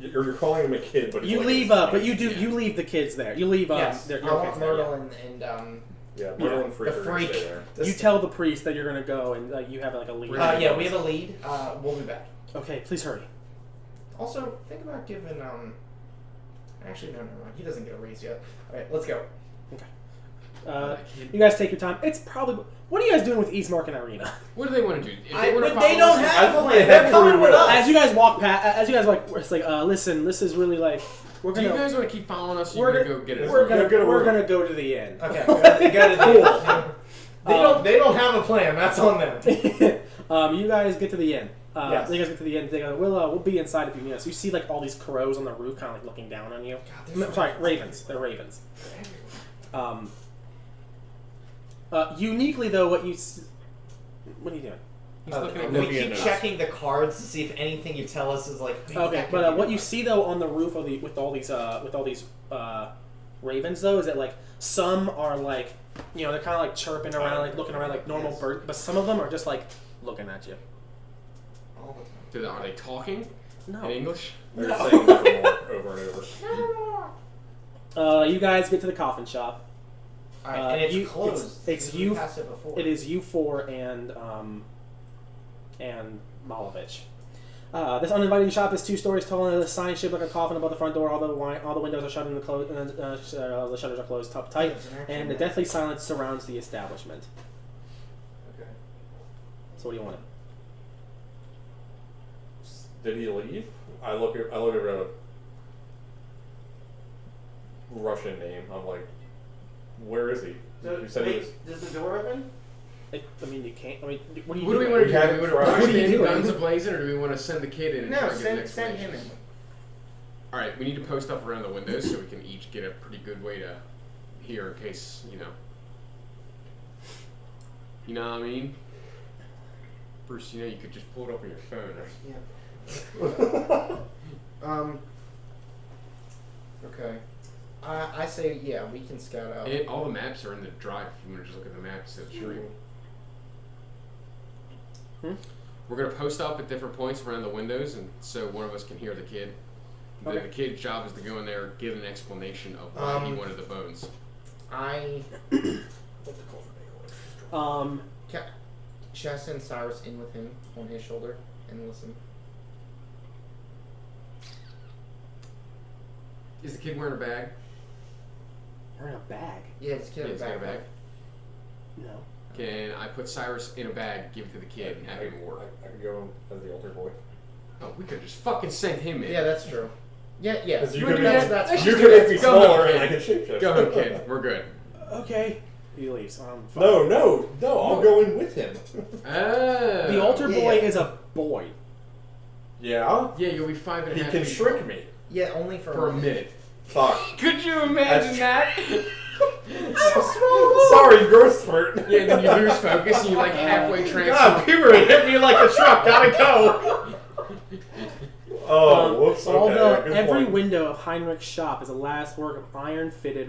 You're calling him a kid, but he's You like leave, but you do. You leave the kids there. You leave. Yes, Their, I your want kids there, Myrtle yeah. and Yeah, Myrtle and Freak the are gonna freak. stay there. You tell the priest that you're gonna go, and you have like a lead. Yeah, we have a lead. We'll be back. Okay, please hurry. Also, think about giving Actually, no, never mind. He doesn't get a raise yet. All right, let's go. You guys take your time. It's probably. What are you guys doing with Eastmark and Arena? What do they want to do? If But wanna they follow don't us- have I a thought plan. they They're had coming free with will. us. As you guys walk past, as you guys like, it's like, listen, this is really like, we're Do you gonna, guys want to keep following us? Or we're you gonna, go get it. we're Go get a we're room. gonna go to the inn. Okay, go to the They don't have a plan. That's on them. You guys get to the inn. Yes. You guys get to the inn. They go, we'll be inside if you need us. You see like all these crows on the roof, kind of like looking down on you. Sorry, ravens. They're ravens. Uniquely though, what are you doing? He's looking at we looking keep at us. checking the cards to see if anything you tell us is like. Okay, but what you see though on the roof of with all these ravens though is that like some are like, you know, they're kind of like chirping around, like looking around like normal birds, but some of them are just like looking at you. All the time. Are they talking No. in English? They're saying Nevermore over and over. You guys get to the coffin shop. All right, and it's you- closed. it's because you- We passed it before. It is you four and Malovich. This uninviting shop is 2 stories tall and has a sign shaped like a coffin above the front door. All the windows are shut and the shutters are closed up tight, and the deathly silence surrounds the establishment. Okay. So what do you want? Did he leave? I look at a Russian name. I'm like, where is he? You said he was. Does the door open? I mean, you can't. I mean, what do you What do we doing? want to We do? had Do we it want to for- rush What are you in, doing? guns a-blazing, or do we want to send the kid in and try No, to get an send explanation? him in. All right, we need to post up around the windows so we can each get a pretty good way to hear in case, you know. You know what I mean? Bruce, you know you could just pull it up on your phone. Right? Okay. I say yeah, we can scout out. And all the maps are in the drive if you want to just look at the maps of the stream. We're going to post up at different points around the windows, and so one of us can hear the kid. Okay. The kid's job is to go in there, give an explanation of why he wanted the bones. Should I send Cyrus in with him on his shoulder and listen? Is the kid wearing a bag? We're in a bag. Yeah, just get Yeah, him he's got a back. bag. No. Can I put Cyrus in a bag, give it to the kid, and have him work? I could go as the altar boy. Oh, we could just fucking send him in. Yeah, that's true. Yeah. Because you We're could doing make, that. That's you just could do make that. me Go ahead, smaller kid. and I could shapeshift. Go ahead, kid. We're good. Okay. He leaves. Fine. No, I'll go in with him. The altar boy is a boy. Yeah? Yeah, you'll be 5.5 He can feet shrink tall. me. Yeah, only for For a minute. Fuck. Could you imagine that? Sorry, growth spurt. Yeah, and then you lose focus and you like halfway God, transform. puberty hit me like a truck. Gotta go. Oh, whoops. Although Okay, good every point. window of Heinrich's shop is a lattice work of iron fitted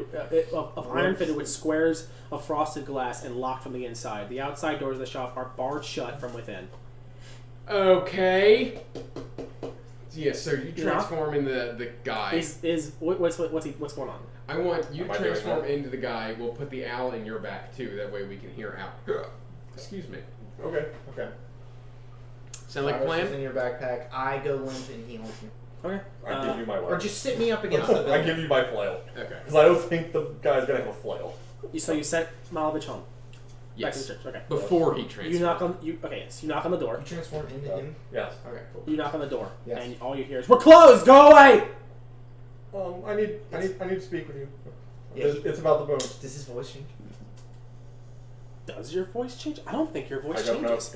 with squares of frosted glass and locked from the inside. The outside doors of the shop are barred shut from within. Okay. Yeah, so you Yeah. transform into the guy. What's going on? I want you to Am I doing transform that? into the guy. We'll put the owl in your back too. That way we can hear out. Excuse me. Okay. Sound like a Cyrus is plan? in your backpack. I go limp and he holds me. Okay. I give you my Or weapon. just sit me up against the building. I give you my flail. Okay. Because I don't think the guy's gonna have a flail. So you sent Malovich home. Back Yes. to the church. Okay. Before he transformed. You knock on you. Okay, yes. You knock on the door. You transform into him? Yes. Okay, cool. You knock on the door, Yes. and all you hear is, "We're closed. Go away." I need to speak with you. Yeah. It's about the bones. Does his voice change? Does your voice change? I don't think your voice I don't know. changes.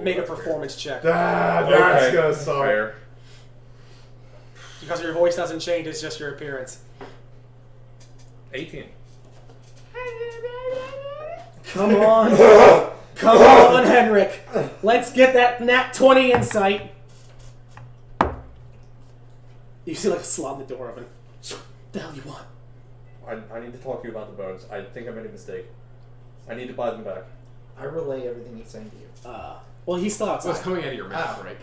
Make a performance check. That's gonna suck. Fair. Because your voice doesn't change, it's just your appearance. 18. Come on. Come on, Henrik. Let's get that nat 20 insight. You see like a slot in the door open. What the hell you want? I need to talk to you about the bones. I think I made a mistake. I need to buy them back. I relay everything he's saying to you. Well, he's still outside. So it's coming out of your mouth, right?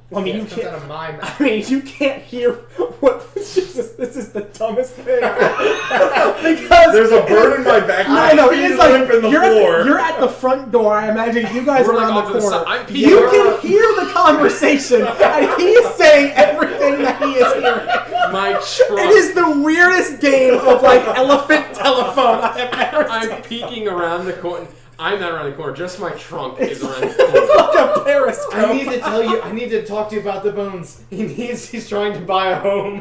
Well, I mean, Yeah, you it comes can't. out of my mouth. I mean, you can't hear what. Jesus, this is the dumbest thing. Because There's a bird in my back. I know. He's It's like limp in the floor. you're at the front door. I imagine you guys We're are like around off the to the corner. side. I'm You peeking can hear the conversation, and he is saying everything that he is hearing. My trunk. It is the weirdest game of like elephant telephone I have ever seen. I'm peeking around the corner. I'm not around the corner. Just my trunk is around the It's corner. like a periscope. I need to tell you. I need to talk to you about the bones. He's trying to buy a home.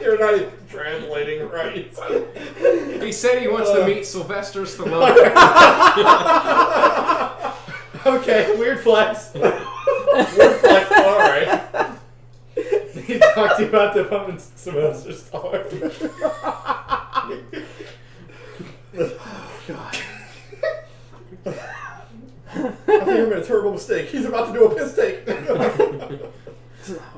You're not even translating right. He said he wants to meet Sylvester Stallone. Okay, weird flex. We're like, all right. He talked to you about the bones, Sylvester Stallone. God. I think I made a terrible mistake. He's about to do a piss take.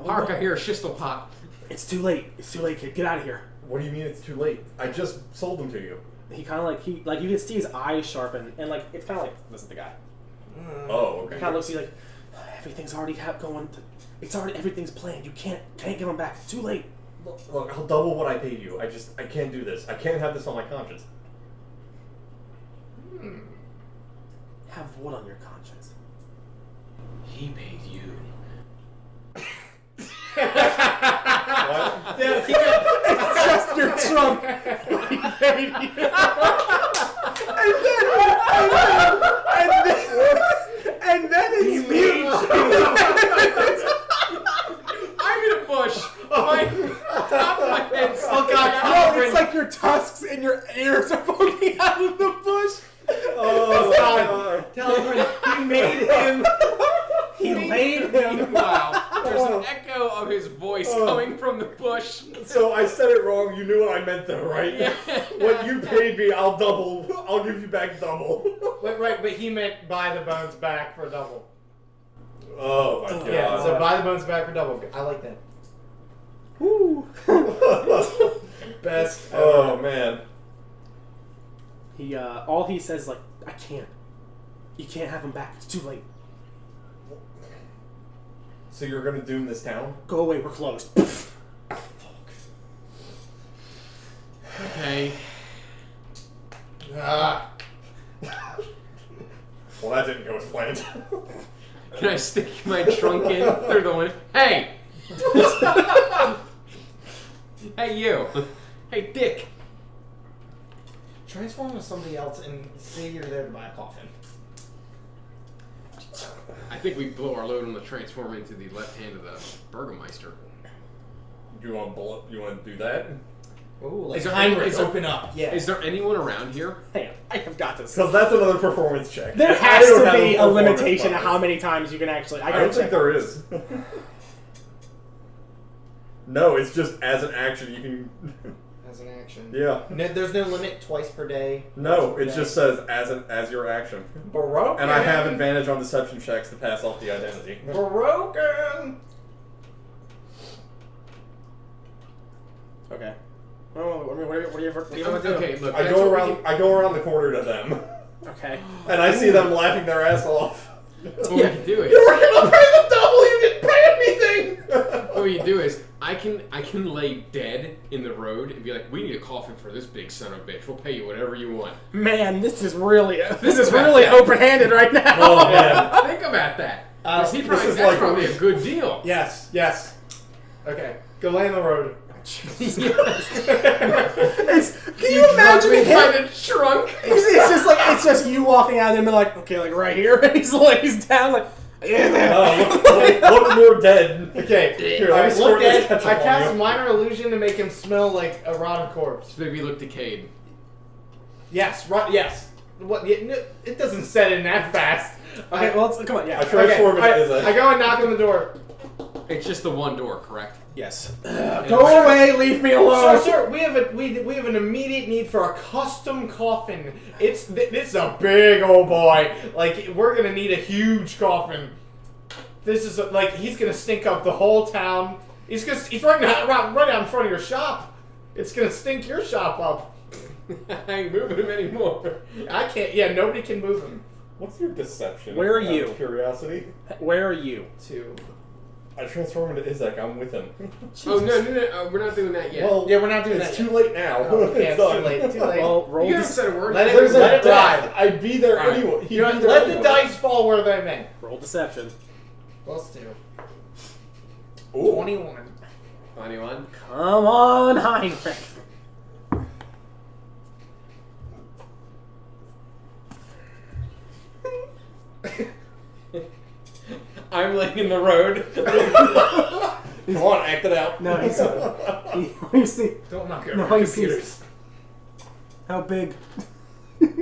Hark, I hear a shistle pop. It's too late. It's too late, kid. Get out of here. What do you mean it's too late? I just sold them to you. He kind of like you can see his eyes sharpen, and like it's kind of like this is the guy. Oh, He okay. kind of looks at you like everything's already going. It's already everything's planned. You can't give him back. It's too late. Look, I'll double what I paid you. I can't do this. I can't have this on my conscience. Have what on your conscience? He paid you. What? Yeah, it's just your trunk. He paid you. and then it's me. I'm in a bush. My top of my head. Oh God! No, it's like your tusks and your ears are poking out of the bush. Oh, God. Tell him he made him. He laid him. Wow. There's an echo of his voice coming from the bush. So I said it wrong. You knew what I meant, though, right? Yeah. What you paid me, I'll double. I'll give you back double. Wait, right, but he meant buy the bones back for double. Oh my god. Yeah, so buy the bones back for double. I like that. Woo. Best. Oh man. He all he says is like, I can't. You can't have him back. It's too late. So you're gonna doom this town? Go away. We're closed. Okay. Ah. Well, that didn't go as planned. Can I stick my trunk in through the window? Hey! Hey, you. Hey, Dick. Transform into somebody else and say you're there to buy a coffin. I think we blow our load on the transform into the left hand of the Burgermeister. You want to do that? Ooh, like Is there- Heinrich, is there- open up. Yeah. Is there anyone around here? Hang on. I have got this. Because that's another performance check. There I has don't to have be a performance limitation of bonus. how many times you can actually. I don't think there is. No, it's just as an action you can. As an action. Yeah. No, there's no limit. Twice per day. No, it Yeah. just says as your action. Broken. And I have advantage on deception checks to pass off the identity. Broken. Okay. Oh, I mean, what do you want to do? Okay, look. I that's go what we around. can- I go around the corner to them, Okay. and I see them laughing their ass off. What we can do is, You were gonna pay the double. You didn't pay anything. what we can do is, I can lay dead in the road and be like, we need a coffin for this big son of a bitch. We'll pay you whatever you want. Man, this is really open-handed right now. Oh man. Think about that. 'Cause this that's is like- probably a good deal. Yes. Yes. Okay. Go lay in the road. Can you imagine me him? by the trunk? It's just like it's it's just you walking out and being like, okay, like right here, and he's lays down like, Look more dead. Okay, Here, let me I squirt look this at. ketchup I on cast you. minor illusion to make him smell like a rotten corpse. Maybe look decayed. Yes, right. Yes. What? It doesn't set in that fast. okay, well, come on, I yeah. transform Okay, into Izek. I go and knock on the door. It's just the one door, correct? Yes. Go away, leave me alone. Sir, we have an immediate need for a custom coffin. This is a big old boy. Like we're gonna need a huge coffin. This is like he's gonna stink up the whole town. He's right out in front of your shop. It's gonna stink your shop up. I ain't moving him anymore. I can't. Yeah, nobody can move him. What's your deception? Where are out of you? Curiosity. Where are you? Two. I transform into Izek. I'm with him. Oh no, we're not doing that yet. Well, Yeah, we're not doing it's that too yet. late now. Oh, yeah, it's too done. late. Too late. Well, roll you haven't said a word. Let it- There's let a it die. death. I'd be there All right. anyway. He'd You know, be there let the anyway. dice fall where they may. roll deception. +2. Ooh. 21. 21. Come on, Heinrich. I'm laying in the road. Come on, act it out. No, he's you see Don't knock over No, my you see- computers. how big?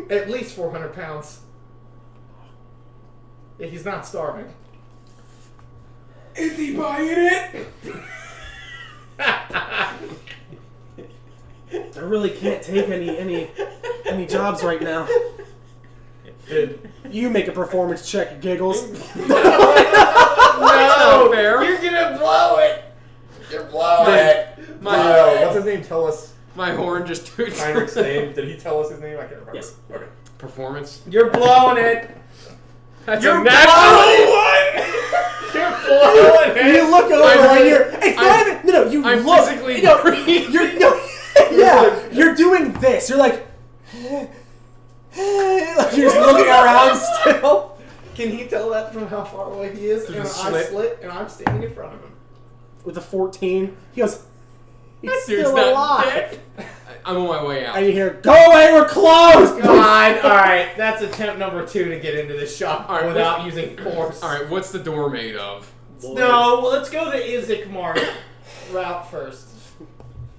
At least 400 pounds. Yeah, he's not starving. Is he buying it? I really can't take any jobs right now. You make a performance check, Giggles. No! fair. You're gonna blow it! You're blowing it! What's his name? Tell us My horn just toots. Heinrich's name. Did he tell us his name? I can't remember. Yes. Okay. Performance. You're blowing it! That's You're a natural one. You're blowing it! You look over I'm- and you're. It's not I'm- even. No, you I'm look. physically No, breathing. you're. No, yeah, you're doing this. You're like. Like you're just looking around still. Can he tell that from how far away he is? There's And a I slit. slit, and I'm standing in front of him. With a 14, he goes. He's That dude's still not alive. dead. I'm on my way out. And you hear, "Go away, we're closed." God, alright, that's attempt number 2 to get into this shop All right, without using force. All right, what's the door made of? No, well, let's go the Izikmar route first.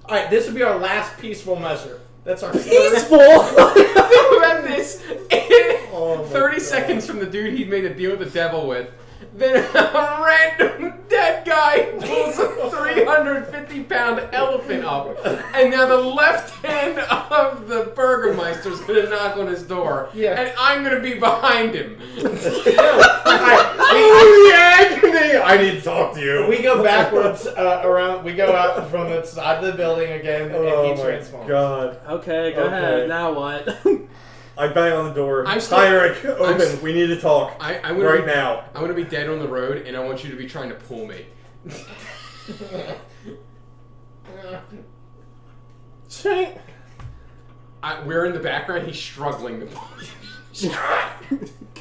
Alright, this would be our last peaceful measure. That's our Peaceful. Think about this. Oh my 30 God. seconds from the dude he made a deal with the devil with. Then a random dead guy pulls a 350-pound elephant up, and now the left hand of the Burgermeister's gonna knock on his door, Yeah. and I'm gonna be behind him. Oh, the agony! I need to talk to you. We go backwards around. We go out from the side of the building again, Oh and he my transforms. god. Okay, go Okay. ahead. Now what? I bang on the door. I'm still- Heinrich, I'm open. s- We need to talk. I'm gonna right be, now. I'm gonna be dead on the road, and I want you to be trying to pull me. We're in the background. He's struggling to pull me.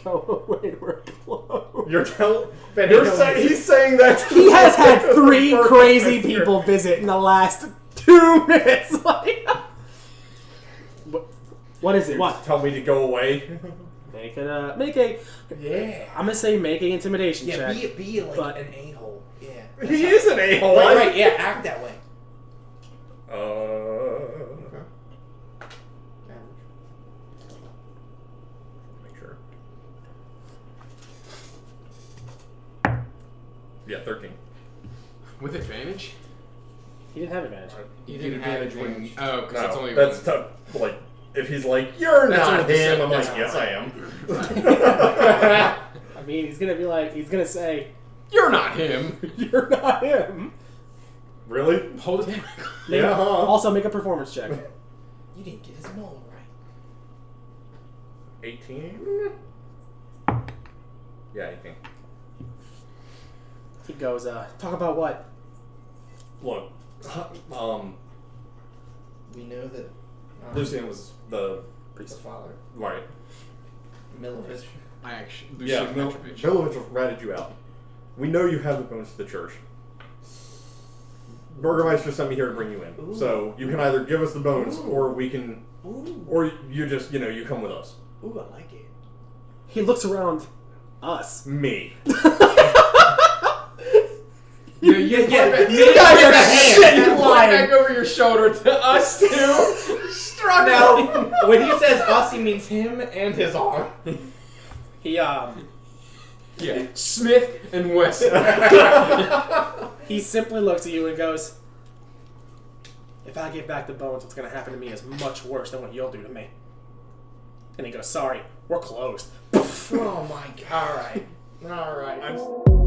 Go away, we're closed. You're telling. Ben, You're he saying knows. he's saying that. He has had to 3 the crazy Burgermeister. people visit in the last 2 minutes. Like, what is it? What? Tell me to go away. Make a. Yeah. I'm gonna say make an intimidation Yeah, check. be like But- an a-hole. Yeah. He is an a-hole. Right, yeah, act that way. Make sure. Yeah, 13. With advantage? He didn't have advantage. You didn't have advantage when. advantage. Oh, because No, that's only that's one. tough. Like, if he's like, you're That's not only him, I'm like, that's yes, all I right. am. I mean, he's gonna be like, he's gonna say, You're not him. "You're not him." Really? Hold it. Make- Yeah. Also, make a performance check. You didn't get his mole right. 18? Yeah, 18. He goes, "Talk about what?" Look, We know that Lucian was the the father, right. Milovich. I actually. Yeah, Lucian Petrovich. Milovich ratted you out. We know you have the bones to the church. Burgermeister sent me here to bring you in. Ooh. So you can either give us the bones, Ooh. or we can, Ooh. or you just, you come with us. Ooh, I like it. He looks around us. Me. You You guys guys are shit, you point lying. back over your shoulder to us two. Struggling. Now, when he says us, he means him and his arm. He Yeah, Smith and Wesson. he simply looks at you and goes, "If I give back the bones, what's going to happen to me is much worse than what you'll do to me." And he goes, "Sorry, we're closed." Oh my god. Alright. Alright.